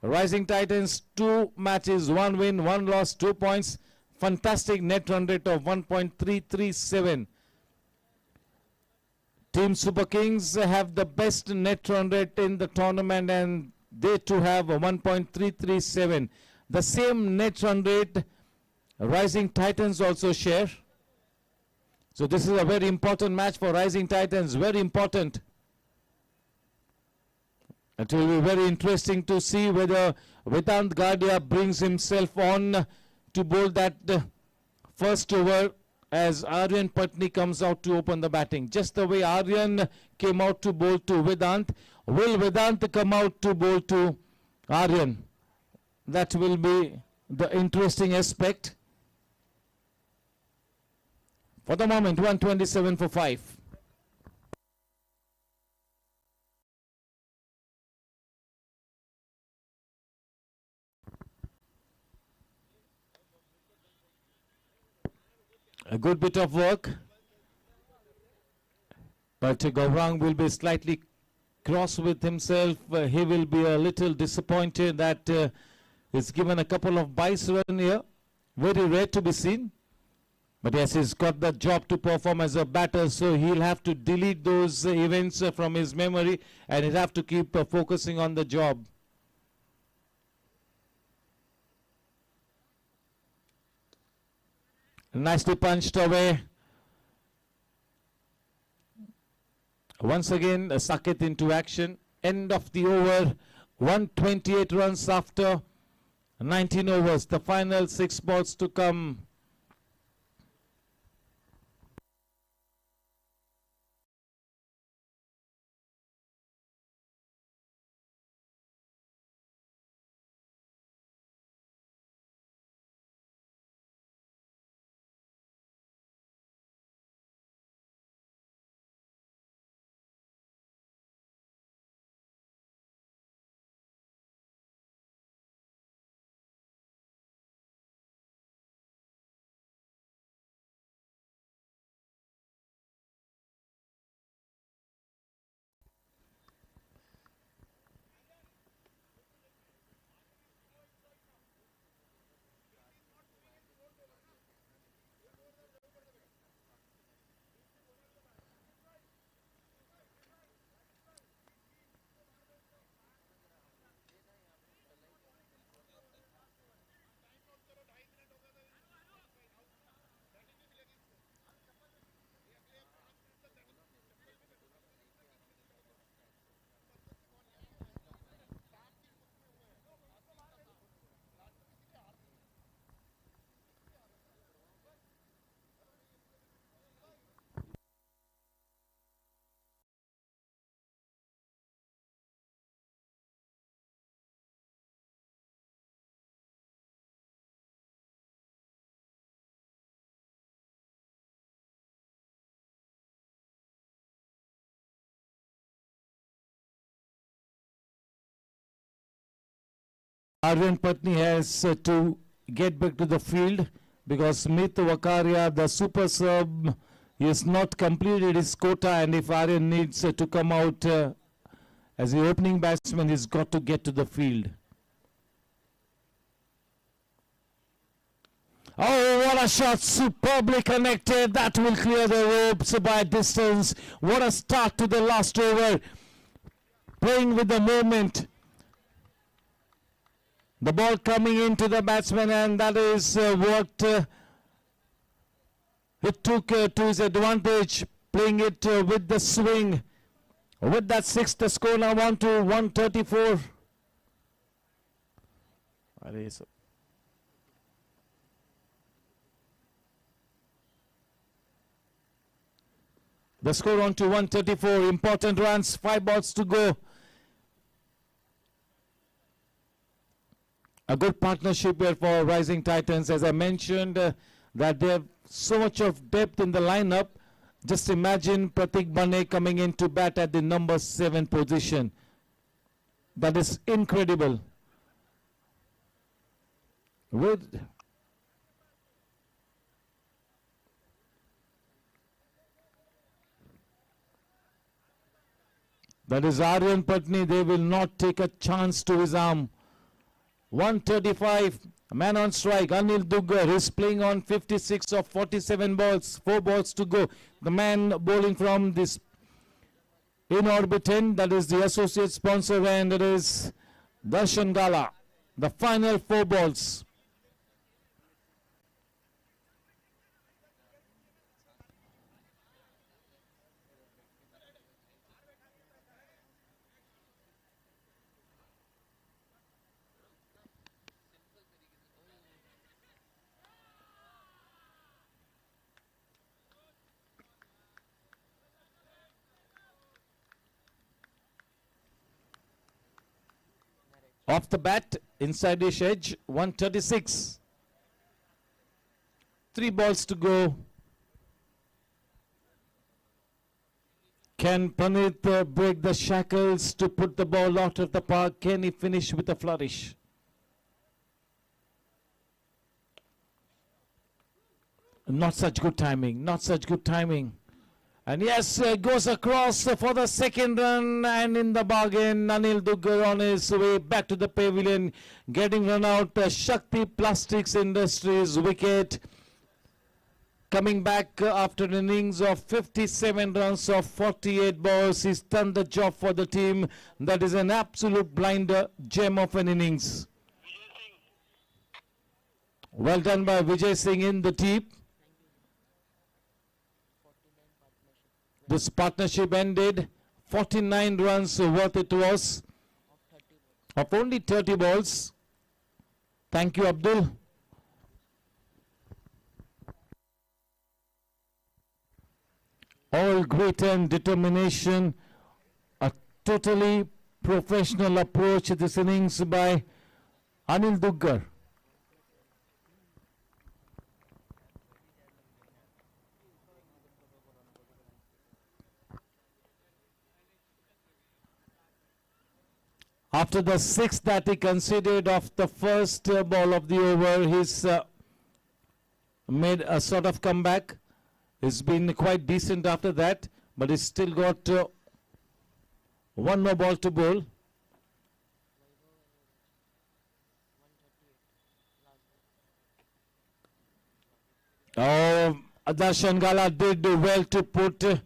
Speaker 2: Rising Titans, 2 matches, 1 win, 1 loss, 2 points. Fantastic net run rate of 1.337. Team Super Kings have the best net run rate in the tournament and they too have a 1.337. The same net run rate Rising Titans also share. So this is a very important match for Rising Titans, very important. It will be very interesting to see whether Vedant Gadia brings himself on to bowl that first over as Aryan Patni comes out to open the batting. Just the way Aryan came out to bowl to Vedant, will Vedant come out to bowl to Aryan? That will be the interesting aspect. For the moment, 127 for 5. A good bit of work. But Gaurang will be slightly cross with himself. He will be a little disappointed that he's given a couple of byes run here. Very rare to be seen. But yes, he's got the job to perform as a batter, so he'll have to delete those events from his memory and he'll have to keep focusing on the job. Nicely punched away. Once again, Saket into action. End of the over. 128 runs after 19 overs. The final 6 balls to come. Aryan Patni has to get back to the field because Smith Wakaria, the super sub, He has not completed his quota, and if Aryan needs to come out as the opening batsman, he's got to get to the field. Oh, what a shot, superbly connected. That will clear the ropes by distance. What a start to the last over. Playing with the moment. The ball coming into the batsman, and that is what it took to his advantage, playing it with the swing. With that six, the score now on to 134. The score on to 134. Important runs, 5 balls to go. A good partnership here for Rising Titans. As I mentioned, that they have so much of depth in the lineup. Just imagine Pratik Bane coming in to bat at the number 7 position. That is incredible. That is Aryan Patni. They will not take a chance to his arm. 135, man on strike. Anil Duggar is playing on 56 of 47 balls. 4 balls to go. The man bowling from this in orbit 10, that is the associate sponsor, and it is Darshan Gala. The final 4 balls. Off the bat, inside dish edge, 136. 3 balls to go. Can Pranit break the shackles to put the ball out of the park? Can he finish with a flourish? Not such good timing, not such good timing. And yes, goes across for the second run, and in the bargain, Anil Duggar on his way back to the pavilion, getting run out. Shakti Plastics Industries wicket. Coming back after an innings of 57 runs of 48 balls, he's done the job for the team. That is an absolute blinder gem of an innings. Well done by Vijay Singh in the teep. This partnership ended 49 runs worth it was of only 30 balls. Thank you, Abdul. All grit and determination, a totally professional approach to this innings by Anil Duggar. After the 6th that he conceded of the first ball of the over, he's made a sort of comeback. He's been quite decent after that, but he's still got 1 more ball to bowl. Oh, Darshan Gala did well to put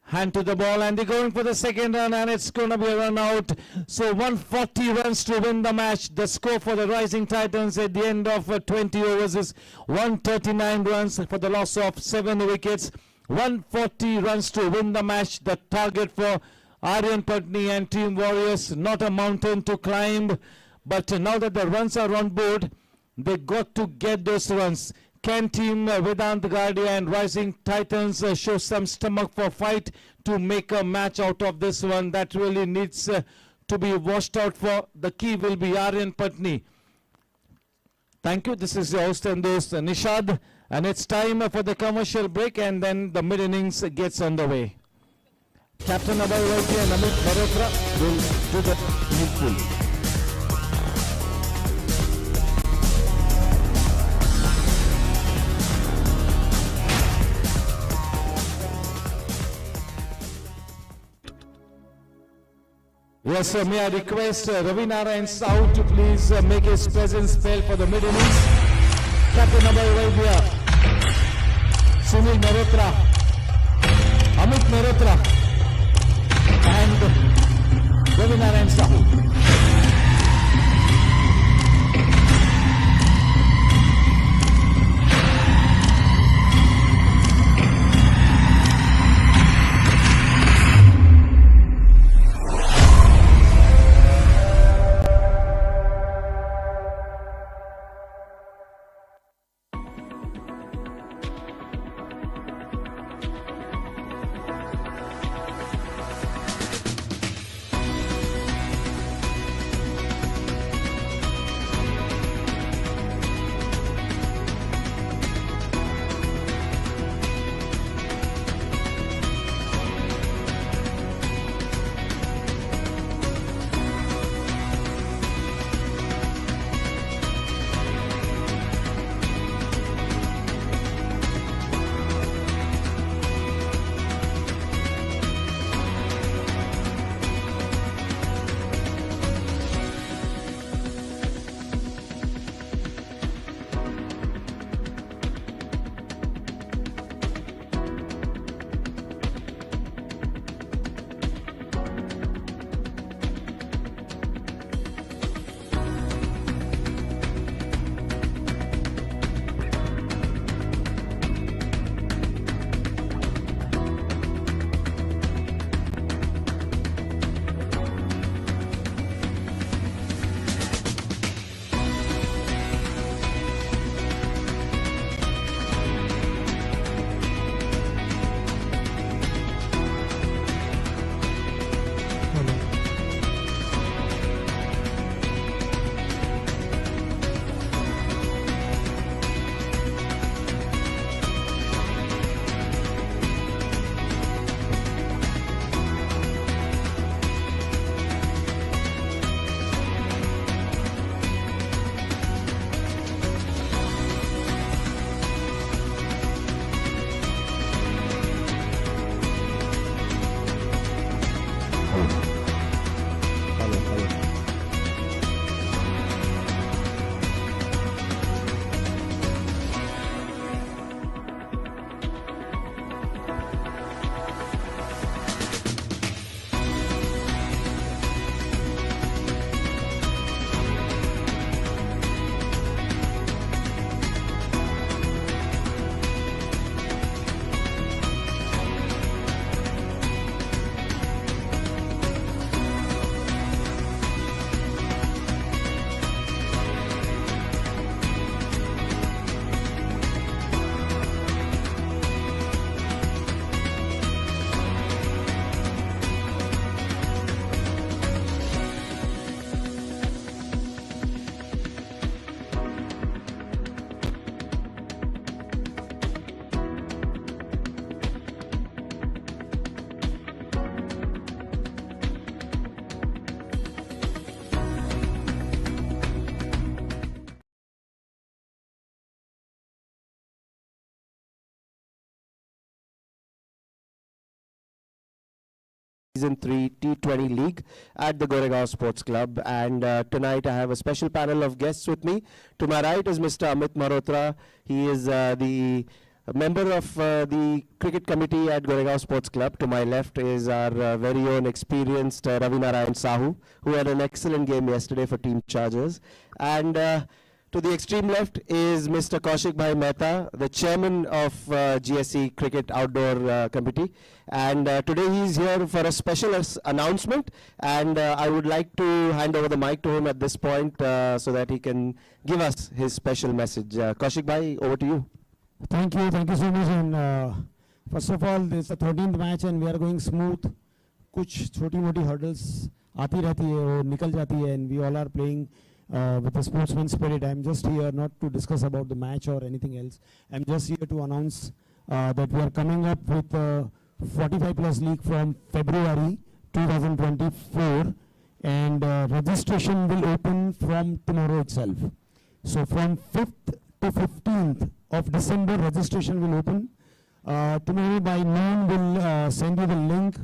Speaker 2: hand to the ball, and they're going for the second run, and it's going to be a run out. So 140 runs to win the match. The score for the Rising Titans at the end of 20 overs is 139 runs for the loss of 7 wickets. 140 runs to win the match. The target for Aryan Patni and Team Warriors, not a mountain to climb, but now that the runs are on board, they got to get those runs. Can Team Vedant Gardia and Rising Titans show some stomach for fight to make a match out of this one? That really needs to be washed out for. The key will be Aryan Patni. Thank you. This is your host and host Nishad, and it's time for the commercial break, and then the mid-innings gets underway. Captain Abhay Vaidya and Amit Malhotra will do the needful. Yes, sir. May I request Ravi Narayan Sahu to please make his presence felt for the mid-innings. Captain number 5 here. Sunil Mehrotra, Amit Mehrotra, and Ravi Narayan Sahu.
Speaker 6: Season 3 T20 League at the Goregaon Sports Club, and tonight I have a special panel of guests with me. To my right is Mr. Amit Mehrotra. He is the member of the cricket committee at Goregaon Sports Club. To my left is our very own experienced Ravi Narayan Sahu, who had an excellent game yesterday for Team Chargers. And to the extreme left is Mr. Kaushik Bhai Mehta, the chairman of GSC Cricket Outdoor Committee. And today he is here for a special announcement. And I would like to hand over the mic to him at this point so that he can give us his special message. Kaushik Bhai, over to you.
Speaker 7: Thank you so much. And first of all, this is the 13th match and we are going smooth. कुछ छोटी मोटी hurdles आती रहती है और निकल जाती है, and we all are playing with a sportsman spirit. I'm just here not to discuss about the match or anything else. I'm just here to announce that we are coming up with 45 plus league from February 2024, and registration will open from tomorrow itself. So from 5th to 15th of December, registration will open. Tomorrow by noon we'll send you the link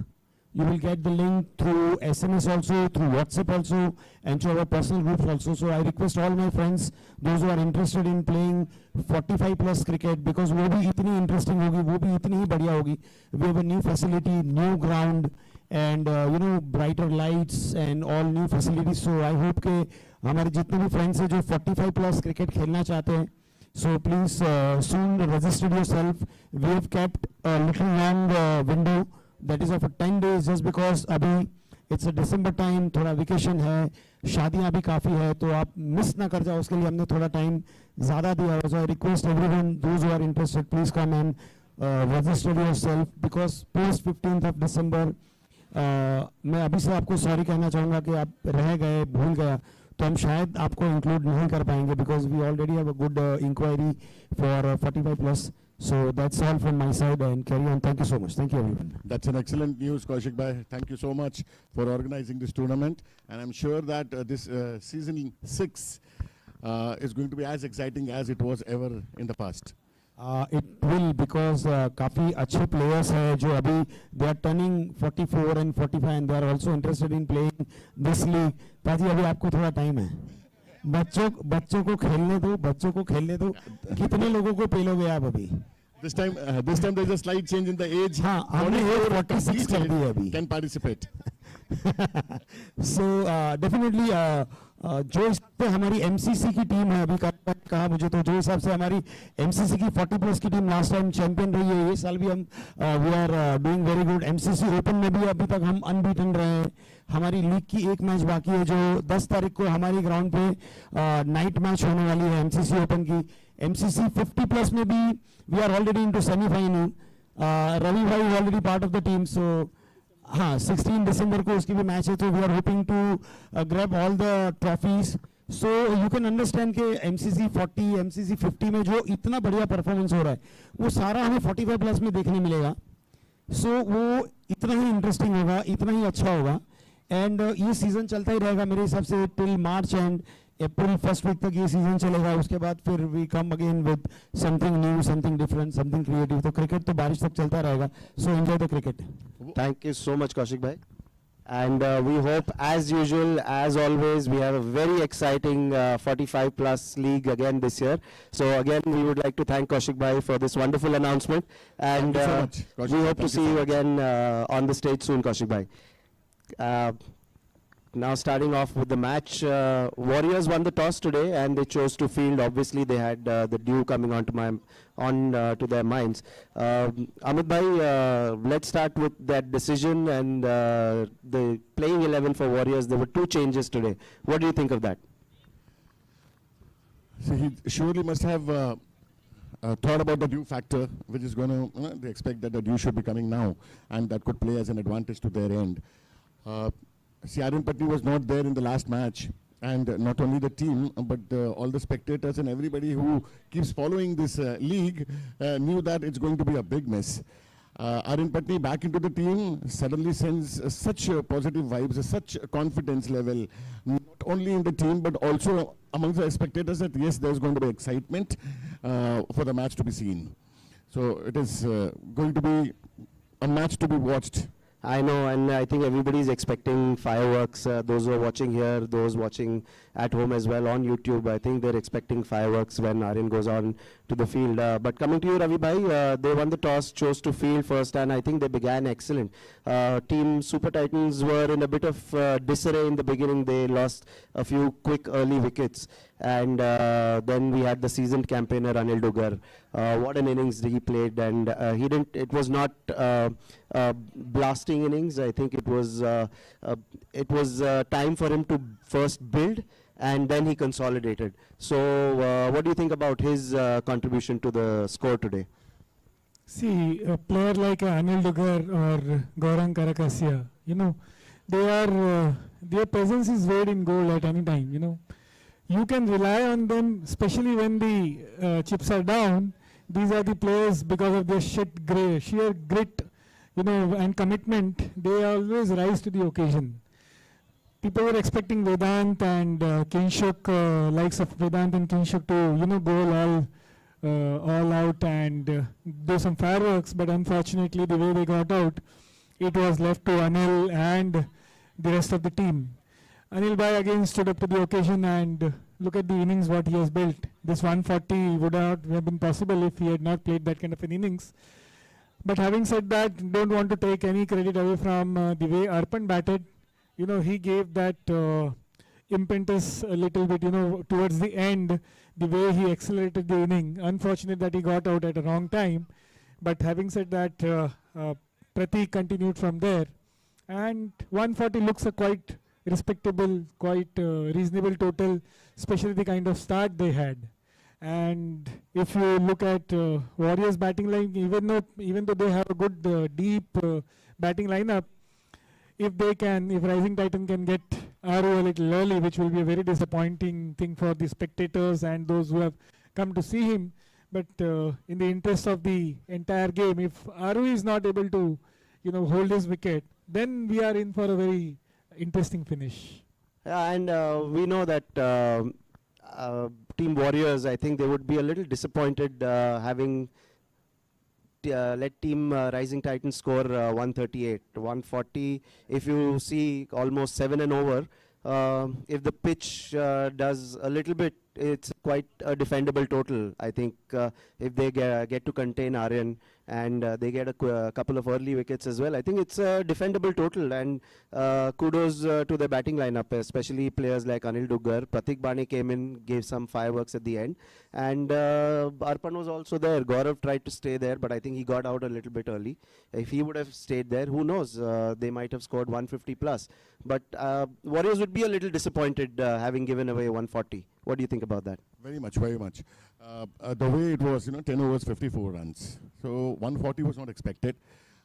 Speaker 7: You will get the link through SMS also, through WhatsApp also, and to our personal groups also. So I request all my friends, those who are interested in playing 45 plus cricket, because वो भी इतनी interesting होगी, वो भी इतनी ही बढ़िया होगी. We have a new facility, new ground, and brighter lights and all new facilities. So I hope के हमारे जितने भी friends हैं जो 45 plus cricket खेलना चाहते हैं, so please soon register yourself. We have kept a little long window, that is of 10 days, just because अभी it's a December time, थोड़ा vacation है, शादियाँ भी काफ़ी है, तो आप miss ना कर जाओ, उसके लिए हमने थोड़ा time ज़्यादा दिया है. So I request everyone, those who are interested, please come and register yourself, because post 15th of December मैं अभी से आपको sorry कहना चाहूँगा कि आप रह गए, भूल गया, तो हम शायद आपको include नहीं कर पाएंगे, because we already have a good inquiry for 45 plus. So that's all from my side, and carry on. Thank you so much. Thank you, everyone.
Speaker 8: That's an excellent news, Kaushik Bhai. Thank you so much for organizing this tournament. And I'm sure that this season 6 is going to be as exciting as it was ever in the past.
Speaker 7: It will, because काफ़ी अच्छे players हैं जो अभी they are turning 44 and 45 and they are also interested in playing this league. ताजी अभी आपको थोड़ा time है. बच्चों को खेलने दो कितने लोगों को पेलोगे आप अभी?
Speaker 8: This time there's a slight change in the age.
Speaker 7: हाँ, हमने 46 कर दिया अभी.
Speaker 8: Can participate.
Speaker 7: So definitely जो हिसाब से हमारी MCC की टीम है, अभी कहा मुझे, तो जो हिसाब से हमारी MCC की 40 प्लस की टीम लास्ट टाइम चैंपियन रही है, ये साल भी हम we are doing very good. MCC open में भी अभी तक हम अनबीटन रहे हैं. हमारी लीग की एक मैच बाकी है जो 10 तारीख को हमारी ग्राउंड पे नाइट मैच होने वाली है MCC ओपन की. MCC 50 प्लस में भी we are already into semifinal. Ravi भाई is already part of the team. So हाँ, 16 दिसंबर को उसकी भी मैच है, तो we are hoping to grab all the trophies. So you can understand कि MCC 40, MCC 50 में जो इतना बढ़िया परफॉर्मेंस हो रहा है, वो सारा हमें 45 प्लस में देखने मिलेगा. सो वो इतना ही इंटरेस्टिंग होगा, इतना ही अच्छा होगा. एंड ये सीज़न चलता ही रहेगा मेरे हिसाब से till March end April first week तक ये सीज़न चलेगा. उसके बाद फिर we come again with something new, something different, something creative. तो क्रिकेट तो बारिश तक चलता रहेगा. So enjoy the cricket.
Speaker 6: Thank you so much, Kaushik bhai. And we hope, as usual, as always, we have a very exciting 45 plus league again this year. So again, we would like to thank Kaushik bhai for this wonderful announcement. And
Speaker 8: Thank you so much, Kaushik.
Speaker 6: we hope to
Speaker 8: Thank
Speaker 6: see
Speaker 8: you
Speaker 6: you
Speaker 8: so
Speaker 6: again on the stage soon, Kaushik bhai. Now starting off with the match, Warriors won the toss today and they chose to field. Obviously they had the dew coming onto to their minds. Amit bhai, let's start with that decision and the playing 11 for Warriors. There were 2 changes today. What do you think of that?
Speaker 8: So he surely must have thought about the dew factor, which is going to, they expect that the dew should be coming now, and that could play as an advantage to their end. See, Arun Patni was not there in the last match, and not only the team, but all the spectators and everybody who keeps following this league knew that it's going to be a big miss. Arun Patni back into the team suddenly sends such positive vibes, such confidence level, not only in the team, but also amongst the spectators, that yes, there's going to be excitement for the match to be seen. So it is going to be a match to be watched.
Speaker 6: I know, and I think everybody is expecting fireworks. Those who are watching here, those watching at home as well on YouTube, I think they're expecting fireworks when Aryan goes on to the field. But coming to you, Ravi bhai, they won the toss, chose to field first, and I think they began excellent. Team Super Titans were in a bit of disarray in the beginning. They lost a few quick early wickets. And then we had the seasoned campaigner Anil Dugar. What an innings he played, and it was not blasting innings. I think it was time for him to first build and then he consolidated. So what do you think about his contribution to the score today?
Speaker 9: See, a player like Anil Dugar or Gaurang Karakasia, their presence is weighed in gold at any time, You can rely on them, especially when the chips are down. These are the players, because of their sheer grit, and commitment, they always rise to the occasion. People were expecting Vedant and Kinshuk, likes of Vedant and Kinshuk to, go all out and do some fireworks, but unfortunately the way they got out, it was left to Anil and the rest of the team. Anil Bhai again stood up to the occasion, and look at the innings what he has built. This 140 would not have been possible if he had not played that kind of an innings. But having said that, don't want to take any credit away from the way Arpan batted. You know, he gave that impetus a little bit, you know, towards the end, the way he accelerated the inning. Unfortunate that he got out at a wrong time. But having said that, Pratik continued from there. And 140 looks a quite respectable, quite reasonable total, especially the kind of start they had. And if you look at Warriors batting line, even though they have a good deep batting lineup, if Rising Titan can get Aru a little early, which will be a very disappointing thing for the spectators and those who have come to see him. But in the interest of the entire game, if Aru is not able to, you know, hold his wicket, then we are in for a very interesting finish.
Speaker 6: Yeah, and we know that Team Warriors, I think they would be a little disappointed having let Team Rising Titans score 138. 140, if you see almost 7 and over, if the pitch does a little bit, it's quite a defendable total. I think if they get to contain Aryan and they get a couple of early wickets as well, I think it's a defendable total. And kudos to the batting lineup, especially players like Anil Duggar. Pratik Bane came in, gave some fireworks at the end. And Arpan was also there. Gaurav tried to stay there, but I think he got out a little bit early. If he would have stayed there, who knows? They might have scored 150 plus. But Warriors would be a little disappointed having given away 140. What do you think about that?
Speaker 8: Very much, very much. The way it was, 10 overs, 54 runs. So 140 was not expected.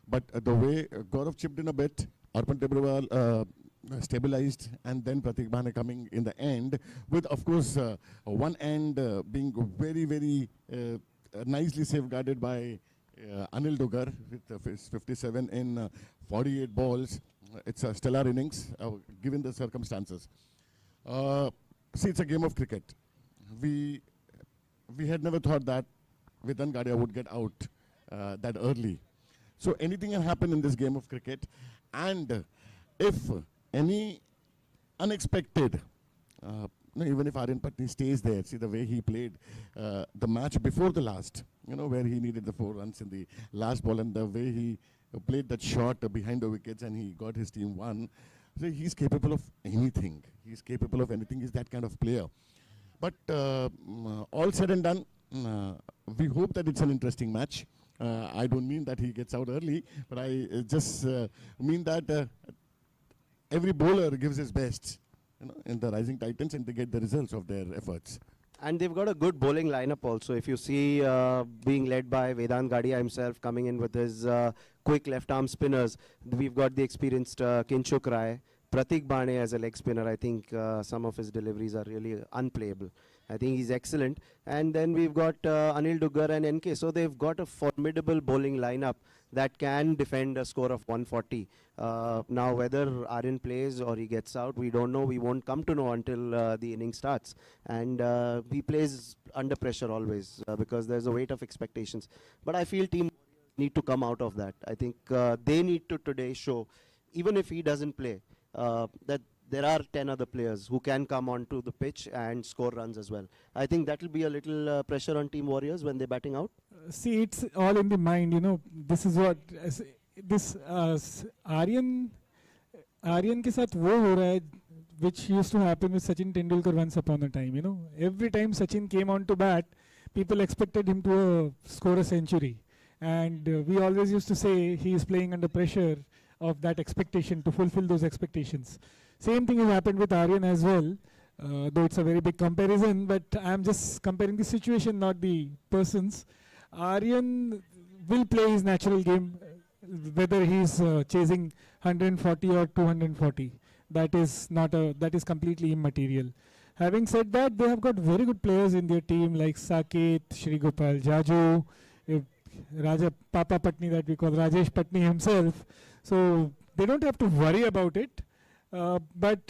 Speaker 8: But the way Gaurav chipped in a bit, Arpan Tebrawal stabilized, and then Pratik Bane coming in the end, with, of course, one end being very, very nicely safeguarded by Anil Duggar with 57 in 48 balls. It's a stellar innings, given the circumstances. See, it's a game of cricket. We had never thought that Vedan Gadia would get out that early. So anything can happen in this game of cricket. And if any unexpected, even if Aryan Patni stays there, see the way he played the match before the last, where he needed the 4 runs in the last ball, and the way he played that shot behind the wickets and he got his team one. So he's capable of anything. He's capable of anything. He's that kind of player. But all said and done, we hope that it's an interesting match. I don't mean that he gets out early, but I just mean that every bowler gives his best in the Rising Titans, and they get the results of their efforts.
Speaker 6: And they've got a good bowling lineup also. If you see being led by Vedant Gadia himself, coming in with his quick left-arm spinners, we've got the experienced Kinshuk Rai. Pratik Bane as a leg spinner, I think some of his deliveries are really unplayable. I think he's excellent. And then we've got Anil Duggar and NK. So they've got a formidable bowling lineup that can defend a score of 140. Now, whether Aryan plays or he gets out, we don't know. We won't come to know until the inning starts. And he plays under pressure always because there's a weight of expectations. But I feel team need to come out of that. I think they need to today show, even if he doesn't play, that there are 10 other players who can come onto the pitch and score runs as well. I think that will be a little pressure on Team Warriors when they're batting out.
Speaker 9: See, it's all in the mind, this is what, this Aryan ke saath wo ho raha hai, which used to happen with Sachin Tendulkar once upon a time, Every time Sachin came on to bat, people expected him to score a century. And we always used to say he is playing under pressure of that expectation to fulfill those expectations. Same thing has happened with Aryan as well, though it's a very big comparison, but I'm just comparing the situation, not the persons. Aryan will play his natural game, whether he's chasing 140 or 240. That is completely immaterial. Having said that, they have got very good players in their team like Saket, Shri Gopal Jaju, Raja Papa Patni that we call Rajesh Patni himself. So they don't have to worry about it. But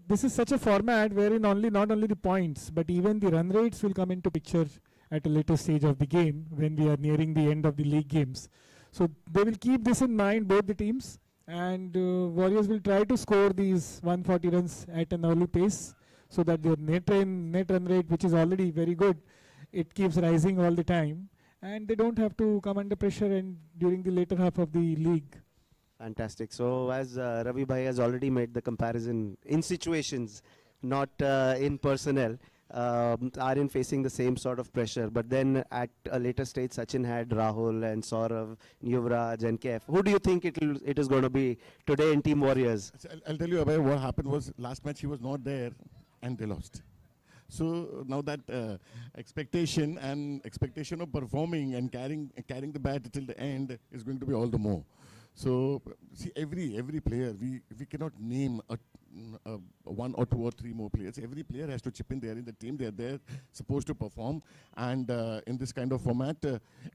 Speaker 9: this is such a format wherein not only the points, but even the run rates will come into picture at a later stage of the game when we are nearing the end of the league games. So they will keep this in mind, both the teams, and Warriors will try to score these 140 runs at an early pace, so that their net run rate, which is already very good, it keeps rising all the time, and they don't have to come under pressure and during the later half of the league.
Speaker 6: Fantastic. So as Ravi Bhai has already made the comparison in situations, not in personnel, are in facing the same sort of pressure. But then at a later stage, Sachin had Rahul and Saurav, Yuvraj and KF. Who do you think it is going to be today in Team Warriors?
Speaker 8: So I'll tell you about what happened was last match he was not there and they lost. So now that expectation of performing and carrying the bat till the end is going to be all the more. So see, every player, we cannot name one or two or three more players. Every player has to chip in there in the team. They are there supposed to perform, and in this kind of format,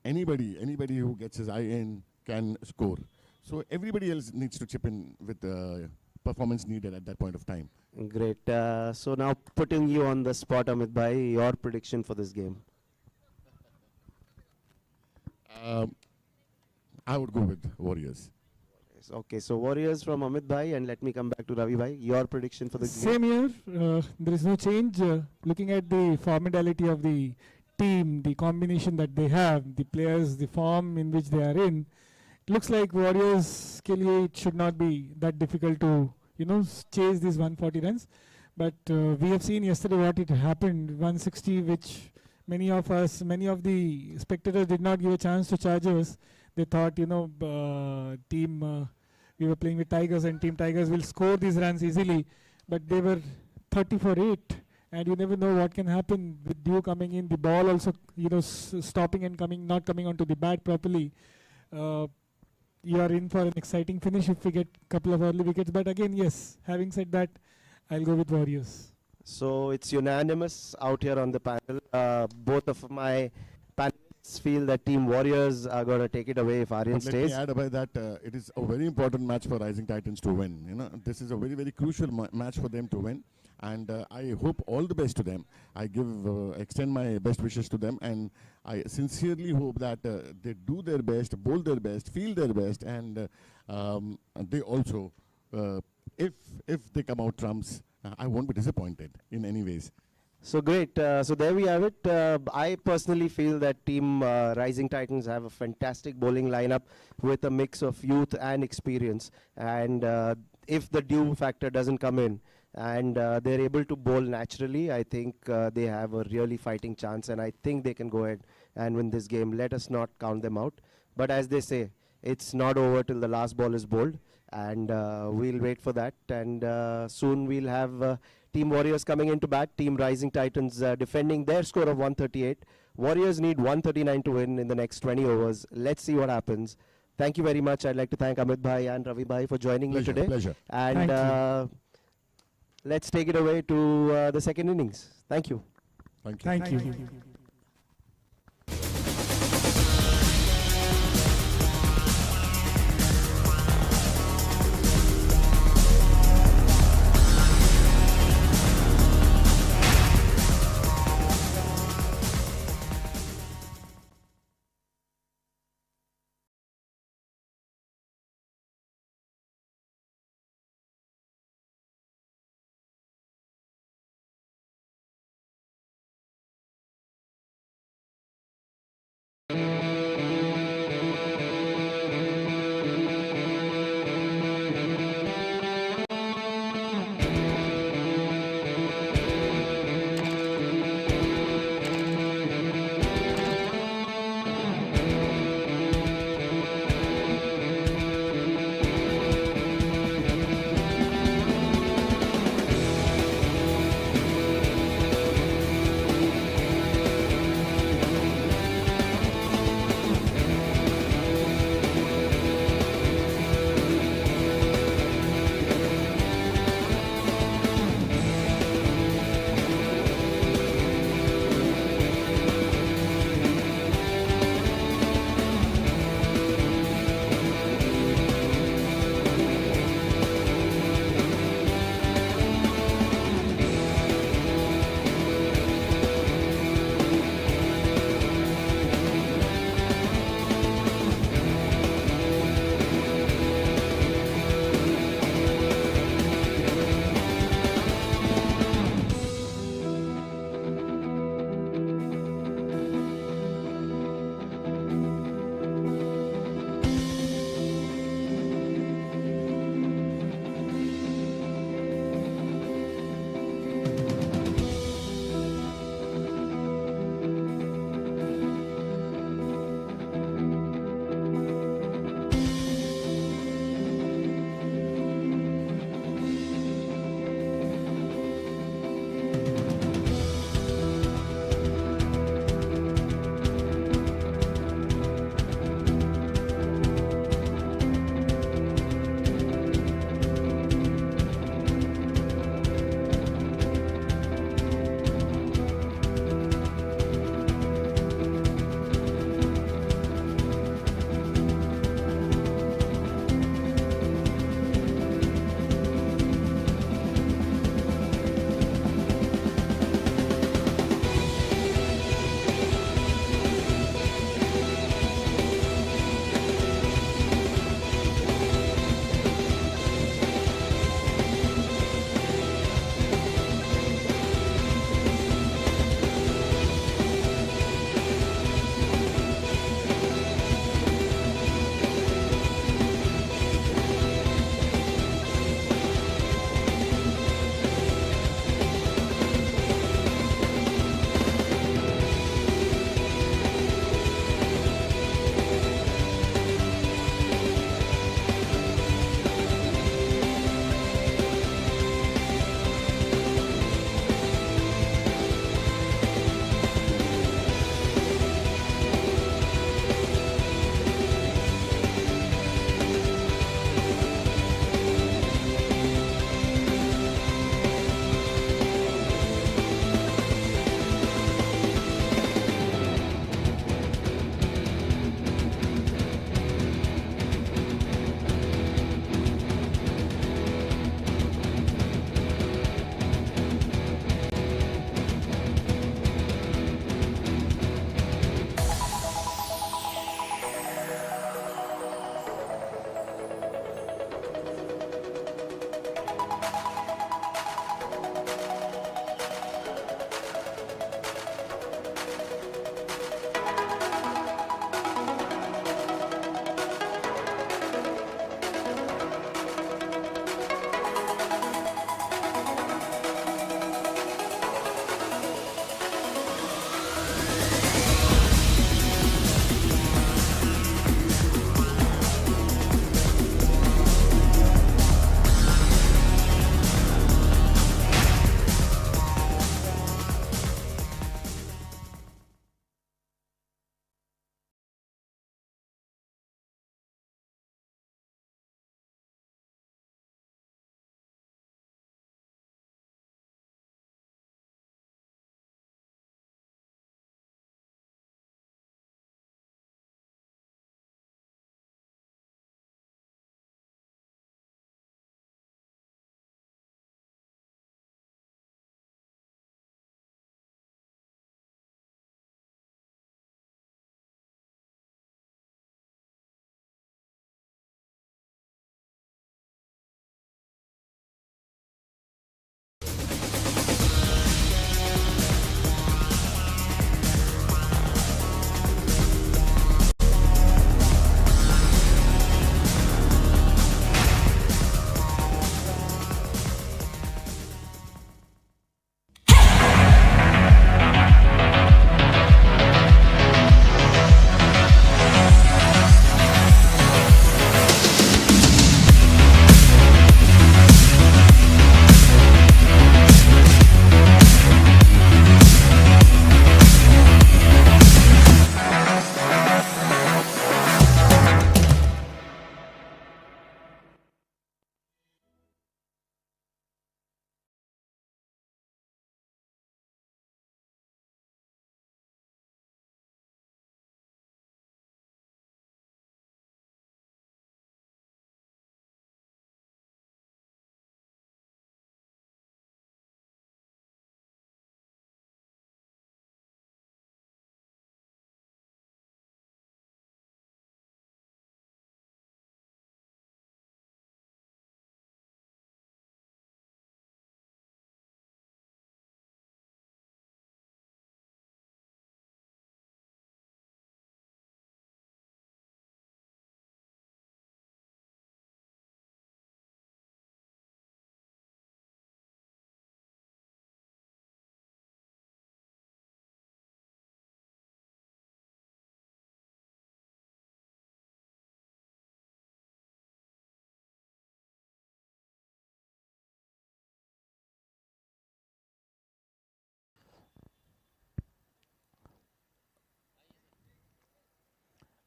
Speaker 8: anybody who gets his eye in can score. So everybody else needs to chip in with the performance needed at that point of time.
Speaker 6: Great. So now putting you on the spot, Amit Bhai, your prediction for this game?
Speaker 8: I would go with Warriors.
Speaker 6: Okay, so Warriors from Amit Bhai, and let me come back to Ravi Bhai. Your prediction for the game?
Speaker 9: Same here. There is no change. Looking at the formidability of the team, the combination that they have, the players, the form in which they are in, it looks like Warriors ke liye it should not be that difficult to chase these 140 runs. But we have seen yesterday what it happened, 160, which many of the spectators did not give a chance to Chargers. They thought, we were playing with Tigers and Team Tigers will score these runs easily, but they were 30 for 8, and you never know what can happen with Dew coming in, the ball also, stopping and not coming onto the bat properly. You are in for an exciting finish if we get a couple of early wickets, but again, yes, having said that, I'll go with Warriors.
Speaker 6: So it's unanimous out here on the panel. Both of my panelists feel that Team Warriors are going to take it away if Aryan stays.
Speaker 8: Let me add about that. It is a very important match for Rising Titans to win. This is a very, very crucial match for them to win. And I hope all the best to them. I extend my best wishes to them, and I sincerely hope that they do their best, bowl their best, feel their best, and they also, if they come out trumps, I won't be disappointed in any ways.
Speaker 6: So great. So there we have it. I personally feel that Team Rising Titans have a fantastic bowling lineup with a mix of youth and experience. And if the Dew factor doesn't come in, and they're able to bowl naturally, I think they have a really fighting chance, and I think they can go ahead and win this game. Let us not count them out. But as they say, it's not over till the last ball is bowled, and we'll wait for that. And soon we'll have Team Warriors coming into bat, Team Rising Titans defending their score of 138. Warriors need 139 to win in the next 20 overs. Let's see what happens. Thank you very much. I'd like to thank Amit Bhai and Ravi Bhai for joining me today.
Speaker 8: Pleasure.
Speaker 6: And let's take it away to the second innings. Thank you.
Speaker 8: Thank you.
Speaker 9: Thank you.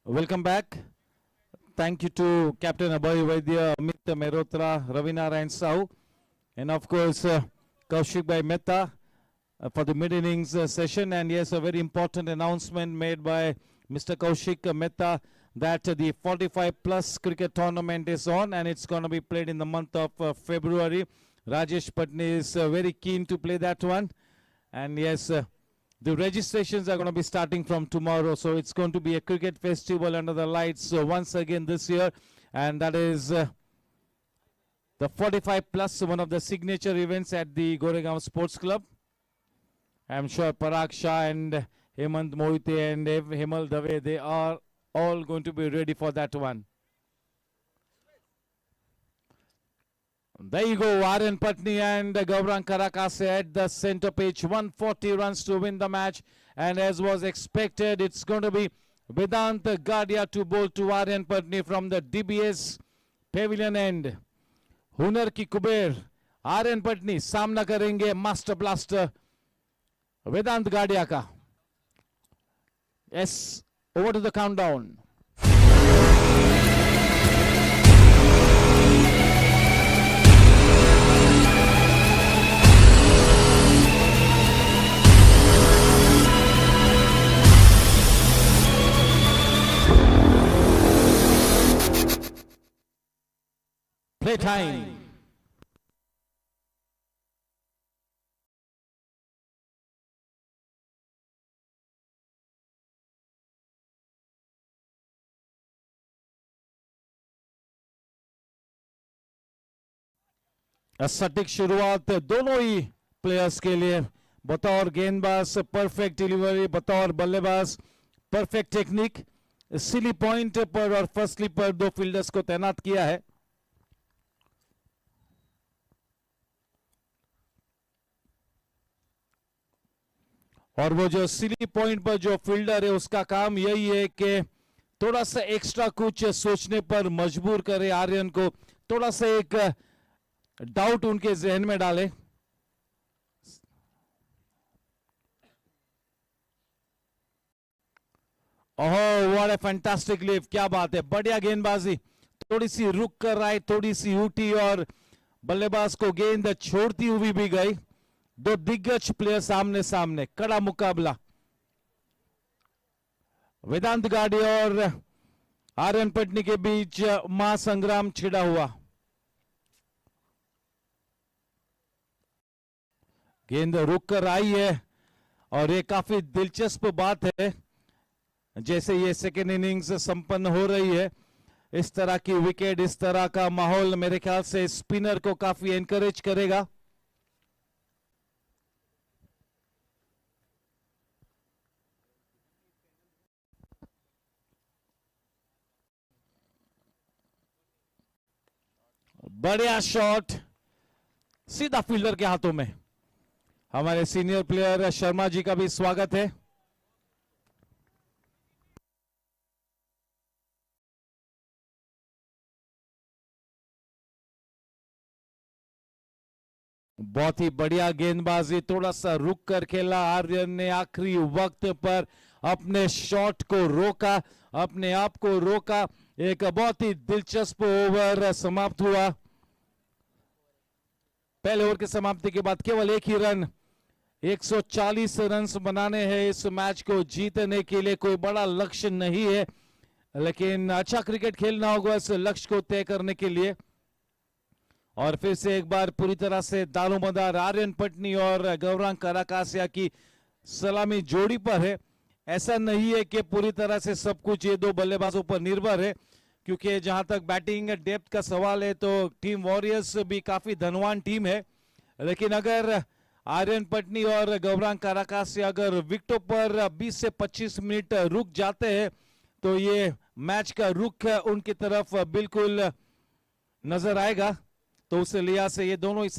Speaker 2: Welcome back. Thank you to Captain Abhay Vaidya, Amit Mehrotra, Ravinarayan Sahu, and of course Kaushik Bhai Mehta for the mid-innings session. And yes, a very important announcement made by Mr. Kaushik Mehta that the 45 plus cricket tournament is on and it's going to be played in the month of February. Rajesh Patni is very keen to play that one. And yes, the registrations are going to be starting from tomorrow. So it's going to be a cricket festival under the lights once again this year. And that is the 45 plus, one of the signature events at the Goregaon Sports Club. I'm sure Parag Shah and Hemant Mohite and Hemal Dave, they are all going to be ready for that one. There you go, Aryan Patni and Gaurang Karakase at the center pitch. 140 runs to win the match. And as was expected, it's going to be Vedant Gadia to bowl to Aryan Patni from the DBS pavilion end. Hunar ki Kuber, Aryan Patni सामना करेंगे master blaster वेदांत गाडिया का. Yes, over to the countdown. Playtime. सटीक शुरुआत दोनों ही players के लिए. बतौर गेंदबाज परफेक्ट डिलीवरी, बतौर बल्लेबाज परफेक्ट टेक्निक. सिली पॉइंट पर और फर्स्ट स्लिप पर दो फील्डर्स को तैनात किया है. और वो जो सिली पॉइंट पर जो फील्डर है उसका काम यही है कि थोड़ा सा एक्स्ट्रा कुछ सोचने पर मजबूर करे आर्यन को, थोड़ा सा एक डाउट उनके जहन में डाले. Oh what A fantastic leave, क्या बात है, बढ़िया गेंदबाजी. थोड़ी सी रुक कर आई, थोड़ी सी उठी और बल्लेबाज को गेंद छोड़ती हुई भी गई. दो दिग्गज प्लेयर सामने सामने, कड़ा मुकाबला. वेदांत गाड़ी और आर्यन पटनी के बीच महासंग्राम छिड़ा हुआ. गेंद रुक कर आई है और ये काफी दिलचस्प बात है. जैसे ये सेकेंड इनिंग्स संपन्न हो रही है, इस तरह की विकेट, इस तरह का माहौल मेरे ख्याल से स्पिनर को काफी एनकरेज करेगा. बढ़िया शॉट, सीधा फील्डर के हाथों में. हमारे सीनियर प्लेयर शर्मा जी का भी स्वागत है. बहुत ही बढ़िया गेंदबाजी, थोड़ा सा रुक कर खेला. आर्यन ने आखिरी वक्त पर अपने शॉट को रोका, अपने आप को रोका. एक बहुत ही दिलचस्प ओवर समाप्त हुआ. पहले ओवर की समाप्ति के बाद केवल एक ही रन, 140 रन बनाने हैं इस मैच को जीतने के लिए. कोई बड़ा लक्ष्य नहीं है, लेकिन अच्छा क्रिकेट खेलना होगा इस लक्ष्य को तय करने के लिए. और फिर से एक बार पूरी तरह से दारोमदार आर्यन पटनी और गौरांग कराकासिया की सलामी जोड़ी पर है. ऐसा नहीं है कि पूरी तरह से सब कुछ ये दो बल्लेबाजों पर निर्भर है, क्योंकि जहां तक बैटिंग डेप्थ का सवाल है तो टीम वॉरियर्स भी काफी धनवान टीम है. लेकिन अगर आर्यन पटनी और गौरांग काराकासिया अगर विकेटों पर 20 से 25 मिनट रुक जाते हैं तो ये मैच का रुख उनकी तरफ बिल्कुल नजर आएगा. तो उस लिहाज से ये दोनों ही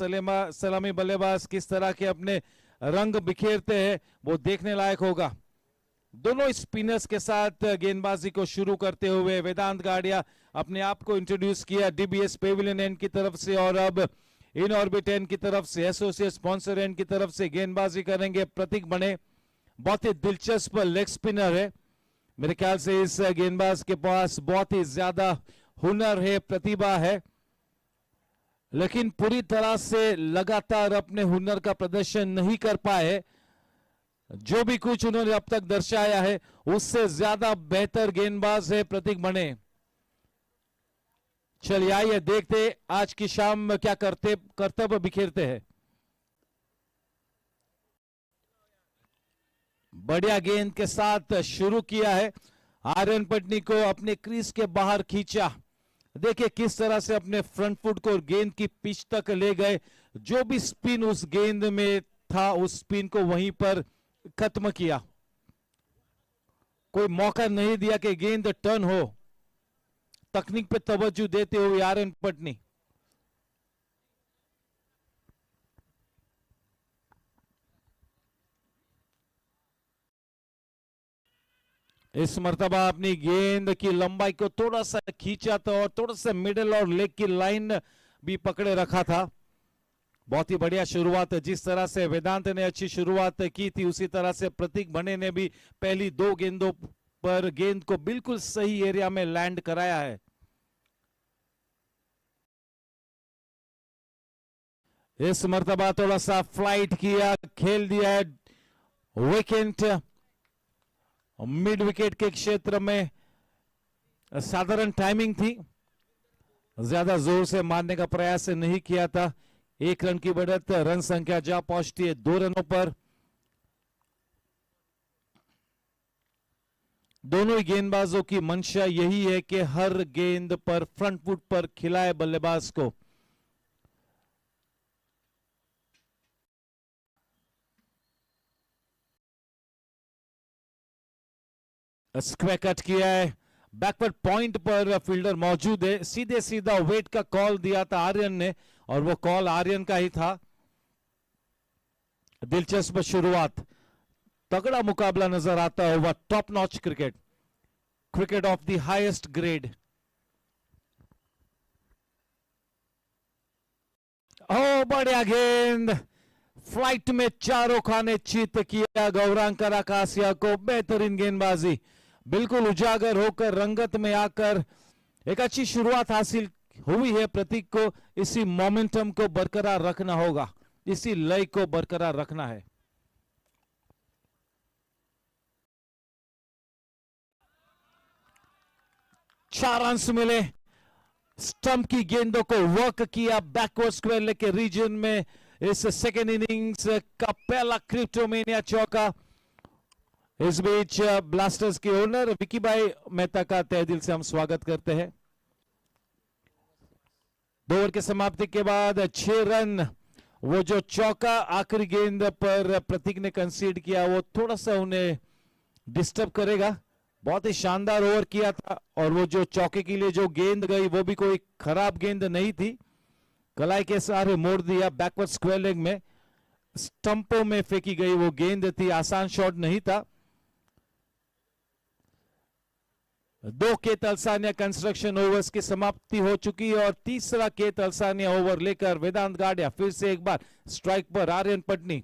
Speaker 2: सलामी बल्लेबाज किस तरह के अपने रंग बिखेरते हैं वो देखने लायक होगा. दोनों स्पिनर्स के साथ गेंदबाजी को शुरू करते हुए वेदांत गाडिया अपने आप को इंट्रोड्यूस किया डीबीएस पेविलियन एंड की तरफ से, और अब इन ऑर्बिट एंड की तरफ से, एसोसिएट स्पॉन्सर एंड की तरफ से गेंदबाजी करेंगे प्रतीक बने. बहुत ही दिलचस्प लेग स्पिनर है. मेरे ख्याल से इस गेंदबाज के पास बहुत ही ज्यादा हुनर है, प्रतिभा है, लेकिन पूरी तरह से लगातार अपने हुनर का प्रदर्शन नहीं कर पाए। जो भी कुछ उन्होंने अब तक दर्शाया है उससे ज्यादा बेहतर गेंदबाज है प्रतीक बने। चलिए आइए देखते आज की शाम क्या कर्तव्य बिखेरते हैं। बढ़िया गेंद के साथ शुरू किया है, आर्यन पटनी को अपने क्रीज के बाहर खींचा। देखिए किस तरह से अपने फ्रंट फुट को गेंद की पिच तक ले गए। जो भी स्पिन उस गेंद में था उस स्पिन को वहीं पर खत्म किया, कोई मौका नहीं दिया कि गेंद टर्न हो। तकनीक पे तवज्जो देते हुए आर्यन पटनी। इस मर्तबा अपनी गेंद की लंबाई को थोड़ा सा खींचा था और थोड़ा सा मिडिल और लेग की लाइन भी पकड़े रखा था। बहुत ही बढ़िया शुरुआत है। जिस तरह से वेदांत ने अच्छी शुरुआत की थी उसी तरह से प्रतीक बने ने भी पहली दो गेंदों पर गेंद को बिल्कुल सही एरिया में लैंड कराया है। इस मर्तबा थोड़ा सा फ्लाइट किया, खेल दिया है विकेट मिड विकेट के क्षेत्र में। साधारण टाइमिंग थी, ज्यादा जोर से मारने का प्रयास नहीं किया था। 1 रन की बढ़त, रन संख्या जा पहुंचती है 2 रनों पर। दोनों ही गेंदबाजों की मंशा यही है कि हर गेंद पर फ्रंट फुट पर खिलाए बल्लेबाज को। स्क्वायर कट किया है, बैकवर्ड पॉइंट पर फील्डर मौजूद है। सीधे सीधा वेट का कॉल दिया था आर्यन ने और वो कॉल आर्यन का ही था। दिलचस्प शुरुआत, तगड़ा मुकाबला नजर आता हुआ। Top notch cricket, cricket of the highest grade. ओ बढ़िया गेंद, फ्लाइट में चारों खाने चित किया गौरांग आकाशिया को। बेहतरीन गेंदबाजी, बिल्कुल उजागर होकर रंगत में आकर एक अच्छी शुरुआत हासिल हुई है। प्रतीक को इसी मोमेंटम को बरकरार रखना होगा, इसी लय को बरकरार रखना है। चार अंश मिले, स्टंप की गेंदों को वर्क किया, बैकवर्ड स्क्वायर लेके रीजन में। इस सेकेंड इनिंग्स का पहला क्रिप्टोमेनिया चौका। इस बीच ब्लास्टर्स के ओनर विकी भाई मेहता का तहे दिल से हम स्वागत करते हैं। 2 ओवर की समाप्ति के बाद 6 रन, वो जो चौका आखिरी गेंद पर प्रतीक ने कंसीड किया वो थोड़ा सा उन्हें डिस्टर्ब करेगा। बहुत ही शानदार ओवर किया था और वो जो चौके के लिए जो गेंद गई वो भी कोई खराब गेंद नहीं थी, कलाई के सहारे मोड़ दिया। बैकवर्ड स्क्वायर लेग में स्टंपों में फेंकी गई वो गेंद थी, आसान शॉट नहीं था। 2 के तलसानिया कंस्ट्रक्शन ओवर्स की समाप्ति हो चुकी है और तीसरा के तलसानिया ओवर लेकर वेदांत गाडिया फिर से एक बार स्ट्राइक पर। आर्यन पटनी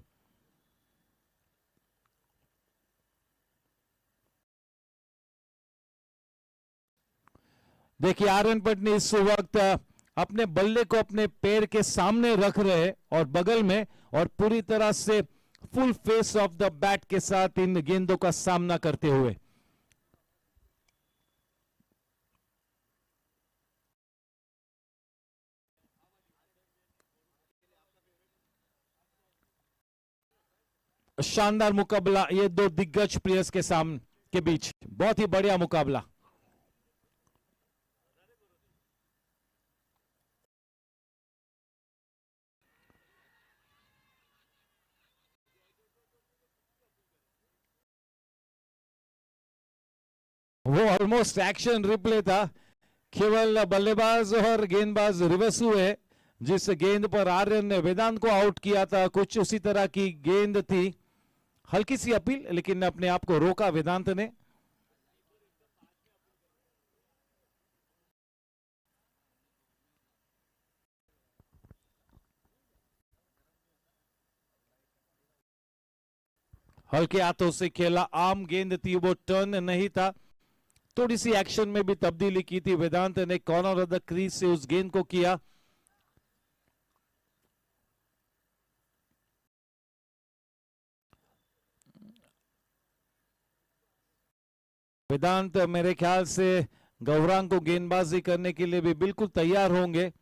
Speaker 2: देखिए, आर्यन पटनी इस वक्त अपने बल्ले को अपने पैर के सामने रख रहे और बगल में, और पूरी तरह से full face of the bat के साथ इन गेंदों का सामना करते हुए। शानदार मुकाबला ये 2 दिग्गज प्लेयर्स के सामने के बीच, बहुत ही बढ़िया मुकाबला। वो ऑलमोस्ट एक्शन रिप्ले था, केवल बल्लेबाज और गेंदबाज रिवर्स हुए। जिस गेंद पर आर्यन ने वेदांत को आउट किया था कुछ उसी तरह की गेंद थी, हल्की सी अपील, लेकिन अपने आप को रोका वेदांत ने। हल्के हाथों से खेला, आम गेंद थी, वो टर्न नहीं था। थोड़ी सी एक्शन में भी तब्दीली की थी। वेदांत ने कॉर्नर ऑफ द क्रीज से उस गेंद को किया। वेदांत मेरे ख्याल से गौरांग को गेंदबाजी करने के लिए भी बिल्कुल तैयार होंगे।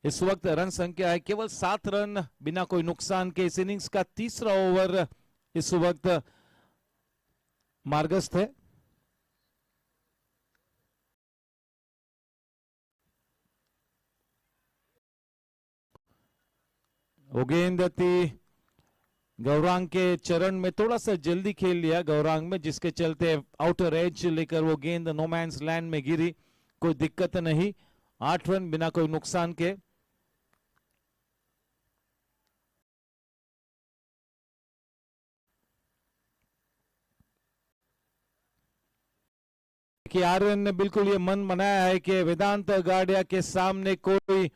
Speaker 2: इस वक्त रन संख्या है केवल 7 रन बिना कोई नुकसान के। इस इनिंग्स का तीसरा ओवर इस वक्त मार्गस्थ है। वो गेंद थी गौरांग के चरण में, थोड़ा सा जल्दी खेल लिया गौरांग में, जिसके चलते आउटर एज लेकर वो गेंद नो मैंस लैंड में गिरी। कोई दिक्कत नहीं, 8 रन बिना कोई नुकसान के। कि आर्यन ने बिल्कुल ये मन बनाया है कि वेदांत गार्डिया के सामने कोई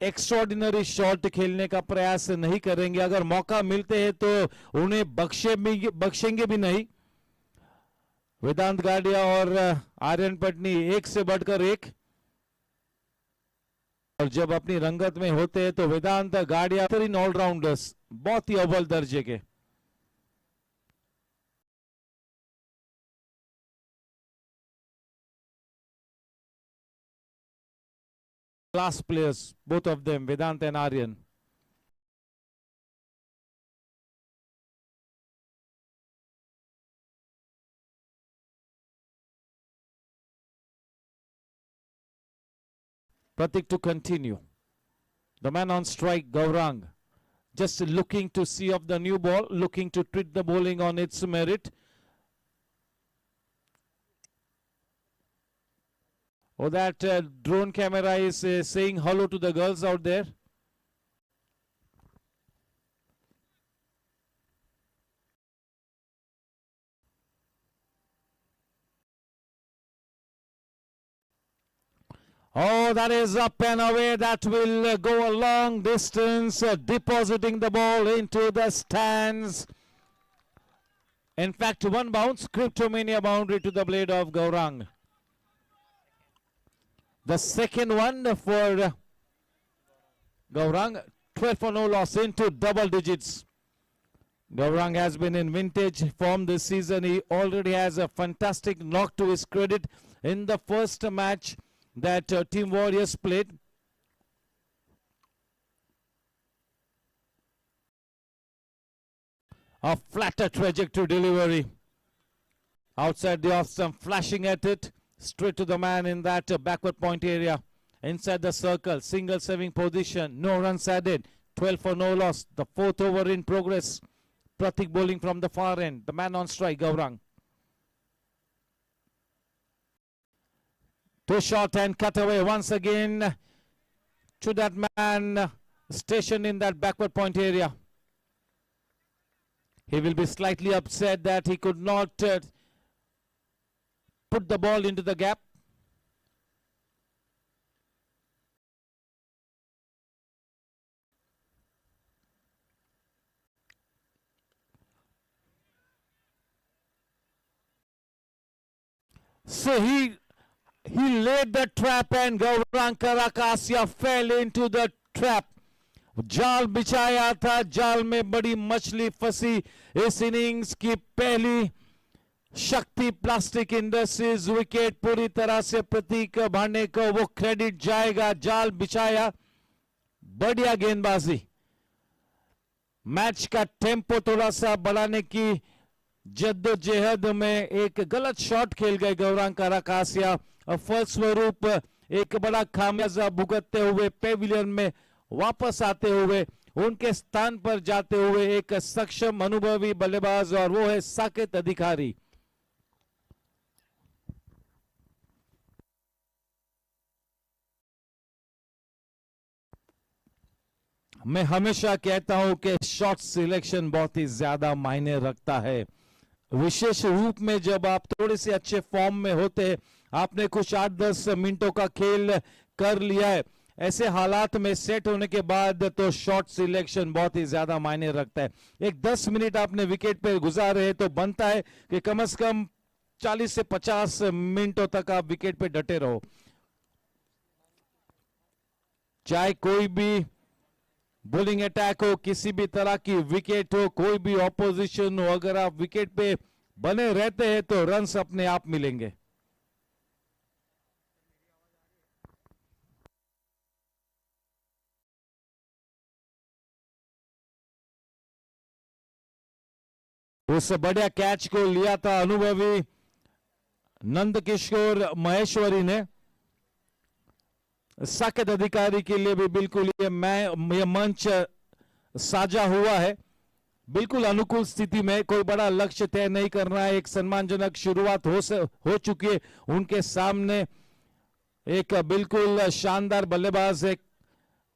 Speaker 2: एक्स्ट्राऑर्डिनरी शॉट खेलने का प्रयास नहीं करेंगे। अगर मौका मिलते हैं तो उन्हें बख्शेंगे भी नहीं। वेदांत गार्डिया और आर्यन पटनी एक से बढ़कर एक, और जब अपनी रंगत में होते हैं तो वेदांत गार्डिया इन ऑलराउंडर्स बहुत ही अव्वल दर्जे के। Class players, both of them, Vedant and Aryan. Pratik to continue. The man on strike, Gaurang, just looking to see off the new ball, looking to treat the bowling on its merit. Oh, that drone camera is saying hello to the girls out there. Oh, that is up and away. That will go a long distance, depositing the ball into the stands. In fact, one bounce, Cryptomania boundary to the blade of Gaurang. The second one for Gaurang, 12 for no loss into double digits. Gaurang has been in vintage form this season. He already has a fantastic knock to his credit in the first match that Team Warriors played. A flatter trajectory delivery. Outside the off stump, flashing at it. Straight to the man in that backward point area. Inside the circle, single saving position. No runs added. 12 for no loss. The fourth over in progress. Pratik bowling from the far end. The man on strike, Gaurang. Too short and cut away once again to that man stationed in that backward point area. He will be slightly upset that he could not put the ball into the gap. So he laid the trap and Gaurang Karakasya fell into the trap. जाल बिछाया था, जाल में बड़ी मछली फंसी। इस innings की पहली शक्ति प्लास्टिक इंडस्ट्रीज विकेट पूरी तरह से प्रतीक भांडे को वो क्रेडिट जाएगा। जाल बिछाया, बढ़िया गेंदबाजी। मैच का टेम्पो थोड़ा सा बढ़ाने की जद्दोजहद में एक गलत शॉट खेल गए गौरांग काराकासिया और फलस्वरूप एक बड़ा खामियाजा भुगतते हुए पेविलियन में वापस आते हुए उनके स्थान पर जाते हुए एक सक्षम अनुभवी बल्लेबाज, और वो है साकेत अधिकारी। मैं हमेशा कहता हूं कि शॉट सिलेक्शन बहुत ही ज्यादा मायने रखता है, विशेष रूप में जब आप थोड़े से अच्छे फॉर्म में होते हैं, आपने कुछ 8-10 मिनटों का खेल कर लिया है, ऐसे हालात में सेट होने के बाद तो शॉट सिलेक्शन बहुत ही ज्यादा मायने रखता है। एक 10 मिनट आपने विकेट पे गुजारे हैं तो बनता है कि कम से कम 40 से 50 मिनटों तक आप विकेट पे डटे रहो, चाहे कोई भी बॉलिंग अटैक हो, किसी भी तरह की विकेट हो, कोई भी ऑपोजिशन हो, अगर आप विकेट पे बने रहते हैं तो रन्स अपने आप मिलेंगे। उस बढ़िया कैच को लिया था अनुभवी नंदकिशोर महेश्वरी ने। साकेत अधिकारी के लिए भी बिल्कुल ये मंच साझा हुआ है। बिल्कुल अनुकूल स्थिति में, कोई बड़ा लक्ष्य तय नहीं करना है, एक सम्मानजनक शुरुआत हो चुकी है उनके सामने। एक बिल्कुल शानदार बल्लेबाज है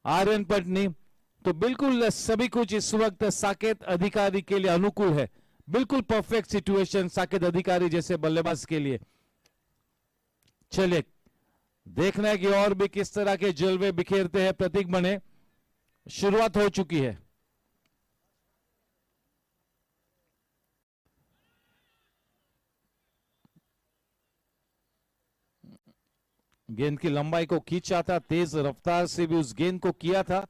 Speaker 2: आर्यन पटनी, तो बिल्कुल सभी कुछ इस वक्त साकेत अधिकारी के लिए अनुकूल है। बिल्कुल परफेक्ट सिचुएशन साकेत अधिकारी जैसे बल्लेबाज के लिए। चलिए देखना है कि और भी किस तरह के जलवे बिखेरते हैं प्रतीक बने। शुरुआत हो चुकी है। गेंद की लंबाई को खींचा था, तेज रफ्तार से भी उस गेंद को किया था।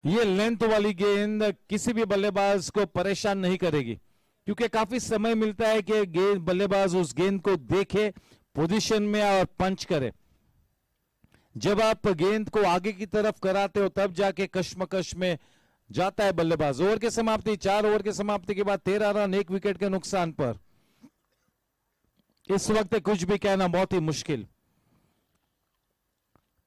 Speaker 2: ये लेंथ वाली गेंद किसी भी बल्लेबाज को परेशान नहीं करेगी, क्योंकि काफी समय मिलता है कि गेंद बल्लेबाज उस गेंद को देखे, पोजीशन में और पंच करे। जब आप गेंद को आगे की तरफ कराते हो तब जाके कश्मकश में जाता है बल्लेबाज। ओवर की समाप्ति, 4 ओवर की समाप्ति के बाद 13 रन 1 विकेट के नुकसान पर। इस वक्त कुछ भी कहना बहुत ही मुश्किल।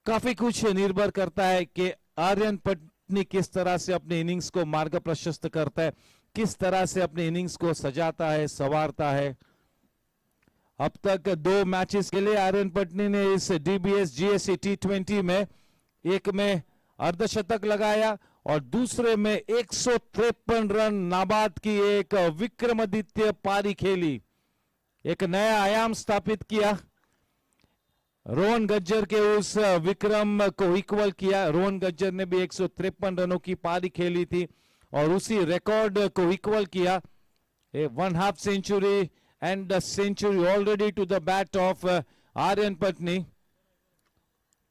Speaker 2: काफी कुछ निर्भर करता है कि आर्यन पटनी किस तरह से अपनी इनिंग्स को मार्ग प्रशस्त करता है, किस तरह से अपनी इनिंग्स को सजाता है, संवारता है। अब तक 2 मैचेस के लिए आर्यन पटनी ने इस डीबीएस जीएससी T20 में, एक में अर्धशतक लगाया और दूसरे में 153 रन नाबाद की एक विक्रमादित्य पारी खेली, एक नया आयाम स्थापित किया। रोहन गज्जर के उस विक्रम को इक्वल किया। रोहन गज्जर ने भी 153 रनों की पारी खेली थी और उसी रिकॉर्ड को इक्वल किया। 1/2 century and a century already to the bat of Aryan Patni,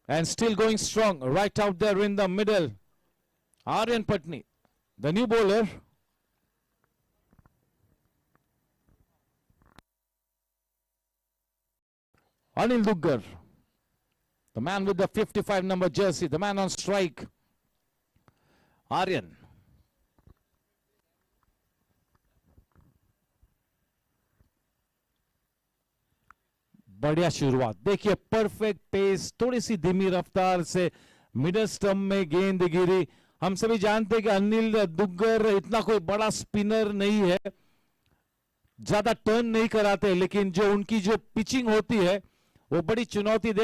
Speaker 2: and still going strong right out there in the middle. Aryan Patni, the new bowler. Anil Duggar, the man with the 55 number jersey, the man on strike. Aryan. बढ़िया शुरुआत, देखिए perfect pace, थोड़ी सी धीमी रफ्तार से middle stump में गेंद गिरी। हम सभी जानते हैं कि अनिल दुग्गर इतना कोई बड़ा स्पिनर नहीं है, ज्यादा टर्न नहीं कराते, लेकिन जो उनकी जो पिचिंग होती है वो बड़ी चुनौती दे।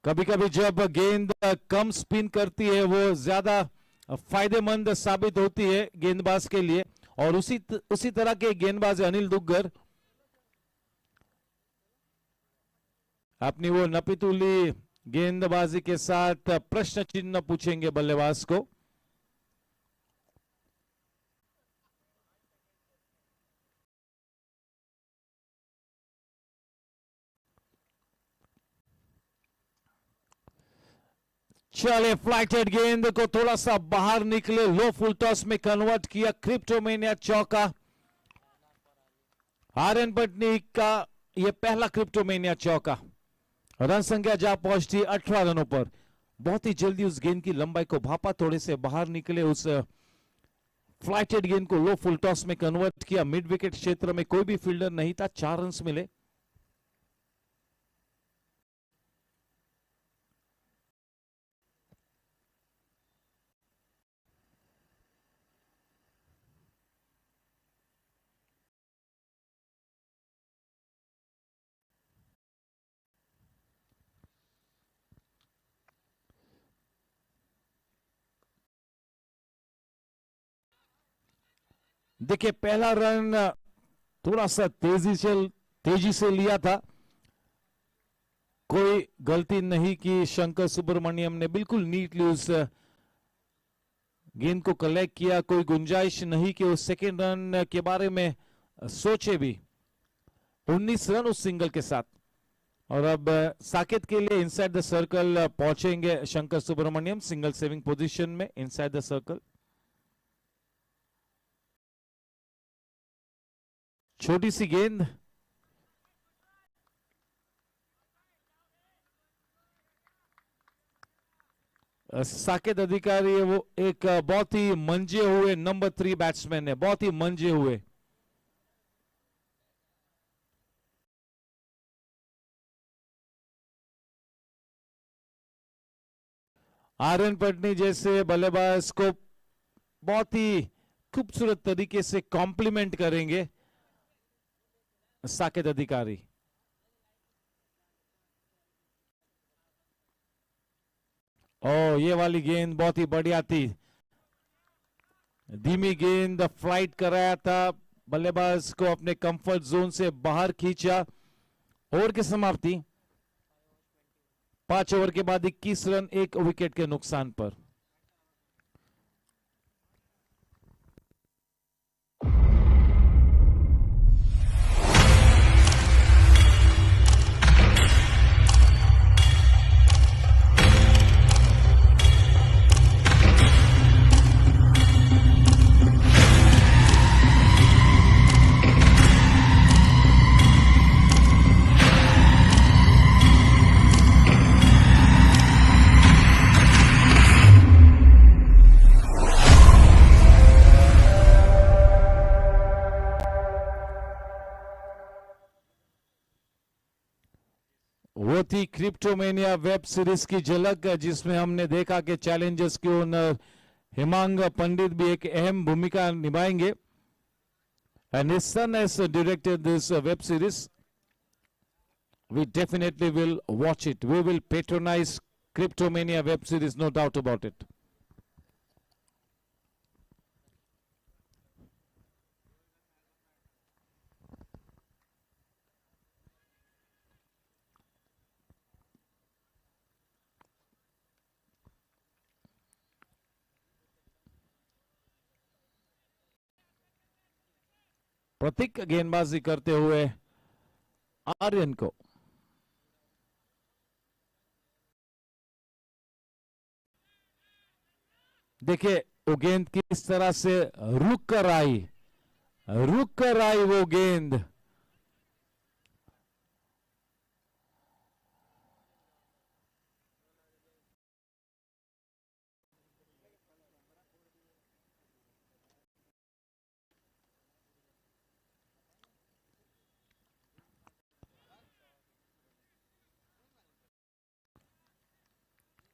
Speaker 2: कभी कभी जब गेंद कम स्पिन करती है वो ज्यादा फायदेमंद साबित होती है गेंदबाज के लिए, और उसी तरह के गेंदबाज अनिल दुग्गर। अपनी वो नपीतुली गेंदबाजी के साथ प्रश्न चिन्ह पूछेंगे बल्लेबाज को। चले फ्लाइटेड गेंद को थोड़ा सा बाहर निकले, लो फुल टॉस में कन्वर्ट किया, क्रिप्टोमेनिया चौका। आर्यन पटनी का यह पहला क्रिप्टोमेनिया चौका। रन संख्या जा पहुंचती 18 रनों पर। बहुत ही जल्दी उस गेंद की लंबाई को भापा, थोड़े से बाहर निकले, उस फ्लाइटेड गेंद को लो फुल टॉस में कन्वर्ट किया। मिड विकेट क्षेत्र में कोई भी फील्डर नहीं था, 4 रन मिले। देखिए पहला रन थोड़ा सा तेजी से तेजी से लिया था, कोई गलती नहीं की शंकर सुब्रमण्यम ने, बिल्कुल नीटली उस गेंद को कलेक्ट किया, कोई गुंजाइश नहीं कि उस सेकेंड रन के बारे में सोचे भी। 19 रन उस सिंगल के साथ। और अब साकेत के लिए इनसाइड द सर्कल पहुंचेंगे Shankar Subramaniam, single saving position में इनसाइड द सर्कल। छोटी सी गेंद, साकेत अधिकारी है, वो एक बहुत ही मंजे हुए नंबर 3 बैट्समैन है, बहुत ही मंजे हुए। आर्यन पटनी जैसे बल्लेबाज को बहुत ही खूबसूरत तरीके से कॉम्प्लीमेंट करेंगे साकेत अधिकारी। ओ, ये वाली गेंद बहुत ही बढ़िया थी, धीमी गेंद, फ्लाइट कराया था, बल्लेबाज को अपने कंफर्ट जोन से बाहर खींचा। ओवर की समाप्ति 5 ओवर के बाद 21 रन 1 विकेट के नुकसान पर। वो थी क्रिप्टोमेनिया वेब सीरीज की झलक, जिसमें हमने देखा कि चैलेंजर्स के ओनर हिमांग पंडित भी एक अहम भूमिका निभाएंगे। And his son has directed this web series. We definitely will watch it. We will patronize Cryptomania web series, no doubt about it. प्रतीक गेंदबाजी करते हुए आर्यन को देखिए, वो गेंद किस तरह से रुक कर आई वो गेंद।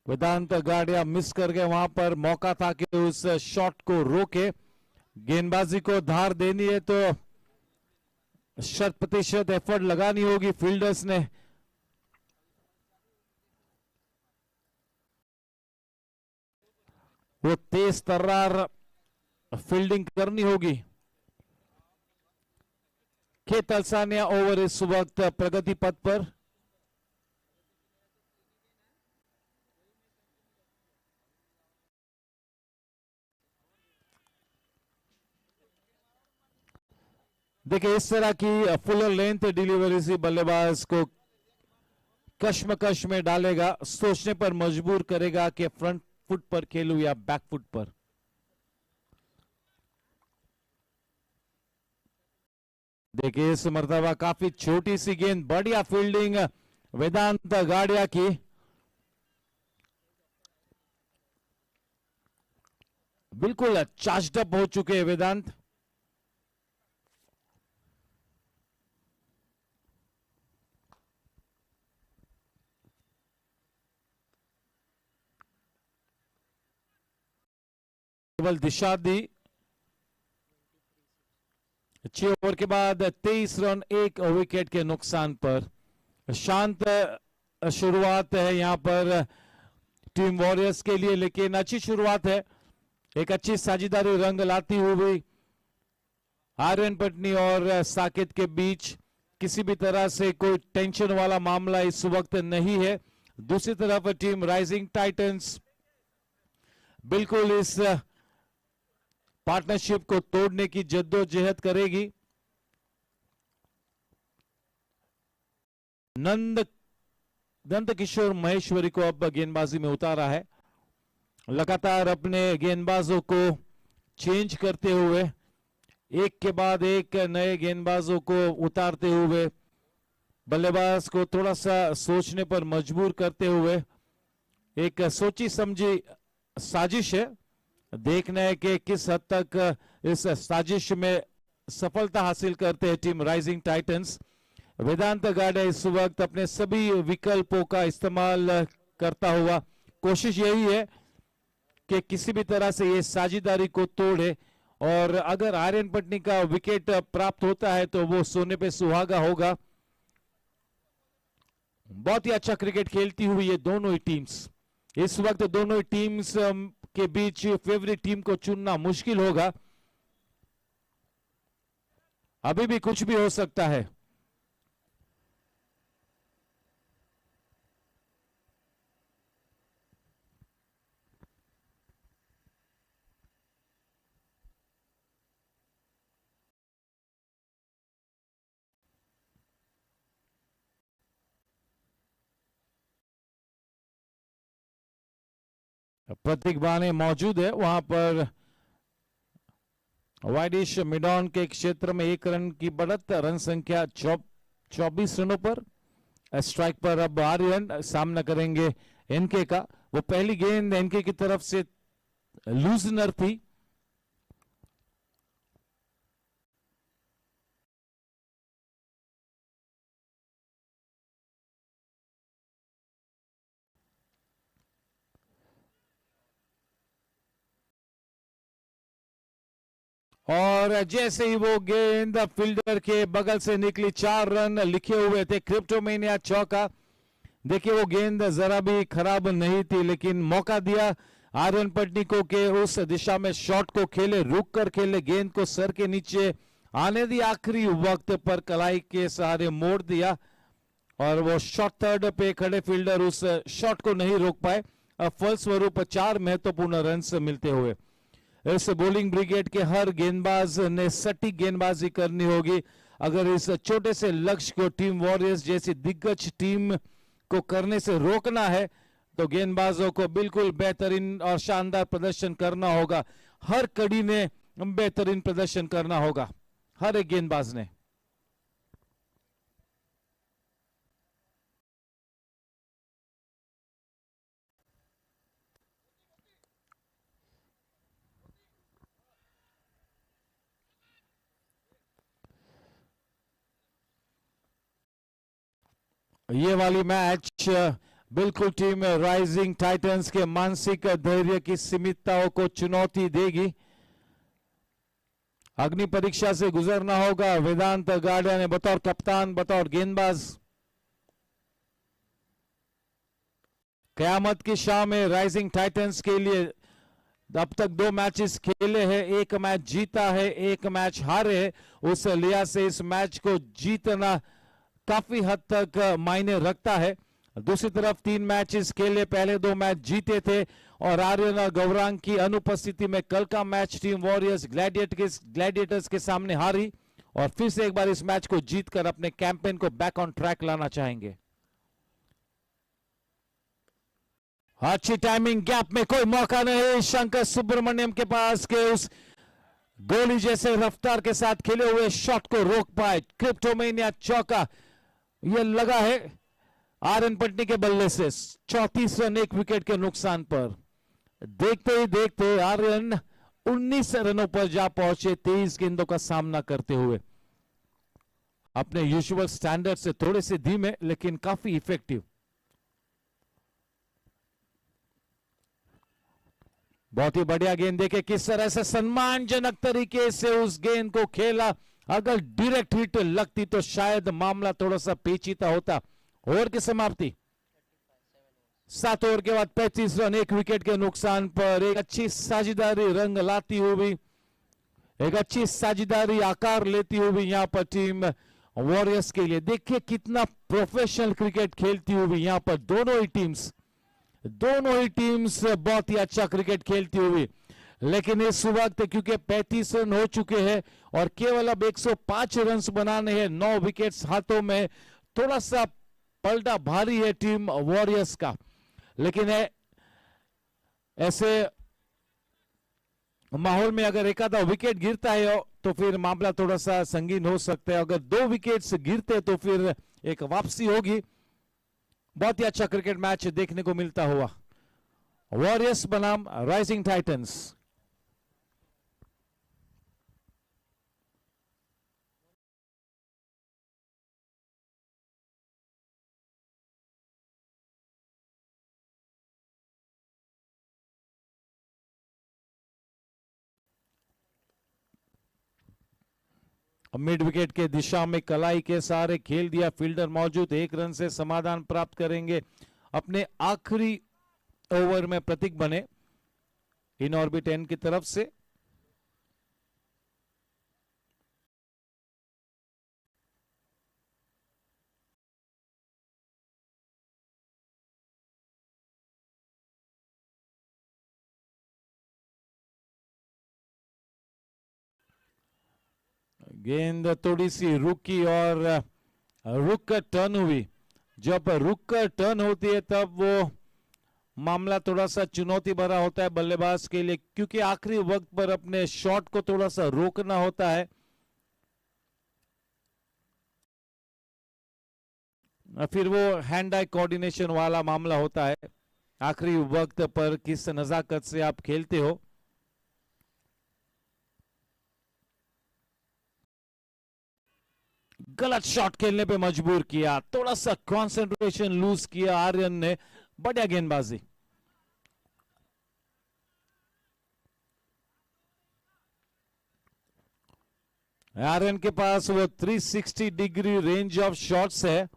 Speaker 2: वेदांत गाड़िया मिस कर गए, वहां पर मौका था कि उस शॉट को रोके। गेंदबाजी को धार देनी है तो 100% एफर्ट लगानी होगी फील्डर्स ने। वो तेज तर्रार फील्डिंग करनी होगी। के तलसानिया ओवर इस वक्त प्रगति पथ पर। देखिए, इस तरह की फुल लेंथ डिलीवरी से बल्लेबाज को कश्मकश में डालेगा, सोचने पर मजबूर करेगा कि फ्रंट फुट पर खेलूं या बैक फुट पर। देखिए, इस मर्तबा काफी छोटी सी गेंद, बढ़िया फील्डिंग वेदांत गाड़िया की। बिल्कुल चार्ज्ड अप हो चुके हैं वेदांत। केवल दिशा दी। 6 ओवर के बाद 23 रन 1 विकेट के नुकसान पर। शांत शुरुआत है यहां पर टीम वॉरियर्स के लिए, लेकिन अच्छी शुरुआत है। एक अच्छी साझेदारी रंग लाती हुई आर्यन पटनी और साकेत के बीच किसी भी तरह से कोई टेंशन वाला मामला इस वक्त नहीं है। दूसरी तरफ टीम राइजिंग टाइटंस बिल्कुल इस पार्टनरशिप को तोड़ने की जद्दोजहद करेगी। नंद किशोर महेश्वरी को अब गेंदबाजी में उतारा है। लगातार अपने गेंदबाजों को चेंज करते हुए, एक के बाद एक नए गेंदबाजों को उतारते हुए, बल्लेबाज को थोड़ा सा सोचने पर मजबूर करते हुए, एक सोची समझी साजिश है। देखना है कि किस हद तक इस साजिश में सफलता हासिल करते हैं टीम राइजिंग टाइटंस। वेदांत गाडे इस वक्त अपने सभी विकल्पों का इस्तेमाल करता हुआ, कोशिश यही है कि किसी भी तरह से ये साझेदारी को तोड़े, और अगर आर्यन पटनी का विकेट प्राप्त होता है तो वो सोने पे सुहागा होगा। बहुत ही अच्छा क्रिकेट खेलती हुई ये दोनों ही टीम्स। इस वक्त दोनों ही टीम्स के बीच फेवरेट टीम को चुनना मुश्किल होगा, अभी भी कुछ भी हो सकता है। प्रतीक बाने मौजूद है वहां पर। वाइडिश मिडॉन के क्षेत्र में 1 रन की बढ़त, रन संख्या 24 रनों पर। स्ट्राइक पर अब आर्यन सामना करेंगे एनके का। वो पहली गेंद एनके की तरफ से लूजनर थी। और जैसे ही वो गेंद फील्डर के बगल से निकली, 4 रन लिखे हुए थे। क्रिप्टोमेनिया चौका। देखिए वो गेंद जरा भी खराब नहीं थी, लेकिन मौका दिया आर्यन पटनी को कि उस दिशा में शॉट को खेले, रुक कर खेले, गेंद को सर के नीचे आने दी, आखिरी वक्त पर कलाई के सहारे मोड़ दिया, और वो शॉट थर्ड पे खड़े फील्डर उस शॉट को नहीं रोक पाए। फलस्वरूप 4 महत्वपूर्ण रन मिलते हुए इस बॉलिंग ब्रिगेड के हर गेंदबाज ने सटीक गेंदबाजी करनी होगी। अगर इस छोटे से लक्ष्य को टीम वॉरियर्स जैसी दिग्गज टीम को करने से रोकना है तो गेंदबाजों को बिल्कुल बेहतरीन और शानदार प्रदर्शन करना होगा। हर कड़ी ने बेहतरीन प्रदर्शन करना होगा, हर एक गेंदबाज ने। ये वाली मैच बिल्कुल टीम राइजिंग टाइटंस के मानसिक धैर्य की सीमितताओं को चुनौती देगी। अग्नि परीक्षा से गुजरना होगा वेदांत गाडे ने बतौर कप्तान, बतौर गेंदबाज। कयामत की शाम में राइजिंग टाइटंस के लिए अब तक 2 मैचेस खेले हैं, 1 मैच जीता है, 1 मैच हारे है। उस लिहाज से इस मैच को जीतना काफी हद तक मायने रखता है। दूसरी तरफ 3 मैचेस खेले, पहले 2 मैच जीते थे, और आर्यन और गौरांग की अनुपस्थिति में कल का मैच टीम वॉरियर्स ग्लैडिएटर्स के सामने हारी, और फिर से एक बार इस मैच को जीतकर अपने कैंपेन को बैक ऑन ट्रैक लाना चाहेंगे। अच्छी टाइमिंग, गैप में कोई मौका नहीं शंकर सुब्रमण्यम के पास के उस गोली जैसे रफ्तार के साथ खेले हुए शॉट को रोक पाए। क्रिप्टोमेनिया चौका ये लगा है आर्यन पटनी के बल्ले से। 34 रन 1 विकेट के नुकसान पर। देखते ही देखते आर्यन 19 रनों पर जा पहुंचे 23 गेंदों का सामना करते हुए। अपने यूजुअल स्टैंडर्ड से थोड़े से धीमे लेकिन काफी इफेक्टिव। बहुत ही बढ़िया गेंद, देखे किस तरह से सम्मानजनक तरीके से उस गेंद को खेला। अगर डायरेक्ट हिट लगती तो शायद मामला थोड़ा सा पेचीदा होता। ओवर की समाप्ति 7 ओवर के बाद 35 रन 1 विकेट के नुकसान पर। एक अच्छी साझेदारी रंग लाती हुई, एक अच्छी साझेदारी आकार लेती हुई यहां पर टीम वॉरियर्स के लिए। देखिए कितना प्रोफेशनल क्रिकेट खेलती हुई यहाँ पर दोनों ही टीम्स बहुत ही अच्छा क्रिकेट खेलती हुई। लेकिन इस वक्त क्योंकि 35 रन हो चुके हैं और केवल अब 105 रन बनाने हैं, 9 विकेट्स हाथों में, थोड़ा सा पलटा भारी है टीम वॉरियर्स का। लेकिन ऐसे माहौल में अगर एक आधा विकेट गिरता है तो फिर मामला थोड़ा सा संगीन हो सकता है। अगर 2 विकेट्स गिरते तो फिर एक वापसी होगी। बहुत ही अच्छा क्रिकेट मैच देखने को मिलता हुआ। वॉरियर्स बनाम राइजिंग टाइटंस। मिड विकेट के दिशा में कलाई के सहारे खेल दिया, फील्डर मौजूद, 1 रन से समाधान प्राप्त करेंगे। अपने आखिरी ओवर में प्रतीक बने इन ऑर्बिट एंड की तरफ से। गेंद थोड़ी सी रुकी और रुक कर टर्न हुई। जब रुक कर टर्न होती है तब वो मामला थोड़ा सा चुनौती भरा होता है बल्लेबाज के लिए, क्योंकि आखिरी वक्त पर अपने शॉट को थोड़ा सा रोकना होता है। फिर वो हैंड आई कोऑर्डिनेशन वाला मामला होता है। आखिरी वक्त पर किस नजाकत से आप खेलते हो। गलत शॉट खेलने पे मजबूर किया, थोड़ा सा कंसंट्रेशन लूज किया आर्यन ने। बढ़िया गेंदबाजी। आर्यन के पास वो 360 डिग्री रेंज ऑफ शॉट्स है।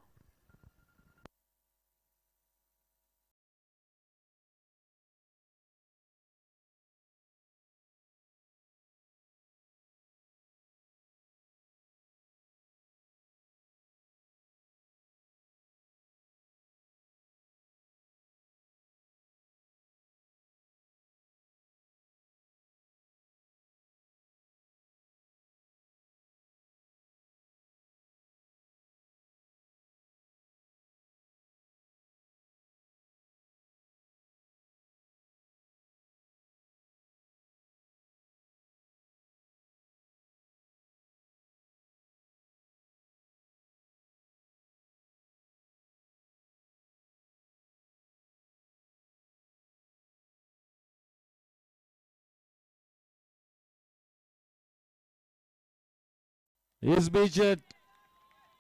Speaker 2: इस बीच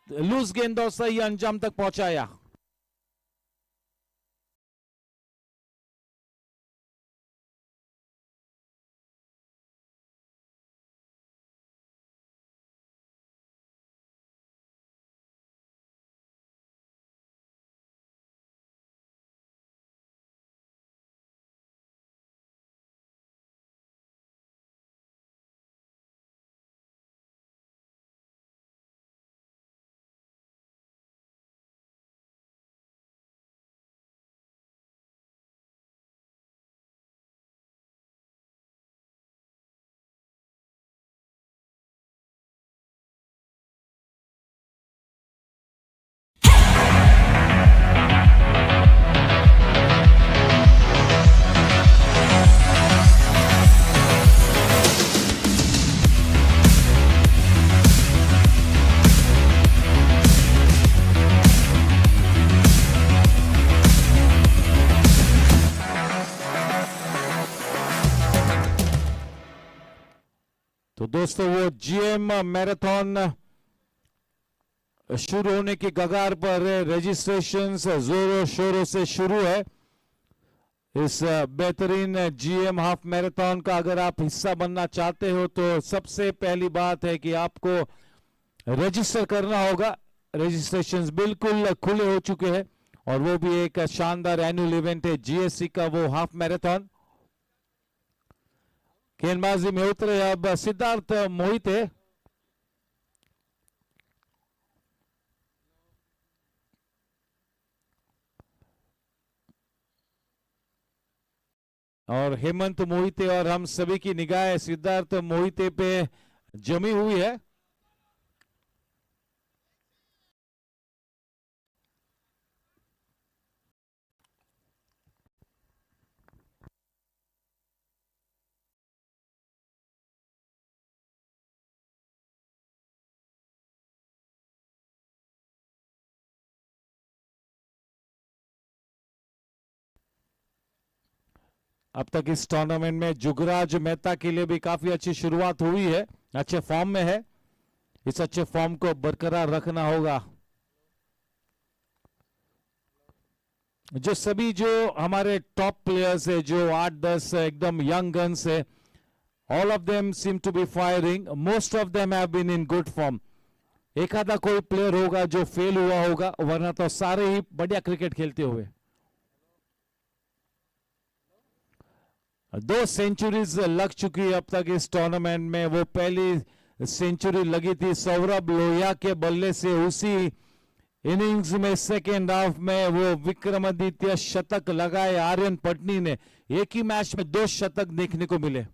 Speaker 2: लूज गेंदों से ही अंजाम तक पहुंचाया। तो दोस्तों वो जीएम मैराथन शुरू होने की कगार पर रजिस्ट्रेशन जोरों शोरों से शुरू है। इस बेहतरीन जीएम हाफ मैराथन का अगर आप हिस्सा बनना चाहते हो तो सबसे पहली बात है कि आपको रजिस्टर करना होगा। रजिस्ट्रेशंस बिल्कुल खुले हो चुके हैं और वो भी एक शानदार एनुअल इवेंट है जीएससी का, वो हाफ मैराथन। गेंदबाजी में उतरे अब सिद्धार्थ मोहित है। और हेमंत मोहिते और हम सभी की निगाह सिद्धार्थ मोहिते पे जमी हुई है। अब तक इस टूर्नामेंट में जुगराज मेहता के लिए भी काफी अच्छी शुरुआत हुई है, अच्छे फॉर्म में है। इस अच्छे फॉर्म को बरकरार रखना होगा। जो सभी जो हमारे टॉप प्लेयर्स है, जो 8-10 एकदम यंग गन्स है, all of them seem to be firing, most of them have been in good form. एक आधा कोई प्लेयर होगा जो फेल हुआ होगा, वरना तो सारे ही बढ़िया क्रिकेट खेलते हुए। 2 सेंचुरीज लग चुकी है अब तक इस टूर्नामेंट में। वो पहली सेंचुरी लगी थी सौरभ लोहिया के बल्ले से, उसी इनिंग्स में सेकेंड हाफ में वो विक्रमादित्य शतक लगाए आर्यन पटनी ने। एक ही मैच में 2 शतक देखने को मिले।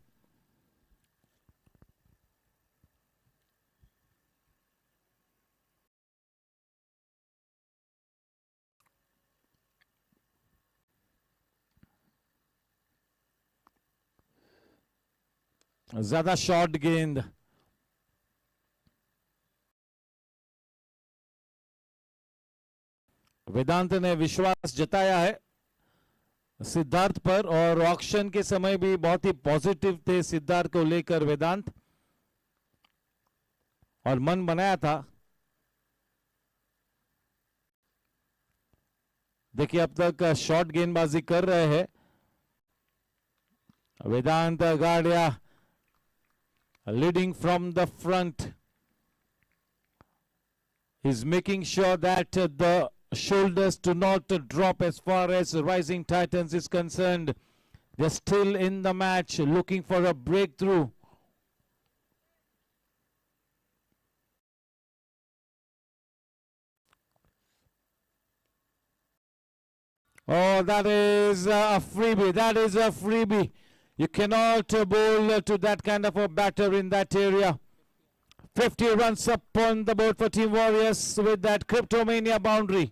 Speaker 2: ज्यादा शॉर्ट गेंद, वेदांत ने विश्वास जताया है सिद्धार्थ पर, और ऑक्शन के समय भी बहुत ही पॉजिटिव थे सिद्धार्थ को लेकर वेदांत, और मन बनाया था। देखिए अब तक शॉर्ट गेंदबाजी कर रहे हैं वेदांत गाड़िया, leading from the front. He's making sure that the shoulders do not drop as far as Rising Titans is concerned. They're still in the match, looking for a breakthrough. Oh, that is a freebie. That is a freebie. You cannot bowl to that kind of a batter in that area. 50 runs up on the board for Team Warriors with that Cryptomania boundary.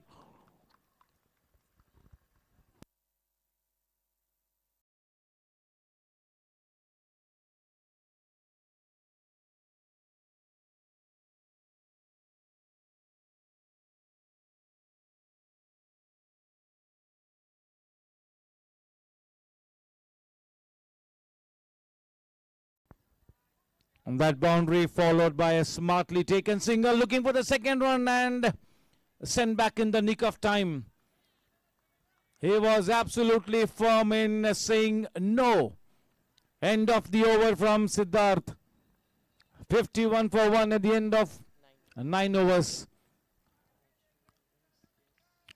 Speaker 2: And that boundary followed by a smartly taken single, looking for the second run and sent back in the nick of time. He was absolutely firm in saying no. End of the over from Siddharth. 51 for 1 at the end of 9 overs.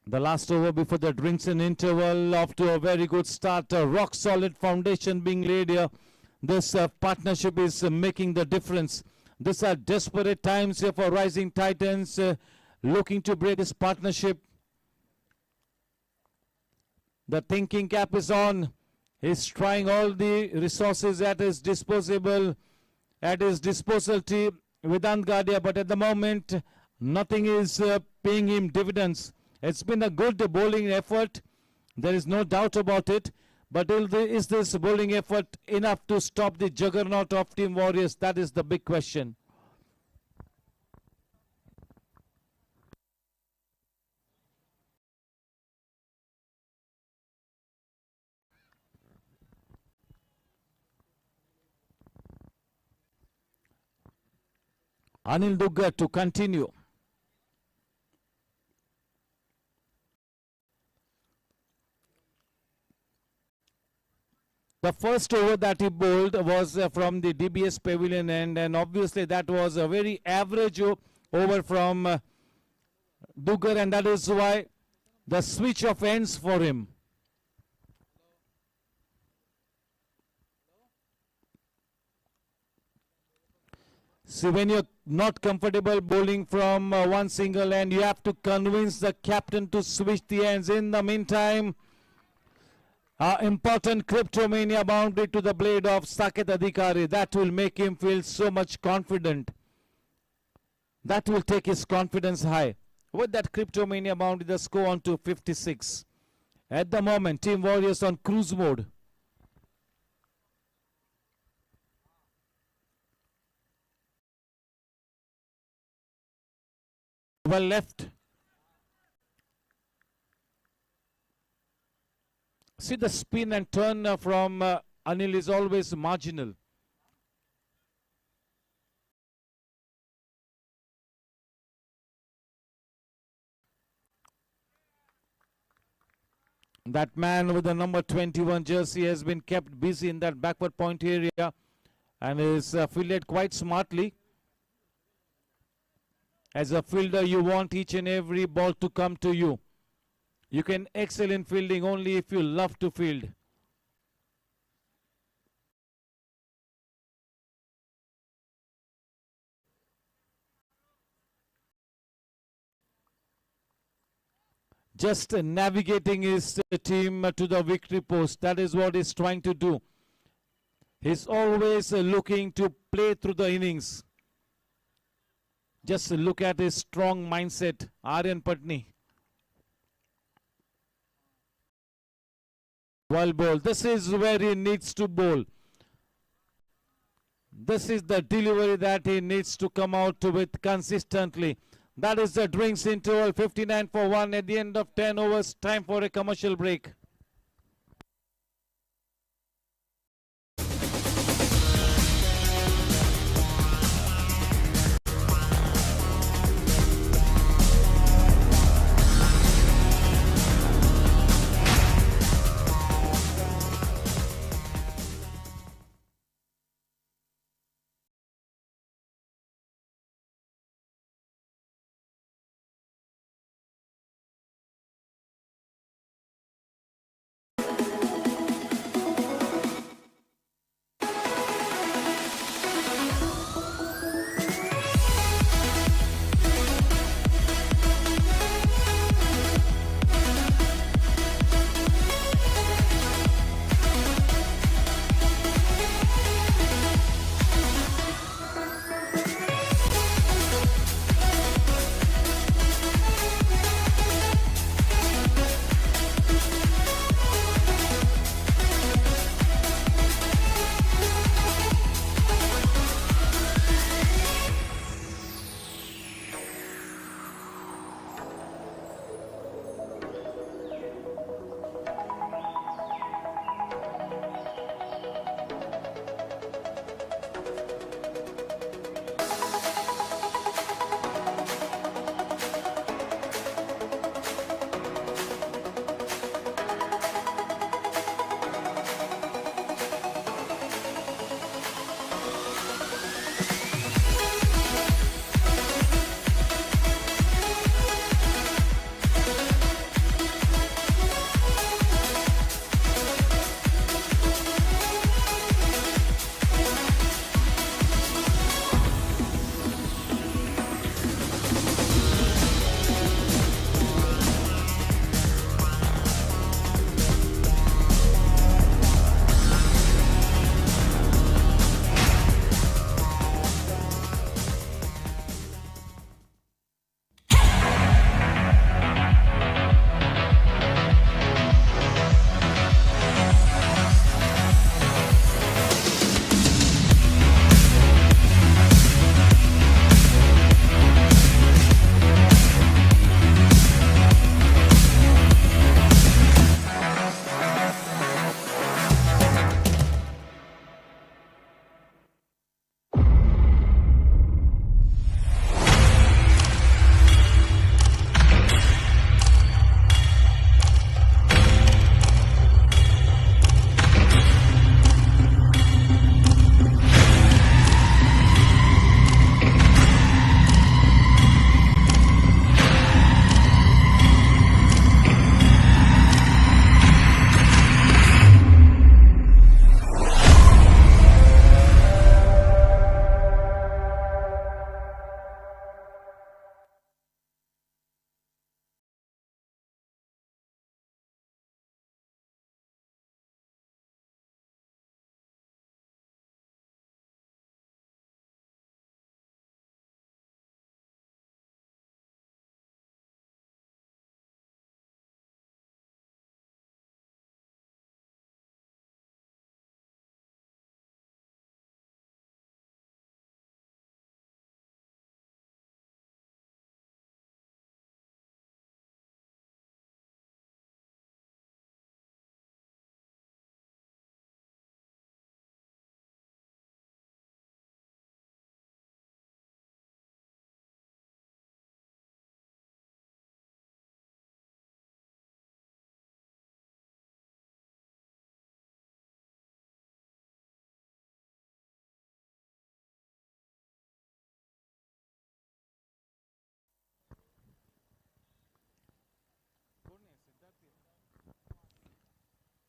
Speaker 2: The last over before the drinks and interval, off to a very good start. A rock solid foundation being laid here. This partnership is making the difference. These are desperate times here for Rising Titans, looking to break this partnership. The thinking cap is on. He's trying all the resources at his disposal to Vedant Gadia, but at the moment nothing is paying him dividends. It's been a good bowling effort, there is no doubt about it. But is this bowling effort enough to stop the juggernaut of Team Warriors? That is the big question. Anil Duggar to continue. The first over that he bowled was from the DBS pavilion end, and obviously that was a very average over from Duggar, and that is why the switch of ends for him. See, when you're not comfortable bowling from one single end, you have to convince the captain to switch the ends. In the meantime, Important Cryptomania boundary to the blade of Saket Adhikari. That will make him feel so much confident. That will take his confidence high. With that Cryptomania boundary, the score on to 56. At the moment, Team Warriors on cruise mode. Well left. See, the spin and turn from Anil is always marginal. That man with the number 21 jersey has been kept busy in that backward point area and is fielded quite smartly. As a fielder, you want each and every ball to come to you. You can excel in fielding only if you love to field. Just navigating his team to the victory post. That is what he's trying to do. He's always looking to play through the innings. Just look at his strong mindset, Aryan Patni. Well bowled. This is where he needs to bowl. This is the delivery that he needs to come out with consistently. That is the drinks interval, 59 for 1 at the end of 10 overs. Time for a commercial break.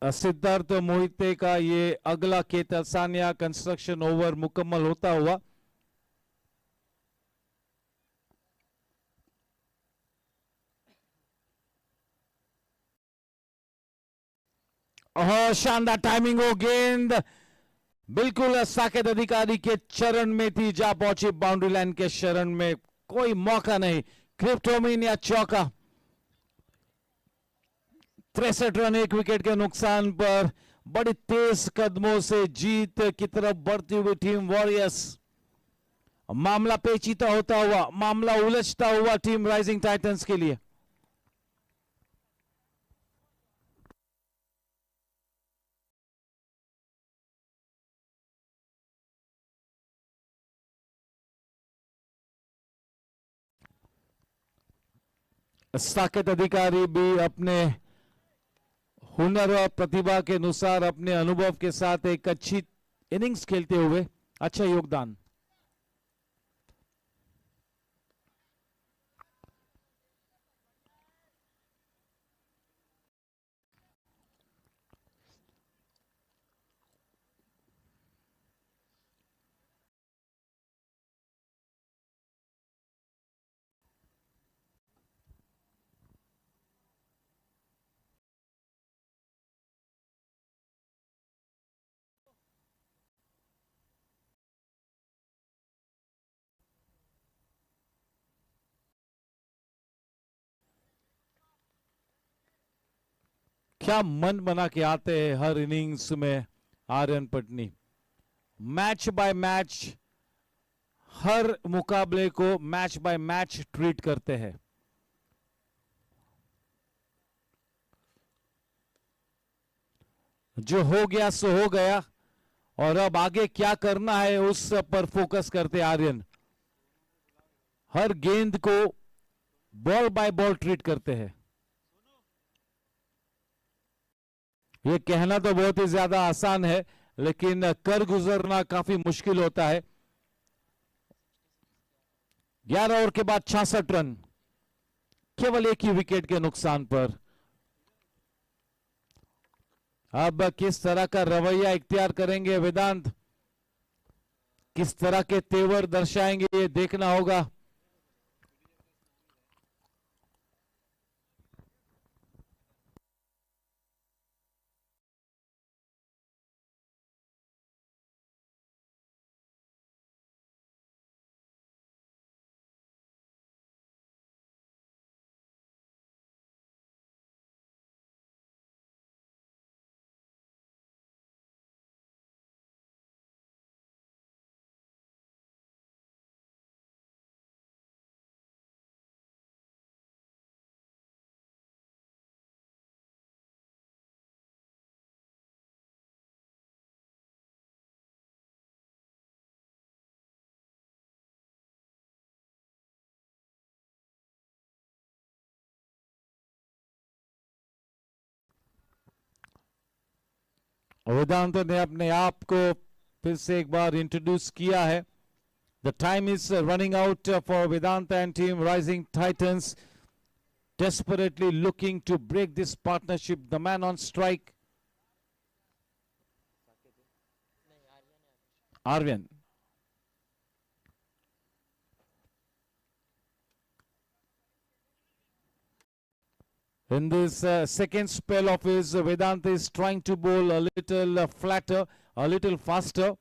Speaker 2: Siddharth Mohite का ये अगला केतलसानिया construction over मुकम्मल होता हुआ शानदार timing हो, गेंद बिल्कुल साकेत अधिकारी के चरण में थी, जा पहुंची बाउंड्री लाइन के शरण में, कोई मौका नहीं, क्रिप्टोमिन या चौका। 63 रन 1 विकेट के नुकसान पर बड़ी तेज कदमों से जीत की तरफ बढ़ती हुई टीम वॉरियर्स। मामला पेचीदा होता हुआ, मामला उलझता हुआ टीम राइजिंग टाइटंस के लिए। साकेत अधिकारी भी अपने हुनर और प्रतिभा के अनुसार अपने अनुभव के साथ एक अच्छी इनिंग्स खेलते हुए अच्छा योगदान। क्या मन बना के आते हैं हर इनिंग्स में Aryan Patni. Match by match, हर मुकाबले को मैच बाय मैच ट्रीट करते हैं। जो हो गया सो हो गया, और अब आगे क्या करना है उस पर फोकस करते आर्यन। हर गेंद को बॉल बाय बॉल ट्रीट करते हैं। ये कहना तो बहुत ही ज्यादा आसान है, लेकिन कर गुजरना काफी मुश्किल होता है। 11 ओवर के बाद 66 रन, केवल एक ही विकेट के नुकसान पर। अब किस तरह का रवैया इख्तियार करेंगे वेदांत, किस तरह के तेवर दर्शाएंगे, ये देखना होगा। वेदांत ने अपने आप को फिर से एक बार इंट्रोड्यूस किया है। The time is running out for Vedant and team rising titans, desperately looking to break this partnership. The man on strike, Arvian. In this second spell of his, Vedanta is trying to bowl a little flatter, a little faster.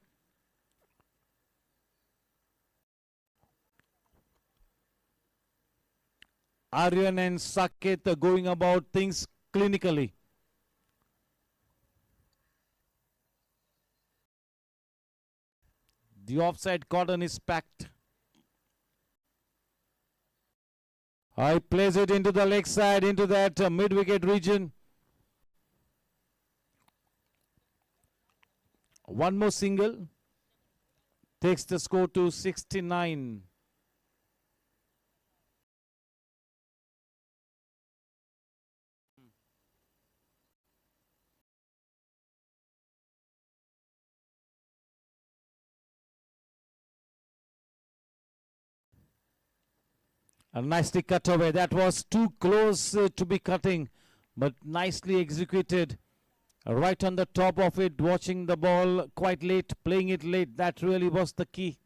Speaker 2: Aryan and Saket are going about things clinically. The offside cordon is packed. I plays it into the leg side, into that mid-wicket region. One more single takes the score to 69. A nicely cut away. That was too close to be cutting, but nicely executed. right on the top of it, watching the ball quite late, playing it late. That really was the key.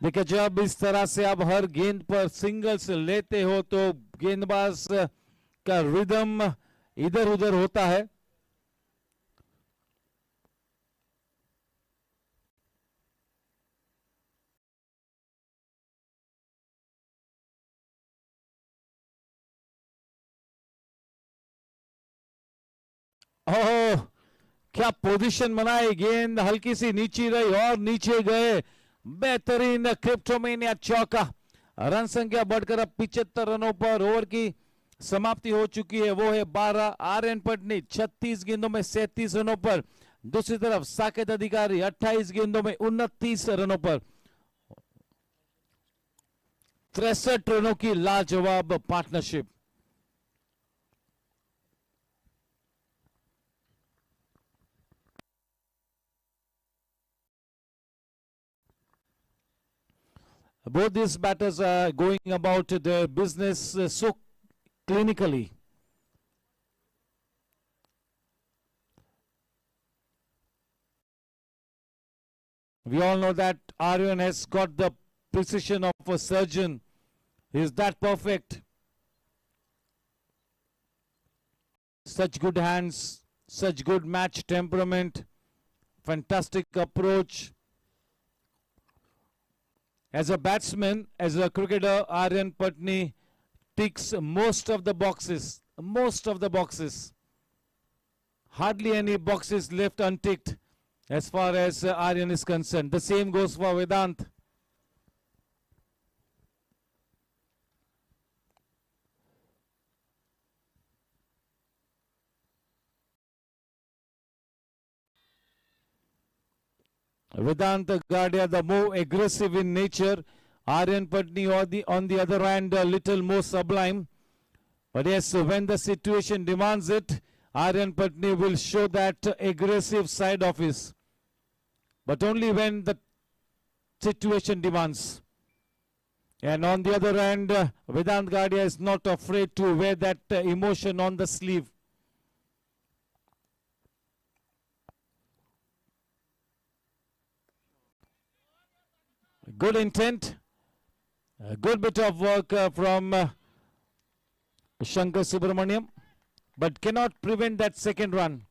Speaker 2: देखिए जब इस तरह से आप हर गेंद पर singles लेते हो तो गेंदबाज का रिदम इधर उधर होता है. ओह, क्या पोजीशन बनाई, गेंद हल्की सी नीचे रही और नीचे गए. बेहतरीन क्रिप्टोमेनिया चौका. रन संख्या बढ़कर अब 75 रनों पर ओवर की समाप्ति हो चुकी है. वो है 12. आर्यन पटनी 36 गेंदों में 37 रनों पर. दूसरी तरफ साकेत अधिकारी 28 गेंदों में 29 रनों पर. 63 रनों की लाजवाब partnership. Both these batters are going about their business so clinically. We all know that Aryan has got the precision of a surgeon. He is that perfect. Such good hands, such good match temperament, fantastic approach. As a batsman, as a cricketer, Aryan Patni ticks most of the boxes. Most of the boxes. Hardly any boxes left unticked as far as Aryan is concerned. The same goes for Vedant. Vedant Gadia, the more aggressive in nature. Aryan Patni on the other hand, a little more sublime. But yes, when the situation demands it, Aryan Patni will show that aggressive side of his. But only when the situation demands. And on the other hand, Vedant Gadia is not afraid to wear that emotion on the sleeve. Good intent, a good bit of work from Shankar Subramaniam, but cannot prevent that second run.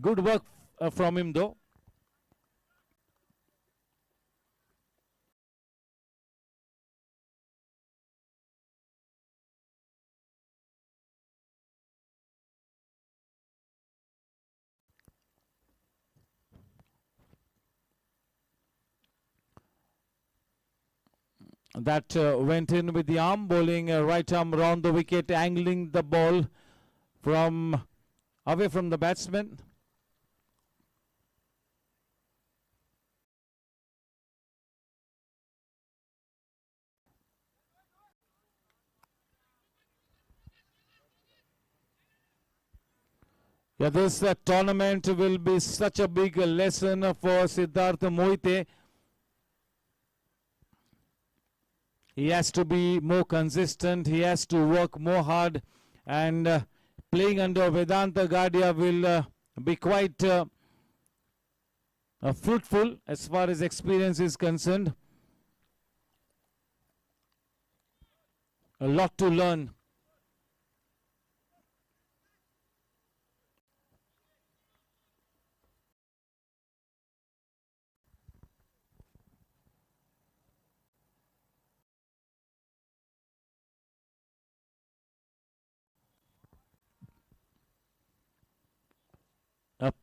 Speaker 2: Good work from him though. That went in with the arm, bowling right arm round the wicket, angling the ball from away from the batsman. Yeah, this tournament will be such a big lesson for Siddharth Moite. He has to be more consistent, he has to work more hard, and playing under Vedanta Gadia will be quite fruitful as far as experience is concerned. A lot to learn.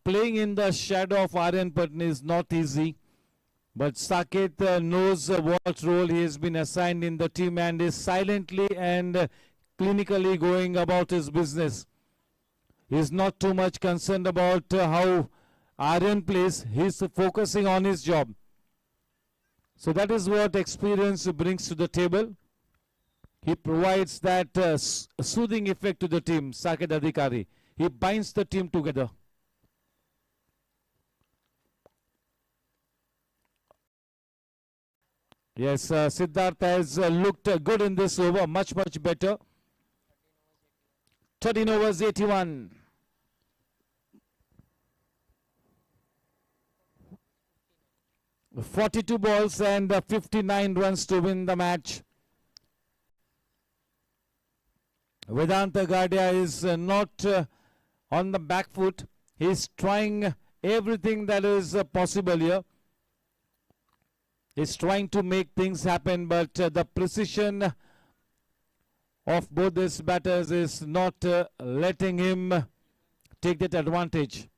Speaker 2: Playing in the shadow of Aryan Patni is not easy, but Saket knows what role he has been assigned in the team and is silently and clinically going about his business. He is not too much concerned about how Aryan plays. He is focusing on his job. So that is what experience brings to the table. He provides that soothing effect to the team, Saket Adhikari. He binds the team together. Yes, Siddharth has looked good in this over, much better. 13 overs, 81. .42 balls and 59 runs to win the match. Vedanta Gadia is not on the back foot. He's trying everything that is possible here. He's trying to make things happen, but the precision of both these batters is not letting him take that advantage.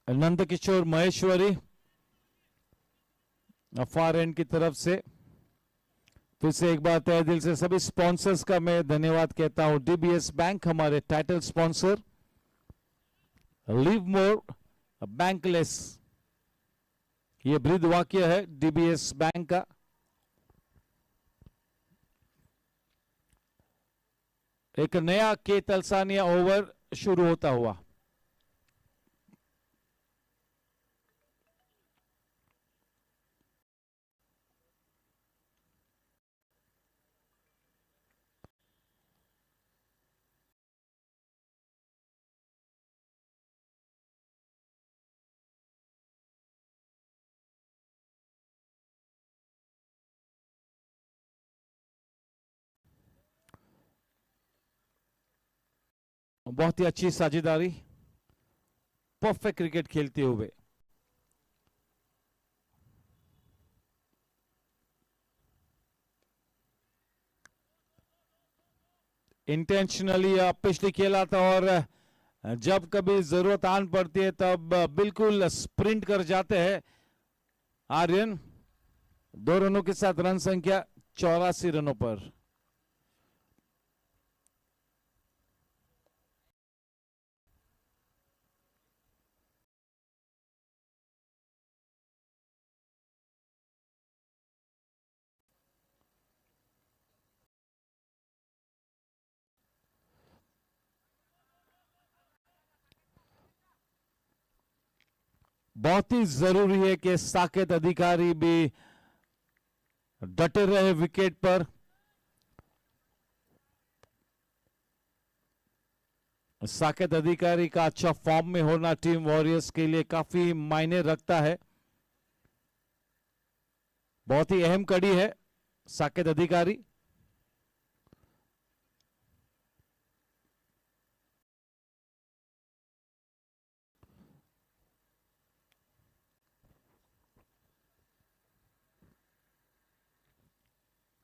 Speaker 2: Nand Kishore Maheshwari far end की तरफ से फिर से एक बार तहे दिल से सभी स्पॉन्सर्स का मैं धन्यवाद कहता हूं. डीबीएस बैंक हमारे टाइटल स्पॉन्सर. लिव मोर बैंकलेस, ये बृहद वाक्य है डीबीएस बैंक का. एक नया के तलसानिया ओवर शुरू होता हुआ. बहुत ही अच्छी साझेदारी, परफेक्ट क्रिकेट खेलते हुए. इंटेंशनली पिछली खेला था और जब कभी जरूरत आन पड़ती है तब बिल्कुल स्प्रिंट कर जाते हैं आर्यन. 2 रनों के साथ रन संख्या 84 रनों पर. बहुत ही जरूरी है कि साकेत अधिकारी भी डटे रहे विकेट पर. साकेत अधिकारी का अच्छा फॉर्म में होना टीम वॉरियर्स के लिए काफी मायने रखता है. बहुत ही अहम कड़ी है साकेत अधिकारी.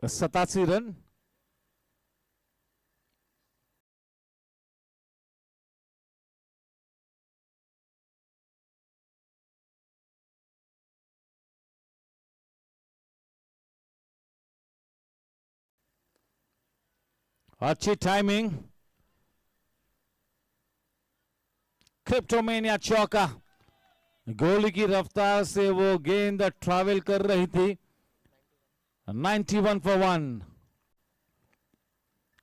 Speaker 2: सतासी रन. अच्छी टाइमिंग. क्रिप्टोमेनिया चौका. गोली की रफ्तार से वो गेंद ट्रैवल कर रही थी. 91 for 1.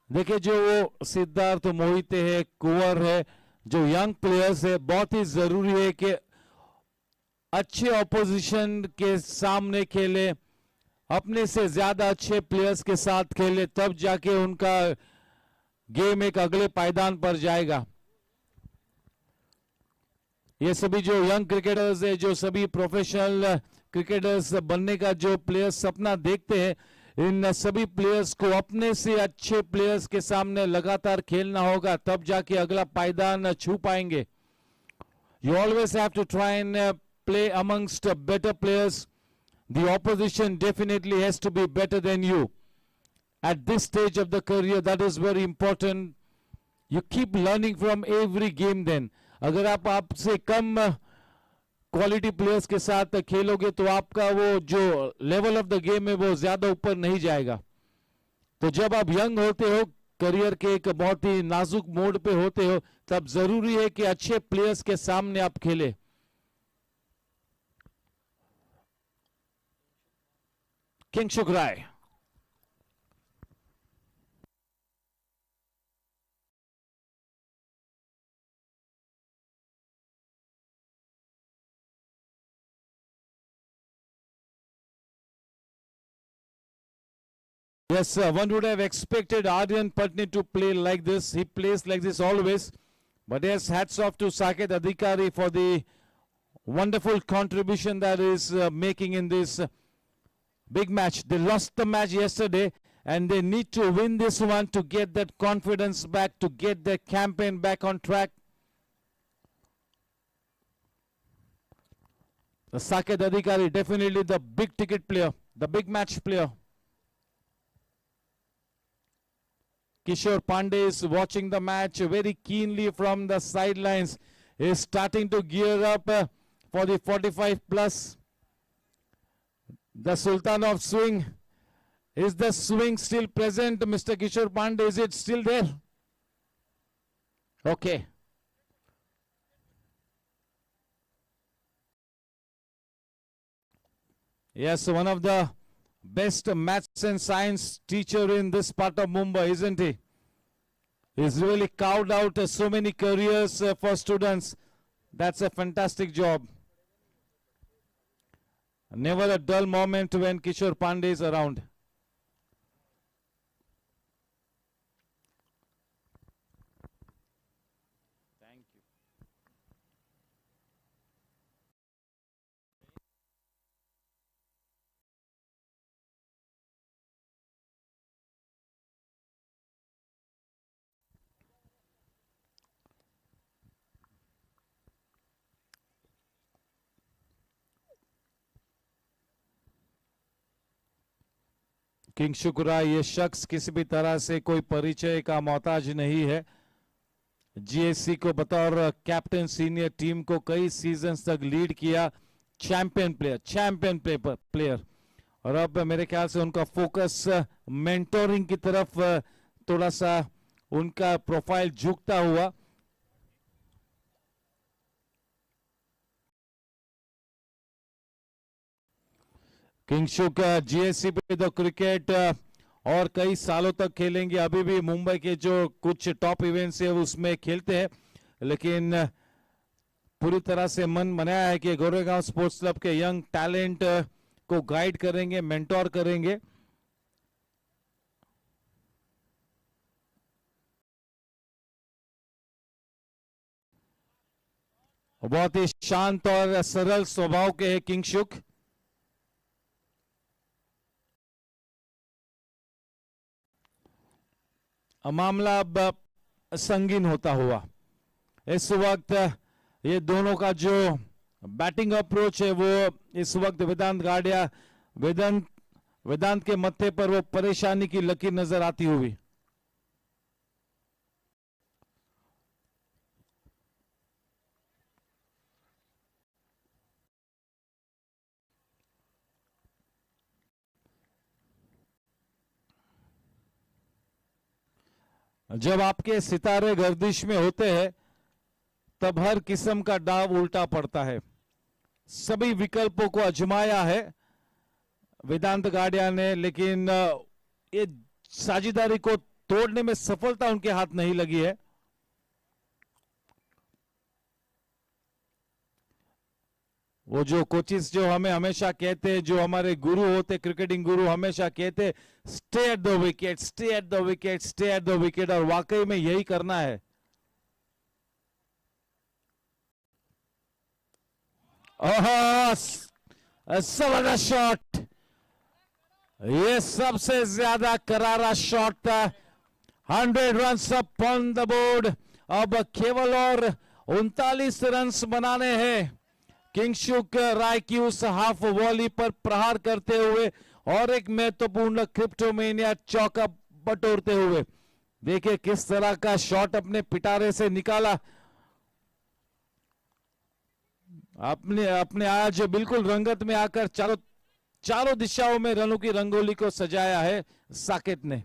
Speaker 2: देखिए जो वो सिद्धार्थ मोहिते है, कुंवर है, जो यंग प्लेयर्स है, बहुत ही जरूरी है कि अच्छे ऑपोजिशन के सामने खेले, अपने से ज्यादा अच्छे प्लेयर्स के साथ खेले, तब जाके उनका गेम एक अगले पायदान पर जाएगा. ये सभी जो यंग क्रिकेटर्स है, जो सभी प्रोफेशनल क्रिकेटर्स बनने का जो प्लेयर्स सपना देखते हैं, इन सभी प्लेयर्स को अपने से अच्छे प्लेयर्स के सामने लगातार खेलना होगा, तब जाके अगला पायदान छू पाएंगे. You always have to try and play amongst better players. The opposition definitely has to be better than you. At this stage of the career, that is very important. You keep learning from every game then. अगर आप आपसे कम quality players के साथ खेलोगे तो आपका वो जो लेवल ऑफ द गेम है वो ज्यादा ऊपर नहीं जाएगा. तो जब आप यंग होते हो, करियर के एक बहुत ही नाजुक मोड पे होते हो, तब जरूरी है कि अच्छे प्लेयर्स के सामने आप खेले. किंगशुक राय. Yes, one would have expected Aryan Patni to play like this. He plays like this always. But yes, hats off to Saket Adhikari for the wonderful contribution that is making in this big match. They lost the match yesterday and they need to win this one to get that confidence back, to get their campaign back on track. The Saket Adhikari, definitely the big ticket player, the big match player. Kishore Pandey is watching the match very keenly from the sidelines. He is starting to gear up for the 45 plus. The Sultan of Swing. Is the swing still present, Mr. Kishore Pandey? Is it still there? Okay. Yes, one of the best maths and science teacher in this part of Mumbai, isn't he? He's really carved out so many careers for students. That's a fantastic job. Never a dull moment when Kishore Pandey is around. Thank you. Kingshuk राय ये शख्स किसी भी तरह से कोई परिचय का मोहताज नहीं है. जीएससी को बतौर कैप्टन सीनियर टीम को कई सीजन्स तक लीड किया. चैंपियन प्लेयर और अब मेरे ख्याल से उनका फोकस मेंटोरिंग की तरफ थोड़ा सा उनका प्रोफाइल झुकता हुआ. किंगशुक जीएससी पे तो क्रिकेट और कई सालों तक खेलेंगे. अभी भी मुंबई के जो कुछ टॉप इवेंट्स है उसमें खेलते हैं, लेकिन पूरी तरह से मन बनाया है कि गोरेगांव स्पोर्ट्स क्लब के यंग टैलेंट को गाइड करेंगे, मेंटोर करेंगे. बहुत ही शांत और सरल स्वभाव के हैं किंगशुक. मामला अब संगीन होता हुआ. इस वक्त ये दोनों का जो बैटिंग अप्रोच है वो इस वक्त वेदांत के मत्थे पर वो परेशानी की लकीर नजर आती हुई. जब आपके सितारे गर्दिश में होते हैं तब हर किस्म का दाव उल्टा पड़ता है. सभी विकल्पों को आजमाया है वेदांत गाडिया ने, लेकिन ये साझेदारी को तोड़ने में सफलता उनके हाथ नहीं लगी है. वो जो कोचिस जो हमें हमेशा कहते हैं, जो हमारे गुरु होते, क्रिकेटिंग गुरु हमेशा कहते stay at the wicket, stay at the wicket, stay at the wicket, और वाकई में यही करना है. ओह, जबरदस्त शॉट, ये सबसे ज्यादा करारा शॉट था। 100 runs up on the board. अब केवल और 39 रन्स बनाने हैं किंगशुक राय की उस हाफ वॉली पर प्रहार करते हुए और एक महत्वपूर्ण क्रिप्टोमेनिया चौका बटोरते हुए। देखिए किस तरह का शॉट अपने पिटारे से निकाला। अपने आज बिल्कुल रंगत में आकर चारों दिशाओं में रनों की रंगोली को सजाया है साकेत ने।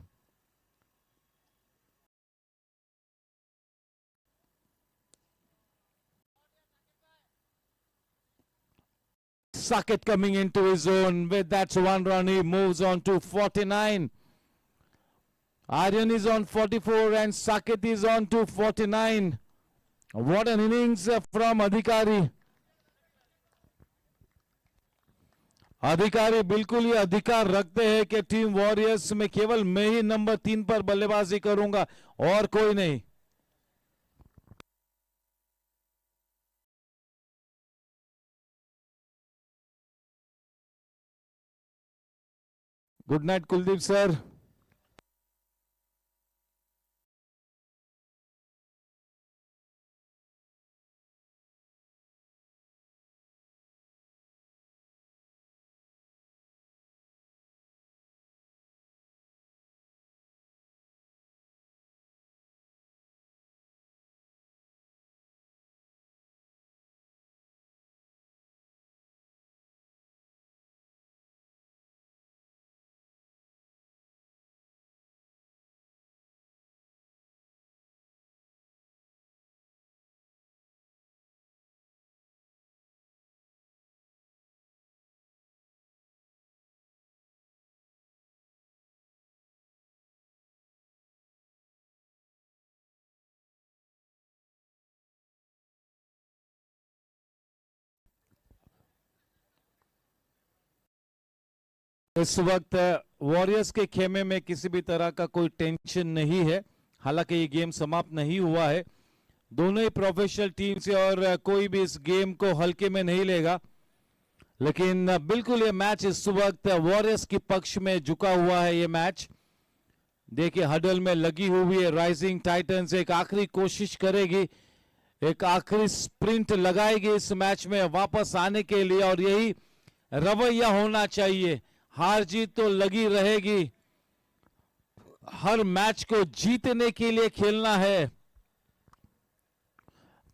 Speaker 2: Saket coming into his zone with that one run, he moves on to 49. Aryan is on 44 and Saket is on to 49. What an innings from Adhikari. अधिकारी बिल्कुल ये अधिकार रखते हैं कि टीम वॉरियर्स में केवल मैं ही नंबर 3 पर बल्लेबाजी करूंगा और कोई नहीं। Good night Kuldeep sir. इस वक्त वॉरियर्स के खेमे में किसी भी तरह का कोई टेंशन नहीं है। हालांकि ये गेम समाप्त नहीं हुआ है, दोनों ही प्रोफेशनल टीम से और कोई भी इस गेम को हल्के में नहीं लेगा। लेकिन बिल्कुल ये मैच इस वक्त वॉरियर्स के पक्ष में झुका हुआ है। ये मैच देखिए हडल में लगी हुई है राइजिंग टाइटंस। एक आखिरी कोशिश करेगी, एक आखिरी स्प्रिंट लगाएगी इस मैच में वापस आने के लिए और यही रवैया होना चाहिए। हार जीत तो लगी रहेगी, हर मैच को जीतने के लिए खेलना है,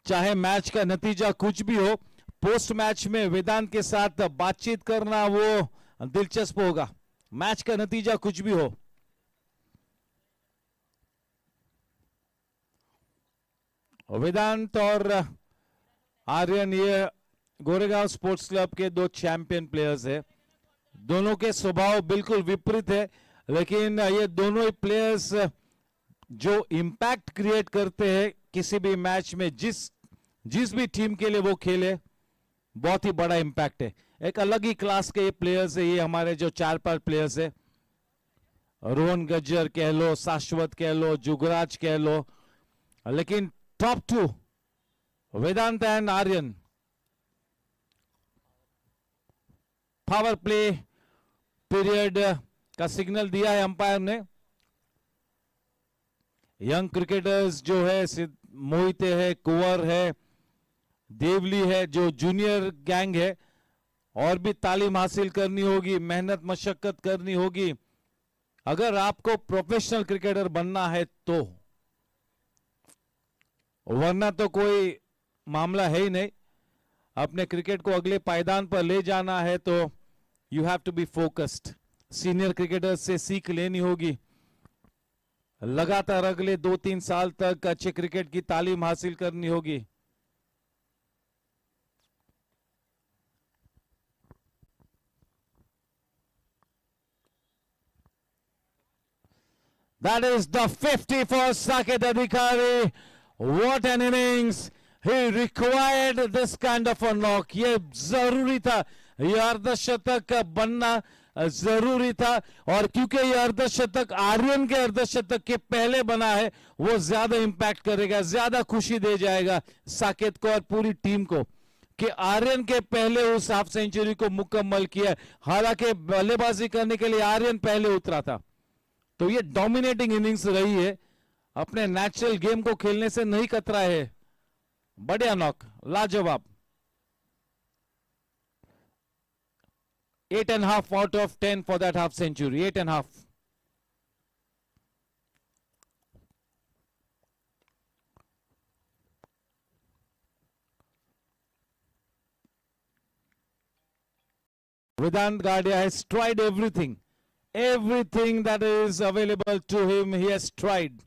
Speaker 2: चाहे मैच का नतीजा कुछ भी हो। पोस्ट मैच में वेदांत के साथ बातचीत करना वो दिलचस्प होगा, मैच का नतीजा कुछ भी हो। वेदांत और आर्यन ये गोरेगांव स्पोर्ट्स क्लब के दो चैंपियन प्लेयर्स हैं। दोनों के स्वभाव बिल्कुल विपरीत है, लेकिन ये दोनों ही प्लेयर्स जो इंपैक्ट क्रिएट करते हैं किसी भी मैच में, जिस भी टीम के लिए वो खेले, बहुत ही बड़ा इंपैक्ट है। एक अलग ही क्लास के ये प्लेयर्स है। ये हमारे जो 4-5 प्लेयर्स है, रोहन गज्जर कह लो, शाश्वत कह लो, जुगराज कह लो, लेकिन top 2 Vedant and Aryan. Power play period का सिग्नल दिया है अंपायर ने। यंग क्रिकेटर्स जो है, मोहिते है, कुंवर है, देवली है, जो जूनियर गैंग है, और भी तालीम हासिल करनी होगी, मेहनत मशक्कत करनी होगी अगर आपको प्रोफेशनल क्रिकेटर बनना है तो, वरना तो कोई मामला है ही नहीं। अपने क्रिकेट को अगले पायदान पर ले जाना है तो you have to be focused. Senior cricketers से सीख लेनी होगी, लगातार अगले 2-3 साल तक अच्छे क्रिकेट की तालीम हासिल करनी होगी। That is the 50 for Saket Adhikari. What an innings! He required this kind of a knock. ये जरूरी था, ये अर्धशतक बनना जरूरी था, और क्योंकि ये अर्धशतक आर्यन के अर्धशतक के पहले बना है, वो ज्यादा इंपैक्ट करेगा, ज्यादा खुशी दे जाएगा साकेत को और पूरी टीम को। कि आर्यन के पहले उस हाफ सेंचुरी को मुकम्मल किया। हालांकि बल्लेबाजी करने के लिए आर्यन पहले उतरा था, तो ये डोमिनेटिंग इनिंग्स रही है, अपने नेचुरल गेम को खेलने से नहीं कतरा है। बढ़िया नॉक, लाजवाब। 8.5 out of 10 for that half century. 8.5. Vedant Gadia has tried everything. Everything that is available to him, he has tried.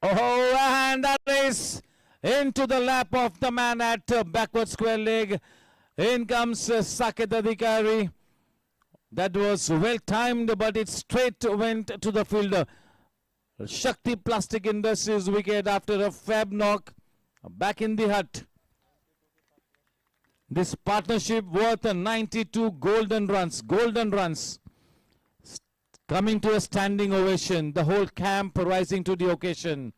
Speaker 2: Oh, and that is into the lap of the man at backward square leg. In comes Saket Adhikari. That was well timed, but it straight went to the fielder. Shakti Plastic Industries wicket after a fab knock. Back in the hut. This partnership worth 92 golden runs. Golden runs. Coming to a standing ovation. The whole camp rising to the occasion.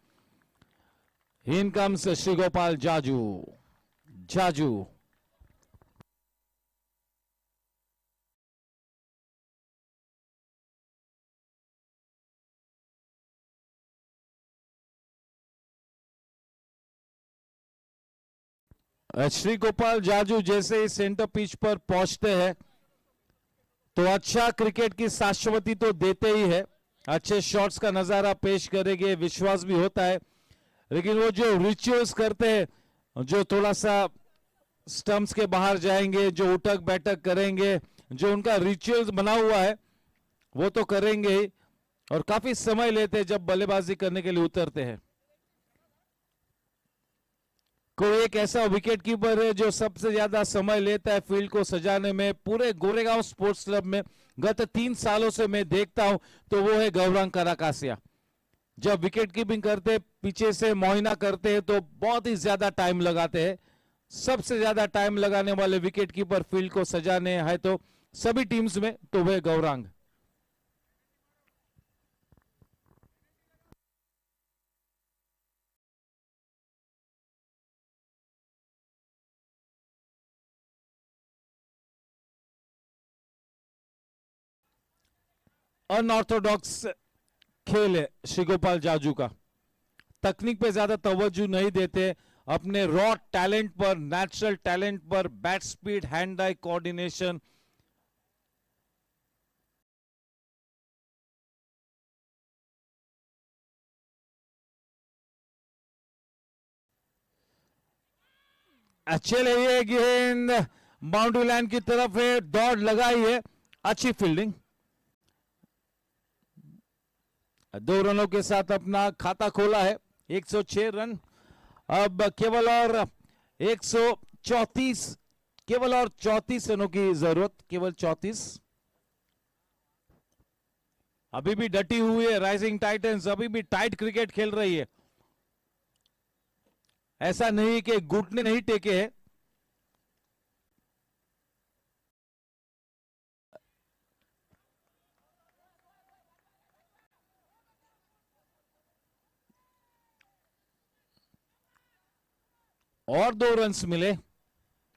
Speaker 2: In comes Shrigopal Jaju. Jaju. Shri Gopal Jaju जैसे ही centre pitch पर पहुंचते हैं तो अच्छा cricket की शाश्वती तो देते ही है, अच्छे शॉट्स का नजारा पेश करेंगे, विश्वास भी होता है। लेकिन वो जो रिचुअल्स करते हैं, जो थोड़ा सा स्टंप्स के बाहर जाएंगे, जो उठक बैठक करेंगे, जो उनका रिचुअल्स बना हुआ है वो तो करेंगे ही, और काफी समय लेते हैं जब बल्लेबाजी करने के लिए उतरते हैं। कोई एक ऐसा विकेट कीपर है जो सबसे ज्यादा समय लेता है फील्ड को सजाने में पूरे गोरेगांव स्पोर्ट्स क्लब में, गत 3 सालों से मैं देखता हूं, तो वो है गौरांग कराकासिया। जब विकेट कीपिंग करते, पीछे से मोहिना करते हैं तो बहुत ही ज्यादा टाइम लगाते हैं। सबसे ज्यादा टाइम लगाने वाले विकेट कीपर फील्ड को सजाने है तो सभी टीम्स में, तो वह गौरांग। अनऑर्थोडॉक्स खेल है श्रीगोपाल जाजू का, तकनीक पे ज्यादा तवज्जो नहीं देते, अपने रॉ टैलेंट पर, नेचुरल टैलेंट पर, bat speed, hand eye coordination, चले ये गेंद बाउंड्री लाइन की तरफ है, दौड़ लगाई है, अच्छी फील्डिंग। 2 रनों के साथ अपना खाता खोला है, 106 रन। अब केवल और 134, केवल और 34 रनों की जरूरत, केवल 34। अभी भी डटी हुई है राइजिंग टाइटंस, अभी भी टाइट क्रिकेट खेल रही है, ऐसा नहीं कि घुटने नहीं टेके हैं। और 2 रन्स मिले,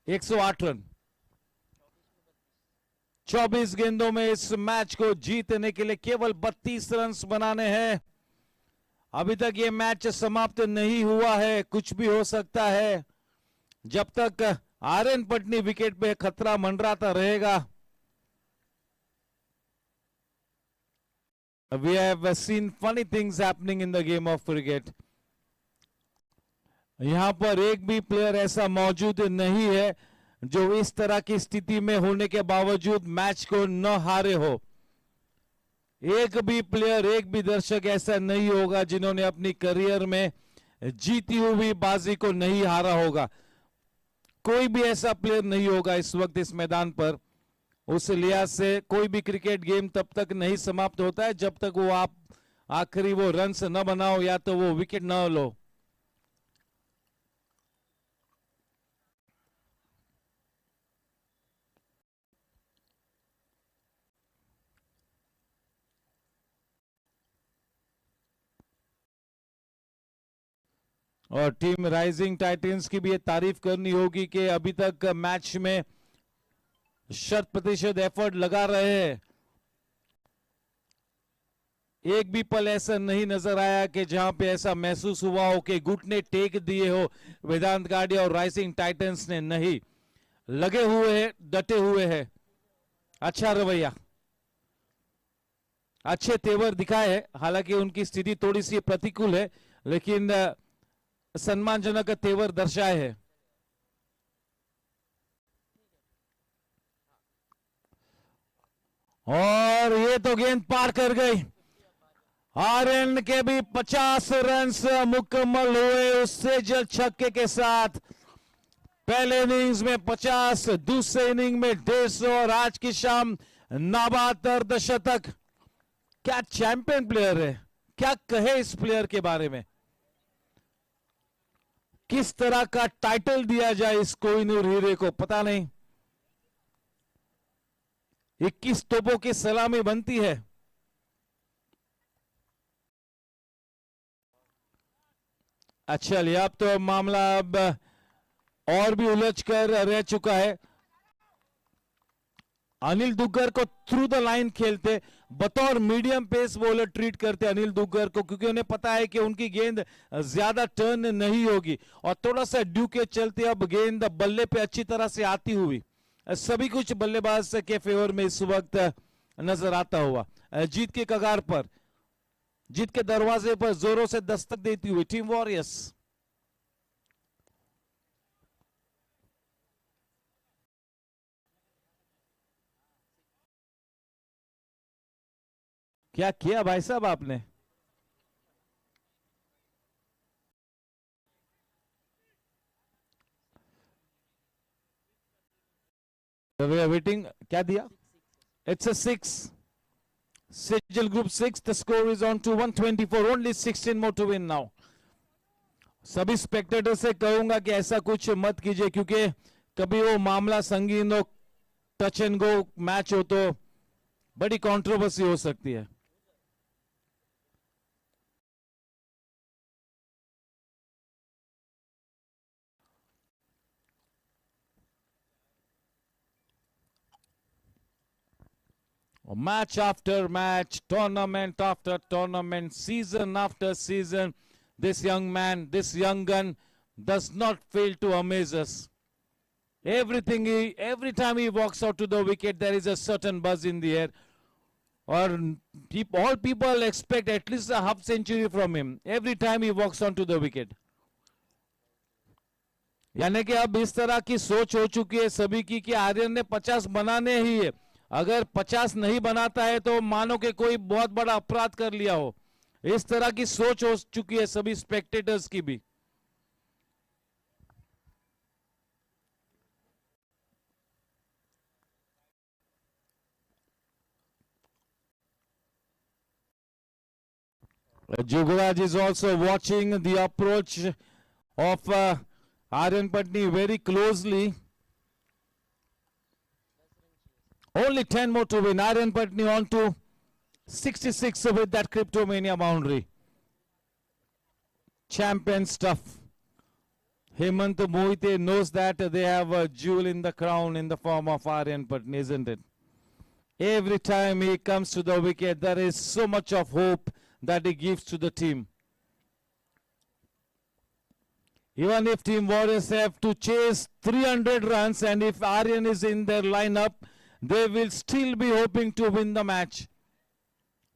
Speaker 2: 108 रन। 24 गेंदों में इस मैच को जीतने के लिए केवल 32 रन्स बनाने हैं। अभी तक ये मैच समाप्त नहीं हुआ है, कुछ भी हो सकता है। जब तक आर्यन पटनी विकेट पे खतरा मंडराता रहेगा। We have seen funny things happening in the game of cricket. यहां पर एक भी प्लेयर ऐसा मौजूद नहीं है जो इस तरह की स्थिति में होने के बावजूद मैच को न हारे हो। एक भी प्लेयर, एक भी दर्शक ऐसा नहीं होगा जिन्होंने अपनी करियर में जीती हुई बाजी को नहीं हारा होगा। कोई भी ऐसा प्लेयर नहीं होगा इस वक्त इस मैदान पर। उस लिहाज से कोई भी क्रिकेट गेम तब तक नहीं समाप्त होता है जब तक वो आप आखिरी वो रन्स न बनाओ या तो वो विकेट न लो। और टीम राइजिंग टाइटंस की भी ये तारीफ करनी होगी कि अभी तक मैच में 100% एफर्ट लगा रहे हैं। एक भी पल ऐसा नहीं नजर आया कि जहां पे ऐसा महसूस हुआ हो कि घुटने टेक दिए हो वेदांत गाडिया और राइजिंग टाइटंस ने। नहीं, लगे हुए हैं, डटे हुए हैं। अच्छा रवैया, अच्छे तेवर दिखाए हैं। हालांकि उनकी स्थिति थोड़ी सी प्रतिकूल है, लेकिन सम्मानजनक तेवर दर्शाए है। और ये तो गेंद पार कर गई। आर्यन के भी 50 रन मुकम्मल हुए उससे जल छक्के के साथ। पहले इनिंग्स में 50, दूसरे इनिंग में 150 और आज की शाम नाबाद अर्धशतक। क्या चैंपियन प्लेयर है, क्या कहे इस प्लेयर के बारे में। किस तरह का टाइटल दिया जाए इस कोहिनूर हीरे को, पता नहीं। 21 तोपों की सलामी बनती है। अच्छा, चलिए अब तो मामला अब और भी उलझ कर रह चुका है। अनिल दुग्गर को थ्रू द लाइन खेलते, बतौर मीडियम पेस बॉलर ट्रीट करते अनिल दुग्गर को, क्योंकि उन्हें पता है कि उनकी गेंद ज्यादा टर्न नहीं होगी। और थोड़ा सा ड्यू के चलते अब गेंद बल्ले पे अच्छी तरह से आती हुई सभी कुछ बल्लेबाज के फेवर में इस वक्त नजर आता हुआ। जीत के कगार पर, जीत के दरवाजे पर जोरों से दस्तक देती हुई टीम वॉरियर्स। क्या किया भाई साहब आपने? We are waiting. क्या दिया? It's a 6. Sejal Group 6. The score is on to 124. Only 16 more to win now. सभी स्पेक्टेटर से कहूंगा कि ऐसा कुछ मत कीजिए, क्योंकि कभी वो मामला संगीन हो, टच एंड गो मैच हो तो बड़ी कंट्रोवर्सी हो सकती है। Match after match, tournament after tournament, season after season, this young man, this young gun does not fail to amaze us. Every time he walks out to the wicket, there is a certain buzz in the air. Or all people expect at least a half century from him every time he walks onto the wicket. यानी कि अब इस तरह की सोच हो चुकी है सभी की कि आर्यन ने 50 बनाने ही है। अगर 50 नहीं बनाता है तो मानो कि कोई बहुत बड़ा अपराध कर लिया हो। इस तरह की सोच हो चुकी है सभी स्पेक्टेटर्स की भी। Jugaraj is also watching the approach of Aryan Patni very closely. Only 10 more to win. Aryan Patni on to 66 with that Cryptomania boundary. Champion stuff. Hemant Mohite knows that they have a jewel in the crown in the form of Aryan Patni, isn't it? Every time he comes to the wicket, there is so much of hope that he gives to the team. Even if Team Warriors have to chase 300 runs and if Aryan is in their lineup, they will still be hoping to win the match.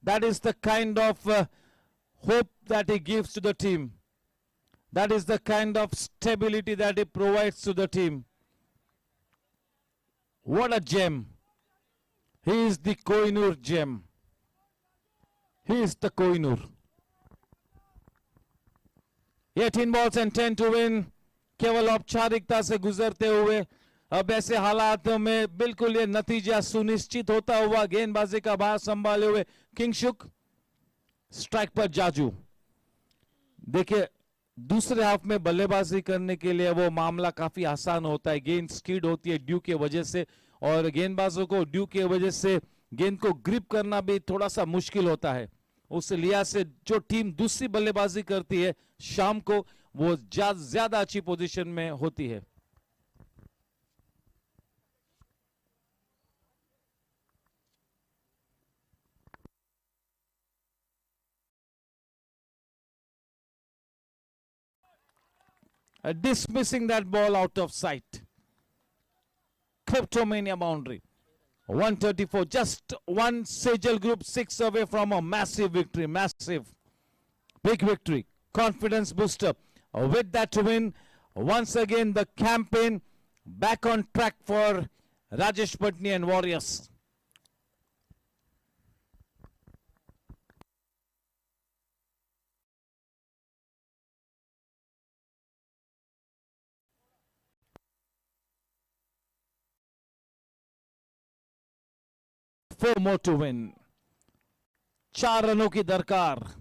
Speaker 2: That is the kind of hope that he gives to the team. That is the kind of stability that he provides to the team. What a gem. He is the Kohinoor gem. He is the Kohinoor. 18 balls and 10 to win. केवल औपचारिकता से गुजरते हुए अब ऐसे हालातों में बिल्कुल ये नतीजा सुनिश्चित होता हुआ गेंदबाजी का भार संभाले हुए किंगशुक स्ट्राइक पर जाजू। देखिए दूसरे हाफ में बल्लेबाजी करने के लिए वो मामला काफी आसान होता है। गेंद स्किड होती है ड्यू के वजह से और गेंदबाजों को ड्यू के वजह से गेंद को ग्रिप करना भी थोड़ा सा मुश्किल होता है। उस लिहाज से जो टीम दूसरी बल्लेबाजी करती है शाम को वो ज्यादा अच्छी पोजीशन में होती है. Dismissing that ball out of sight. Kleptomania boundary. 134, just one Sejal Group 6 away from a massive victory, massive, big victory, confidence booster. With that win, once again the campaign back on track for Rajesh Patni and Warriors. Four more to win. 4 रनों की दरकार.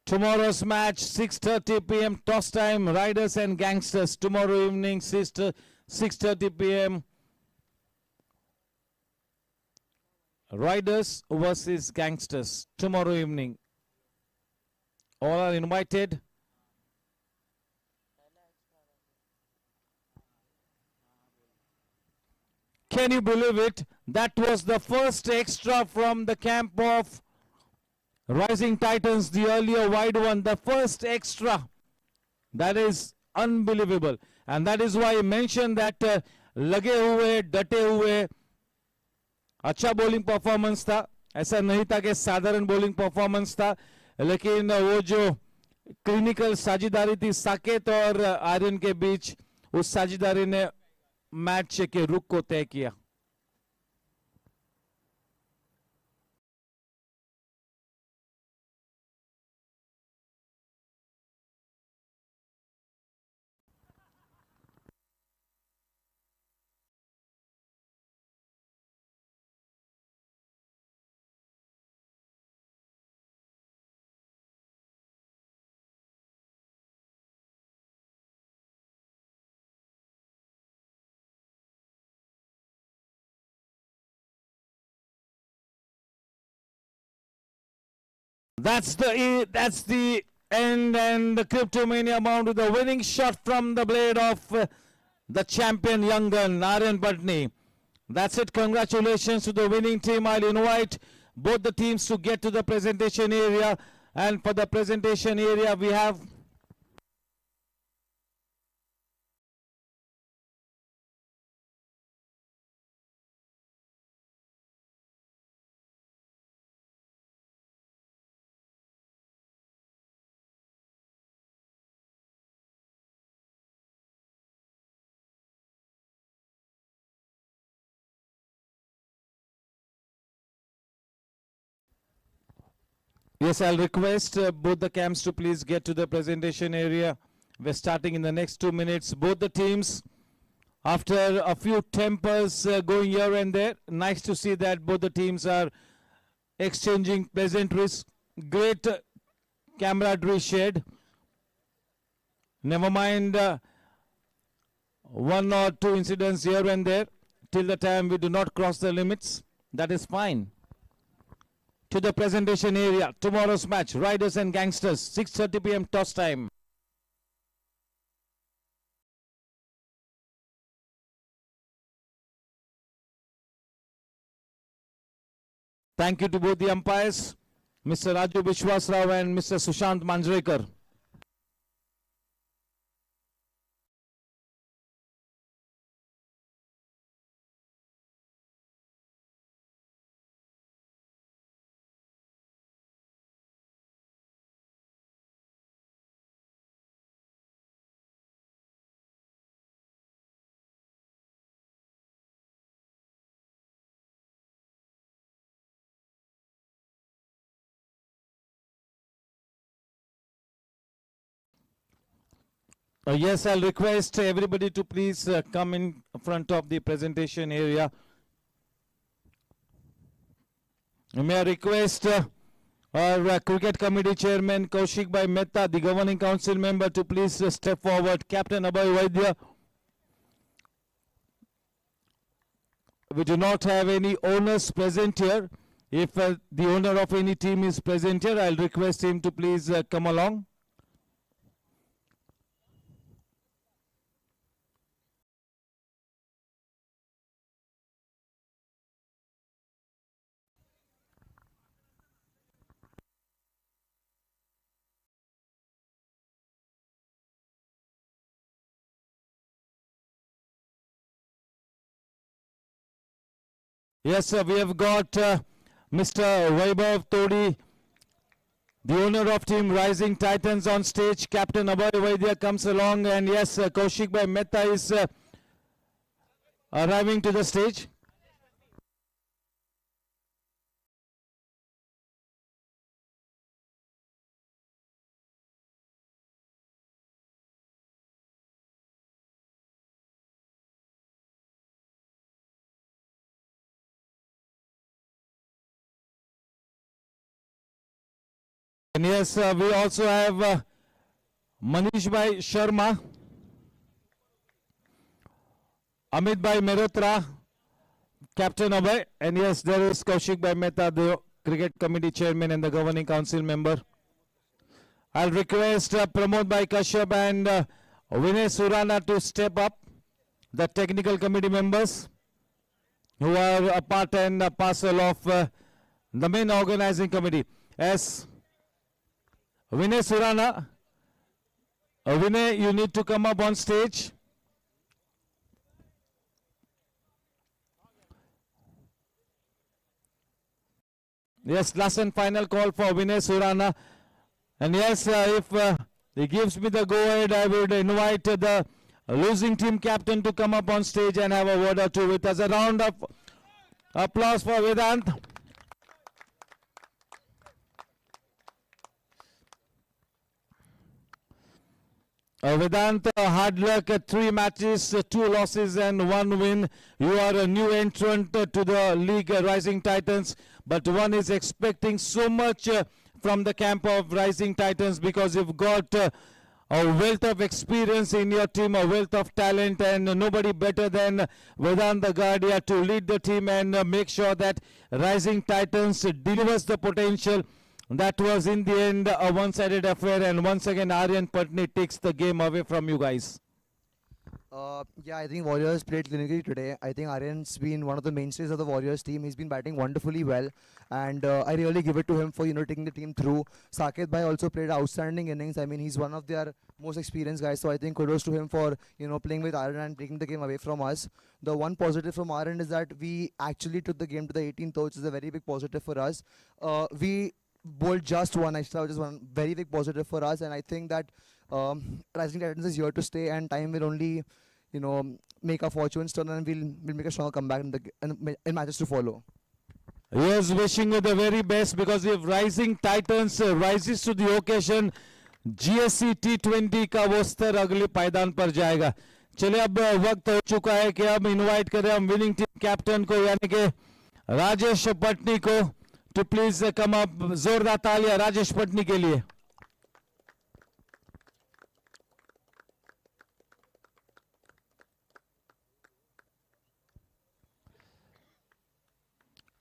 Speaker 2: Tomorrow's match, 6:30 p.m. toss time, Riders and Gangsters. Tomorrow evening, 6:30 p.m. Riders versus Gangsters. Tomorrow evening. All are invited. Can you believe it? That was the first extra from the camp of Rising Titans, the earlier wide one, the first extra. That is unbelievable. And that is why I mentioned that लगे हुए, डटे हुए, अच्छा bowling performance था. ऐसा नहीं था कि साधारण बॉलिंग परफॉर्मेंस था, लेकिन वो जो क्लिनिकल साझेदारी थी साकेत और आर्यन के बीच, उस साझेदारी ने मैच के रुख को तय किया. That's the end, and the Cryptomania bound with the winning shot from the blade of the champion young gun, Aryan Patni. That's it. Congratulations to the winning team. I'll invite both the teams to get to the presentation area, and for the presentation area we have Yes, I'll request both the camps to please get to the presentation area. We're starting in the next 2 minutes. Both the teams, after a few tempers going here and there, nice to see that both the teams are exchanging pleasantries. Great camaraderie shared. Never mind one or two incidents here and there. Till the time we do not cross the limits, that is fine. To the presentation area, tomorrow's match, Riders and Gangsters, 6:30 p.m. toss time. Thank you to both the umpires, Mr. Raju Vishwasrao and Mr. Sushant Manjrekar. Yes, I'll request everybody to please come in front of the presentation area. May I request our cricket committee chairman Kaushik Bhai Mehta, the governing council member, to please step forward. Captain Abhay Vaidya. We do not have any owners present here. If the owner of any team is present here, I'll request him to please come along. Yes, sir, we have got Mr. Vaibhav Todi, the owner of team Rising Titans, on stage. Captain Abhay Vaidya comes along, and yes, Kaushik Bhai Mehta is arriving to the stage. And yes, we also have Manish Bhai Sharma, Amit Bhai Mehrotra, Captain Abhay, and yes, there is Kaushik Bhai Mehta, the cricket committee chairman and the governing council member. I'll request Pramod Bhai Kashyap and Vinay Surana to step up, the technical committee members who are a part and a parcel of the main organizing committee. As Vinay Surana, Vinay, you need to come up on stage. Yes, last and final call for Vinay Surana. And yes, if he gives me the go-ahead, I would invite the losing team captain to come up on stage and have a word or two with us. A round of applause for Vedant. Vedant, hard luck at 3 matches, 2 losses and 1 win. You are a new entrant to the league, Rising Titans, but one is expecting so much from the camp of Rising Titans because you've got a wealth of experience in your team, a wealth of talent, and nobody better than Vedant Gadia to lead the team and make sure that Rising Titans delivers the potential. That was in the end a one-sided affair, and once again Aryan Patni takes the game away from you guys.
Speaker 4: Yeah, I think Warriors played clinically today. I think Aryan's been one of the mainstays of the Warriors team. He's been batting wonderfully well, and I really give it to him for taking the team through. Saket Bhai also played outstanding innings. I mean, he's one of their most experienced guys, so I think kudos to him for playing with Aryan and taking the game away from us. The one positive from our end is that we actually took the game to the 18th, which is a very big positive for us. We bowled just one extra, which is one very big positive for us, and I think that Rising Titans is here to stay, and time will only make our fortunes turn, and we'll make a stronger comeback in matches to follow.
Speaker 2: Yes, wishing you the very best, because if Rising Titans rises to the occasion, GSC T20 का वो स्तर अगले पायदान पर जाएगा. चलिए अब वक्त हो चुका है कि अब इनवाइट करें हम विनिंग टीम कैप्टन को, यानी कि राजेश पटनी को, to please come up. जोरदार तालियां राजेश पटनी के लिए.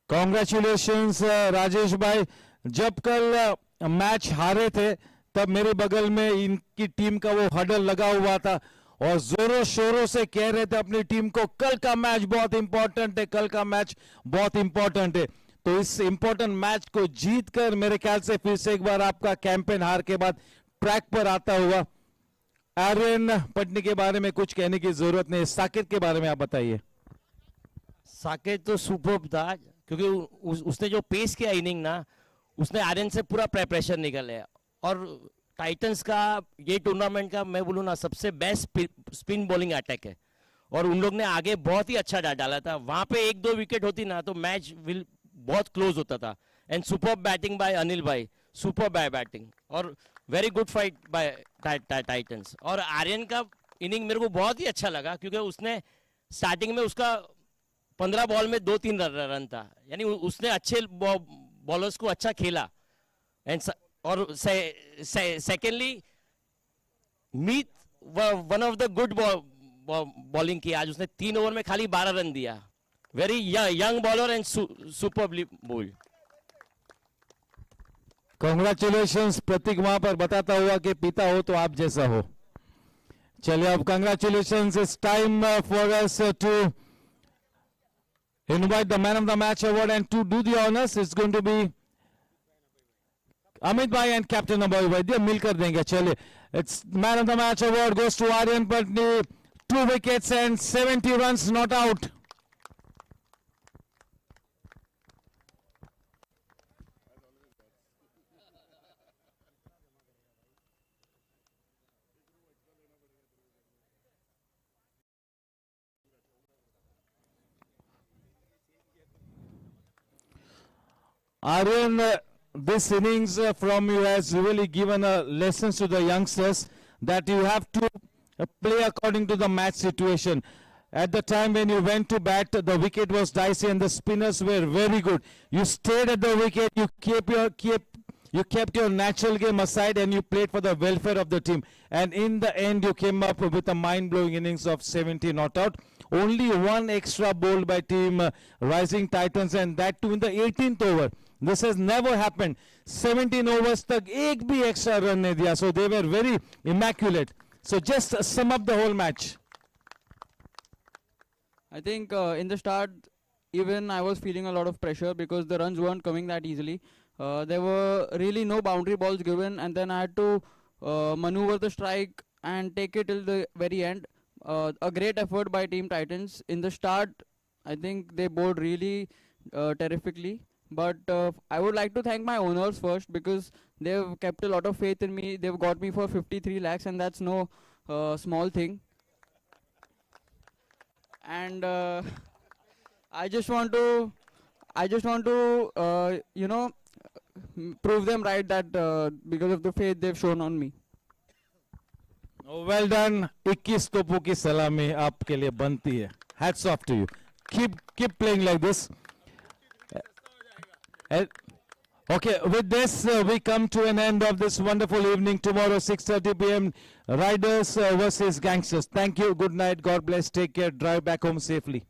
Speaker 2: Congratulations राजेश भाई. जब कल मैच हारे थे तब मेरे बगल में इनकी टीम का वो हडल लगा हुआ था और जोरों शोरों से कह रहे थे अपनी टीम को कल का मैच बहुत इंपॉर्टेंट है, कल का मैच बहुत इंपॉर्टेंट है. तो इस इंपॉर्टेंट मैच को जीतकर मेरे ख्याल से फिर से एक बार आपका कैंपेन हार के बाद ट्रैक पर आता हुआ. आर्यन पटनी के बारे में कुछ कहने की जरूरत नहीं. साकिब के बारे में आप बताइए.
Speaker 3: साकिब तो सुपर्ब था, क्योंकि उसने जो पेस किया इनिंग ना, उसने आर्यन से पूरा प्रेशर निकल है. और टाइटंस का ये टूर्नामेंट का मैं बोलूँ ना सबसे बेस्ट स्पिन बॉलिंग अटैक है, और उन लोग ने आगे बहुत ही अच्छा डाला था. वहां पे 1-2 विकेट होती ना तो मैच विल बहुत क्लोज होता था. And super batting by Anil भाई, सुपर बैटिंग, और very good fight by titans. और आर्यन का इनिंग मेरे को बहुत ही अच्छा लगा, क्योंकि उसने स्टार्टिंग में उसका 15 बॉल में 2-3 रन था, यानी उसने अच्छे बॉलर्स को अच्छा खेला. And secondly, Meet one of the good bowling किया आज उसने 3 ओवर में खाली 12 रन दिया. Very young bowler and superbly bowled.
Speaker 2: Congratulations प्रतीक वहां पर बताता हुआ कि पीता हो तो आप जैसा हो. चलिए अब congratulations. It's time for us to invite the man of the match award, and to do the honors it's going to be Amit bhai and captain Abhay bhai. ये मिलकर देंगे. चलिए, it's man of the match award goes to Aryan Patni. 2 wickets and 70 runs not out. Aryan, this innings from you has really given lessons to the youngsters that you have to play according to the match situation. At the time when you went to bat, the wicket was dicey and the spinners were very good. You stayed at the wicket, you kept your natural game aside and you played for the welfare of the team. And in the end, you came up with a mind-blowing innings of 70 not out. Only one extra bowled by team Rising Titans, and that too in the 18th over. This has never happened. 17 overs tak ek bhi extra run nahi diya. So they were very immaculate. So just sum up the whole match.
Speaker 10: I think in the start, even I was feeling a lot of pressure because the runs weren't coming that easily. There were really no boundary balls given, and then I had to maneuver the strike and take it till the very end. A great effort by Team Titans. In the start, I think they bowled really terrifically. But I would like to thank my owners first, because they've kept a lot of faith in me. They've got me for 53 lakhs, and that's no small thing. And I just want to you know, prove them right that because of the faith they've shown on me.
Speaker 2: Oh, well done. 21 तोपों की सलामी आपके लिए बनती है. Hats off to you. Keep playing like this. Okay, with this we come to an end of this wonderful evening. Tomorrow 6:30 p.m. Riders versus Gangsters. Thank you. Good night. God bless. Take care. Drive back home safely.